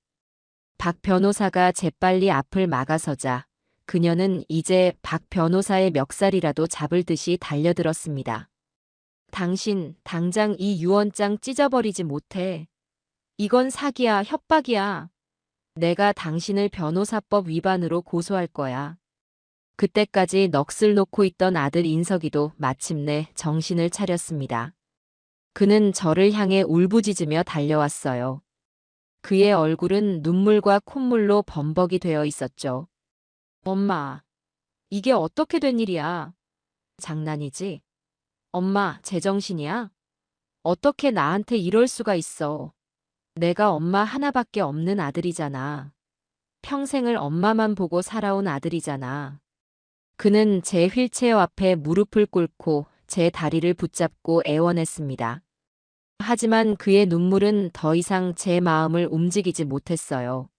박 변호사가 재빨리 앞을 막아서자 그녀는 이제 박 변호사의 멱살이라도 잡을 듯이 달려들었습니다. 당신 당장 이 유언장 찢어버리지 못해. 이건 사기야, 협박이야. 내가 당신을 변호사법 위반으로 고소할 거야. 그때까지 넋을 놓고 있던 아들 인석이도 마침내 정신을 차렸습니다. 그는 저를 향해 울부짖으며 달려왔어요. 그의 얼굴은 눈물과 콧물로 범벅이 되어 있었죠. 엄마, 이게 어떻게 된 일이야? 장난이지? 엄마, 제정신이야? 어떻게 나한테 이럴 수가 있어? 내가 엄마 하나밖에 없는 아들이잖아. 평생을 엄마만 보고 살아온 아들이잖아. 그는 제 휠체어 앞에 무릎을 꿇고 제 다리를 붙잡고 애원했습니다. 하지만 그의 눈물은 더 이상 제 마음을 움직이지 못했어요.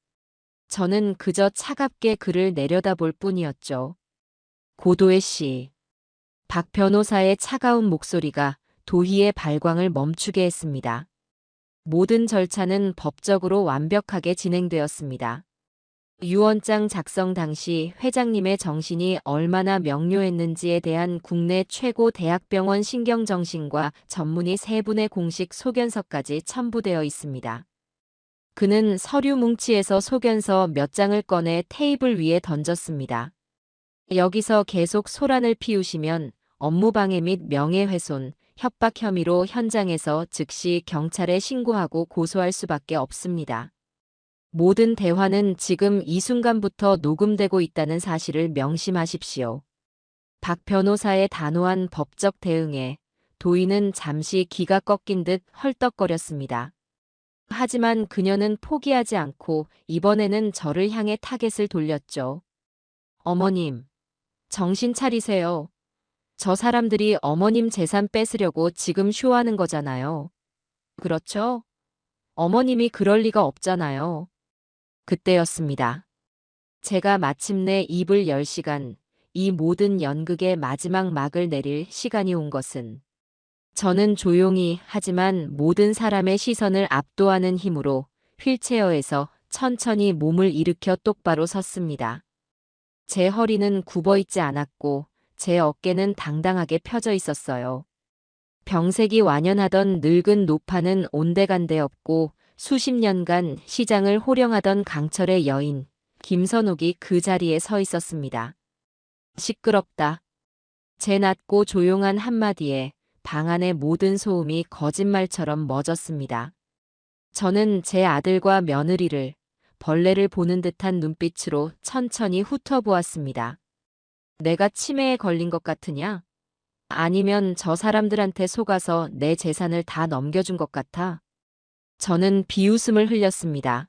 저는 그저 차갑게 그를 내려다볼 뿐이었죠. 고도의 씨. 박 변호사의 차가운 목소리가 도희의 발광을 멈추게 했습니다. 모든 절차는 법적으로 완벽하게 진행되었습니다. 유언장 작성 당시 회장님의 정신이 얼마나 명료했는지에 대한 국내 최고 대학병원 신경정신과 전문의 3분의 공식 소견서까지 첨부되어 있습니다. 그는 서류 뭉치에서 소견서 몇 장을 꺼내 테이블 위에 던졌습니다. 여기서 계속 소란을 피우시면 업무방해 및 명예훼손, 협박 혐의로 현장에서 즉시 경찰에 신고하고 고소할 수밖에 없습니다. 모든 대화는 지금 이 순간부터 녹음되고 있다는 사실을 명심하십시오. 박 변호사의 단호한 법적 대응에 도희는 잠시 기가 꺾인 듯 헐떡거렸습니다. 하지만 그녀는 포기하지 않고 이번에는 저를 향해 타겟을 돌렸죠. 어머님, 정신 차리세요. 저 사람들이 어머님 재산 뺏으려고 지금 쇼하는 거잖아요. 그렇죠? 어머님이 그럴 리가 없잖아요. 그때였습니다. 제가 마침내 입을 열 시간, 이 모든 연극의 마지막 막을 내릴 시간이 온 것은 저는 조용히 하지만 모든 사람의 시선을 압도하는 힘으로 휠체어에서 천천히 몸을 일으켜 똑바로 섰습니다. 제 허리는 굽어있지 않았고 제 어깨는 당당하게 펴져 있었어요. 병색이 완연하던 늙은 노파는 온데간데 없고 수십 년간 시장을 호령하던 강철의 여인 김선옥이 그 자리에 서 있었습니다. 시끄럽다. 제 낮고 조용한 한마디에 방 안의 모든 소음이 거짓말처럼 멎었습니다. 저는 제 아들과 며느리를 벌레를 보는 듯한 눈빛으로 천천히 훑어보았습니다. 내가 치매에 걸린 것 같으냐? 아니면 저 사람들한테 속아서 내 재산을 다 넘겨준 것 같아? 저는 비웃음을 흘렸습니다.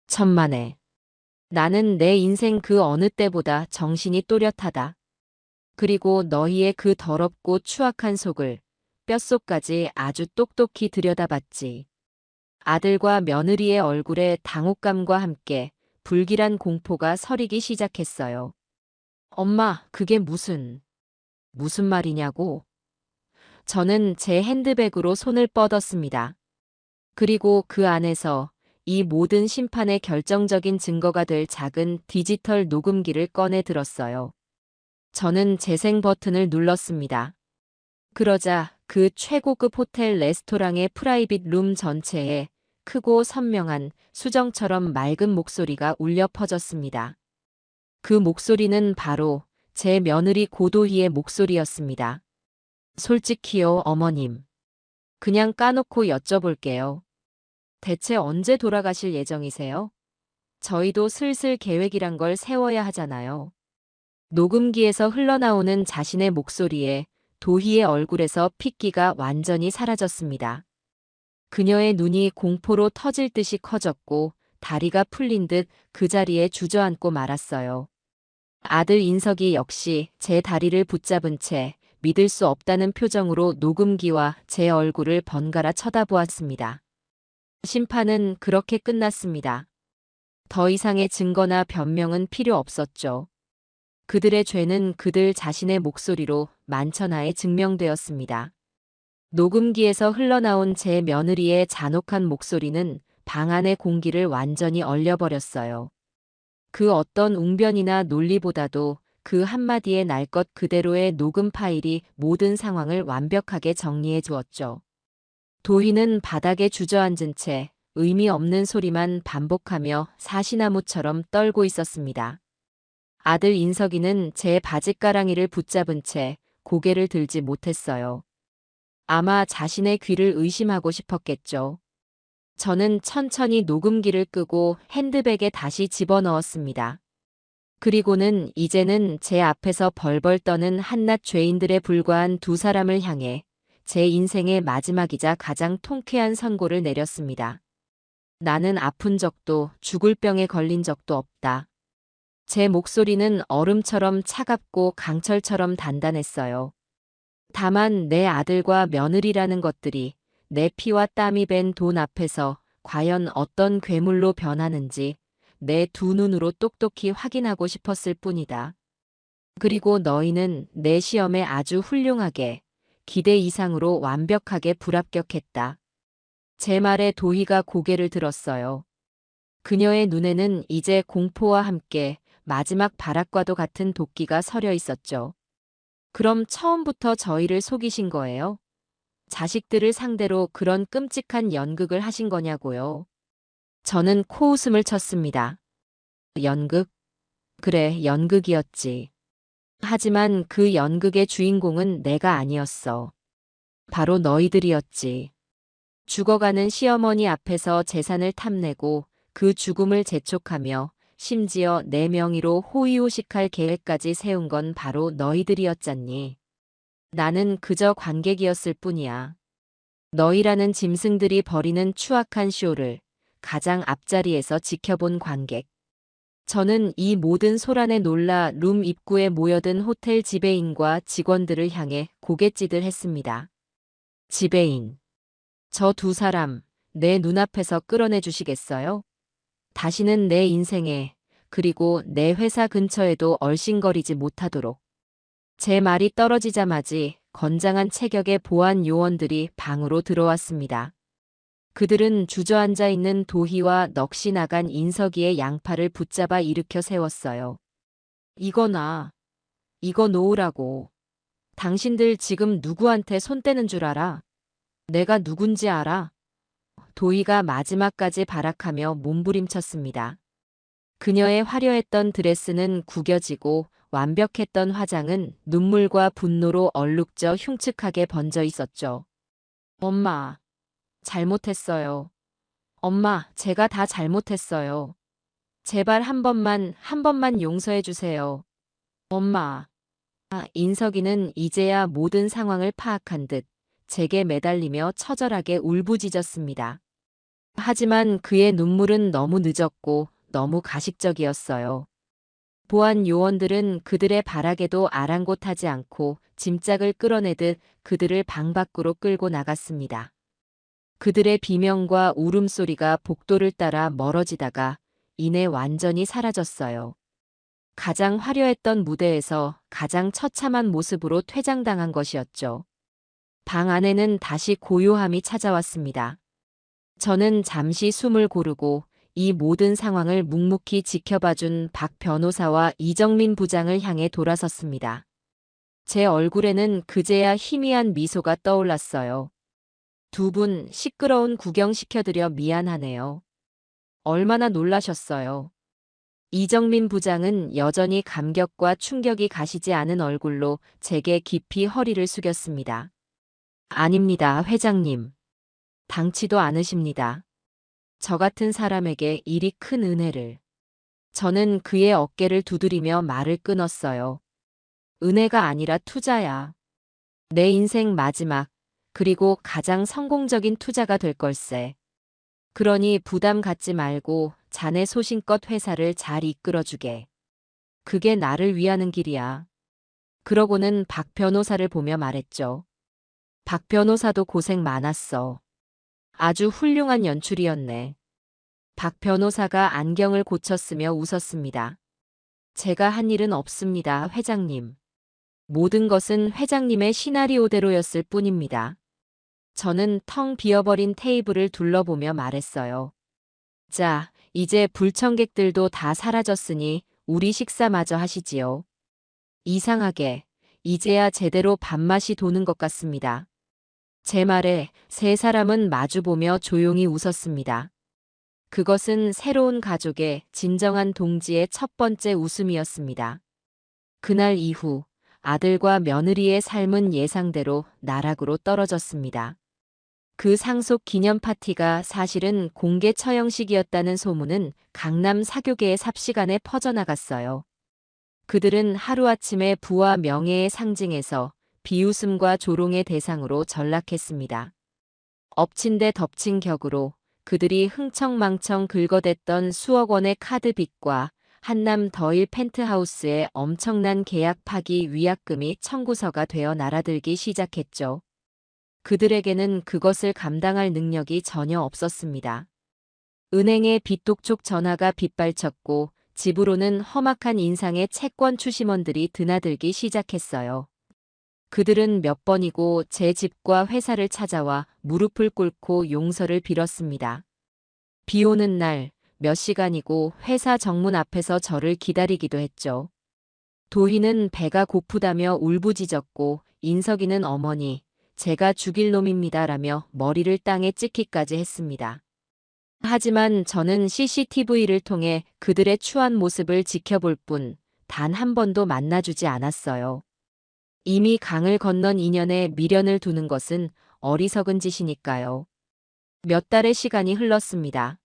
천만에. 나는 내 인생 그 어느 때보다 정신이 또렷하다. 그리고 너희의 그 더럽고 추악한 속을 뼛속까지 아주 똑똑히 들여다봤지. 아들과 며느리의 얼굴에 당혹감과 함께 불길한 공포가 서리기 시작했어요. 엄마, 그게 무슨 말이냐고? 저는 제 핸드백으로 손을 뻗었습니다. 그리고 그 안에서 이 모든 심판의 결정적인 증거가 될 작은 디지털 녹음기를 꺼내 들었어요. 저는 재생 버튼을 눌렀습니다. 그러자 그 최고급 호텔 레스토랑의 프라이빗 룸 전체에 크고 선명한 수정처럼 맑은 목소리가 울려 퍼졌습니다. 그 목소리는 바로 제 며느리 고도희의 목소리였습니다. 솔직히요, 어머님. 그냥 까놓고 여쭤볼게요. 대체 언제 돌아가실 예정이세요? 저희도 슬슬 계획이란 걸 세워야 하잖아요. 녹음기에서 흘러나오는 자신의 목소리에 도희의 얼굴에서 핏기가 완전히 사라졌습니다. 그녀의 눈이 공포로 터질 듯이 커졌고 다리가 풀린 듯 그 자리에 주저앉고 말았어요. 아들 인석이 역시 제 다리를 붙잡은 채 믿을 수 없다는 표정으로 녹음기와 제 얼굴을 번갈아 쳐다보았습니다. 심판은 그렇게 끝났습니다. 더 이상의 증거나 변명은 필요 없었죠. 그들의 죄는 그들 자신의 목소리로 만천하에 증명되었습니다. 녹음기에서 흘러나온 제 며느리의 잔혹한 목소리는 방 안의 공기를 완전히 얼려버렸어요. 그 어떤 웅변이나 논리보다도 그 한마디의 날 것 그대로의 녹음 파일이 모든 상황을 완벽하게 정리해 주었죠. 도희는 바닥에 주저앉은 채 의미 없는 소리만 반복하며 사시나무처럼 떨고 있었습니다. 아들 인석이는 제 바짓가랑이를 붙잡은 채 고개를 들지 못했어요. 아마 자신의 귀를 의심하고 싶었겠죠. 저는 천천히 녹음기를 끄고 핸드백에 다시 집어넣었습니다. 그리고는 이제는 제 앞에서 벌벌 떠는 한낱 죄인들에 불과한 두 사람을 향해 제 인생의 마지막이자 가장 통쾌한 선고를 내렸습니다. 나는 아픈 적도 죽을 병에 걸린 적도 없다. 제 목소리는 얼음처럼 차갑고 강철처럼 단단했어요. 다만 내 아들과 며느리라는 것들이 내 피와 땀이 밴 돈 앞에서 과연 어떤 괴물로 변하는지 내 두 눈으로 똑똑히 확인하고 싶었을 뿐이다. 그리고 너희는 내 시험에 아주 훌륭하게, 기대 이상으로 완벽하게 불합격했다. 제 말에 도희가 고개를 들었어요. 그녀의 눈에는 이제 공포와 함께 마지막 발악과도 같은 도끼가 서려 있었죠. 그럼 처음부터 저희를 속이신 거예요? 자식들을 상대로 그런 끔찍한 연극을 하신 거냐고요. 저는 코웃음을 쳤습니다. 연극? 그래, 연극이었지. 하지만 그 연극의 주인공은 내가 아니었어. 바로 너희들이었지. 죽어가는 시어머니 앞에서 재산을 탐내고 그 죽음을 재촉하며 심지어 내 명의로 호의호식할 계획까지 세운 건 바로 너희들이었잖니. 나는 그저 관객이었을 뿐이야. 너희라는 짐승들이 벌이는 추악한 쇼를 가장 앞자리에서 지켜본 관객. 저는 이 모든 소란에 놀라 룸 입구에 모여든 호텔 지배인과 직원들을 향해 고갯짓을 했습니다. 지배인. 저 두 사람, 내 눈앞에서 끌어내 주시겠어요? 다시는 내 인생에 그리고 내 회사 근처에도 얼씬거리지 못하도록. 제 말이 떨어지자마자 건장한 체격의 보안 요원들이 방으로 들어왔습니다. 그들은 주저앉아 있는 도희와 넋이 나간 인석이의 양팔을 붙잡아 일으켜 세웠어요. 이거 이거 놓으라고. 당신들 지금 누구한테 손 떼는 줄 알아? 내가 누군지 알아? 도희가 마지막까지 발악하며 몸부림쳤습니다. 그녀의 화려했던 드레스는 구겨지고 완벽했던 화장은 눈물과 분노로 얼룩져 흉측하게 번져 있었죠. 엄마, 잘못했어요. 엄마, 제가 다 잘못했어요. 제발 한 번만 용서해 주세요. 엄마. 인석이는 이제야 모든 상황을 파악한 듯 제게 매달리며 처절하게 울부짖었습니다. 하지만 그의 눈물은 너무 늦었고 너무 가식적이었어요. 보안 요원들은 그들의 발악에도 아랑곳하지 않고 짐짝을 끌어내듯 그들을 방 밖으로 끌고 나갔습니다. 그들의 비명과 울음소리가 복도를 따라 멀어지다가 이내 완전히 사라졌어요. 가장 화려했던 무대에서 가장 처참한 모습으로 퇴장당한 것이었죠. 방 안에는 다시 고요함이 찾아왔습니다. 저는 잠시 숨을 고르고 이 모든 상황을 묵묵히 지켜봐준 박 변호사와 이정민 부장을 향해 돌아섰습니다. 제 얼굴에는 그제야 희미한 미소가 떠올랐어요. 두 분 시끄러운 구경 시켜드려 미안하네요. 얼마나 놀라셨어요. 이정민 부장은 여전히 감격과 충격이 가시지 않은 얼굴로 제게 깊이 허리를 숙였습니다. 아닙니다, 회장님. 당치도 않으십니다. 저 같은 사람에게 이리 큰 은혜를. 저는 그의 어깨를 두드리며 말을 끊었어요. 은혜가 아니라 투자야. 내 인생 마지막, 그리고 가장 성공적인 투자가 될 걸세. 그러니 부담 갖지 말고 자네 소신껏 회사를 잘 이끌어주게. 그게 나를 위하는 길이야. 그러고는 박 변호사를 보며 말했죠. 박 변호사도 고생 많았어. 아주 훌륭한 연출이었네. 박 변호사가 안경을 고쳤으며 웃었습니다. 제가 한 일은 없습니다, 회장님. 모든 것은 회장님의 시나리오대로였을 뿐입니다. 저는 텅 비어버린 테이블을 둘러보며 말했어요. 자, 이제 불청객들도 다 사라졌으니 우리 식사마저 하시지요. 이상하게, 이제야 제대로 밥맛이 도는 것 같습니다. 제 말에 세 사람은 마주보며 조용히 웃었습니다. 그것은 새로운 가족의 진정한 동지의 첫 번째 웃음이었습니다. 그날 이후 아들과 며느리의 삶은 예상대로 나락으로 떨어졌습니다. 그 상속 기념 파티가 사실은 공개 처형식이었다는 소문은 강남 사교계의 삽시간에 퍼져나갔어요. 그들은 하루아침에 부와 명예의 상징에서 비웃음과 조롱의 대상으로 전락했습니다. 엎친 데 덮친 격으로 그들이 흥청망청 긁어댔던 수억 원의 카드 빚과 한남 더일 펜트하우스의 엄청난 계약 파기 위약금이 청구서가 되어 날아들기 시작했죠. 그들에게는 그것을 감당할 능력이 전혀 없었습니다. 은행의 빚독촉 전화가 빗발쳤고 집으로는 험악한 인상의 채권 추심원들이 드나들기 시작했어요. 그들은 몇 번이고 제 집과 회사를 찾아와 무릎을 꿇고 용서를 빌었습니다. 비 오는 날 몇 시간이고 회사 정문 앞에서 저를 기다리기도 했죠. 도희는 배가 고프다며 울부짖었고 인석이는 어머니, 제가 죽일 놈입니다라며 머리를 땅에 찍기까지 했습니다. 하지만 저는 CCTV를 통해 그들의 추한 모습을 지켜볼 뿐 단 한 번도 만나주지 않았어요. 이미 강을 건넌 인연에 미련을 두는 것은 어리석은 짓이니까요. 몇 달의 시간이 흘렀습니다.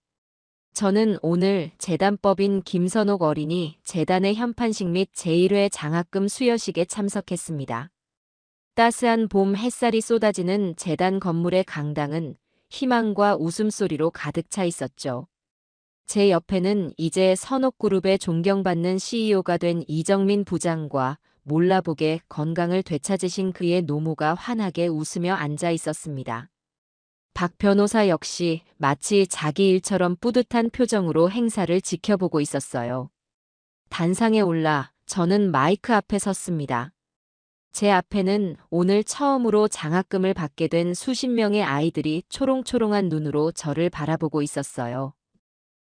저는 오늘 재단법인 김선옥 어린이 재단의 현판식 및 제1회 장학금 수여식에 참석했습니다. 따스한 봄 햇살이 쏟아지는 재단 건물의 강당은 희망과 웃음소리로 가득 차 있었죠. 제 옆에는 이제 선옥그룹의 존경받는 CEO가 된 이정민 부장과 몰라보게 건강을 되찾으신 그의 노모가 환하게 웃으며 앉아 있었습니다. 박 변호사 역시 마치 자기 일처럼 뿌듯한 표정으로 행사를 지켜보고 있었어요. 단상에 올라 저는 마이크 앞에 섰습니다. 제 앞에는 오늘 처음으로 장학금을 받게 된 수십 명의 아이들이 초롱초롱한 눈으로 저를 바라보고 있었어요.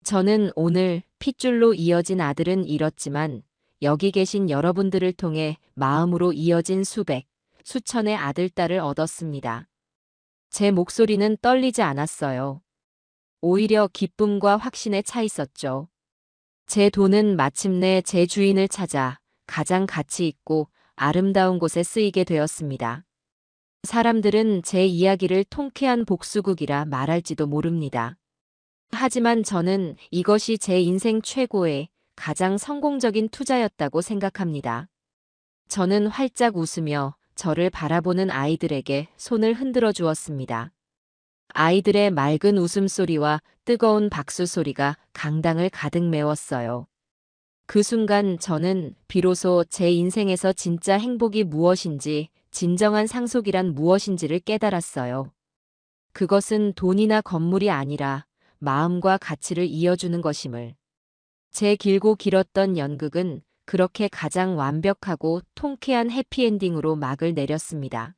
저는 오늘 핏줄로 이어진 아들은 잃었지만 여기 계신 여러분들을 통해 마음으로 이어진 수백, 수천의 아들, 딸을 얻었습니다. 제 목소리는 떨리지 않았어요. 오히려 기쁨과 확신에 차 있었죠. 제 돈은 마침내 제 주인을 찾아 가장 가치 있고 아름다운 곳에 쓰이게 되었습니다. 사람들은 제 이야기를 통쾌한 복수극이라 말할지도 모릅니다. 하지만 저는 이것이 제 인생 최고의 가장 성공적인 투자였다고 생각합니다. 저는 활짝 웃으며 저를 바라보는 아이들에게 손을 흔들어 주었습니다. 아이들의 맑은 웃음소리와 뜨거운 박수 소리가 강당을 가득 메웠어요. 그 순간 저는 비로소 제 인생에서 진짜 행복이 무엇인지, 진정한 상속이란 무엇인지를 깨달았어요. 그것은 돈이나 건물이 아니라 마음과 가치를 이어주는 것임을. 제 길고 길었던 연극은 그렇게 가장 완벽하고 통쾌한 해피엔딩으로 막을 내렸습니다.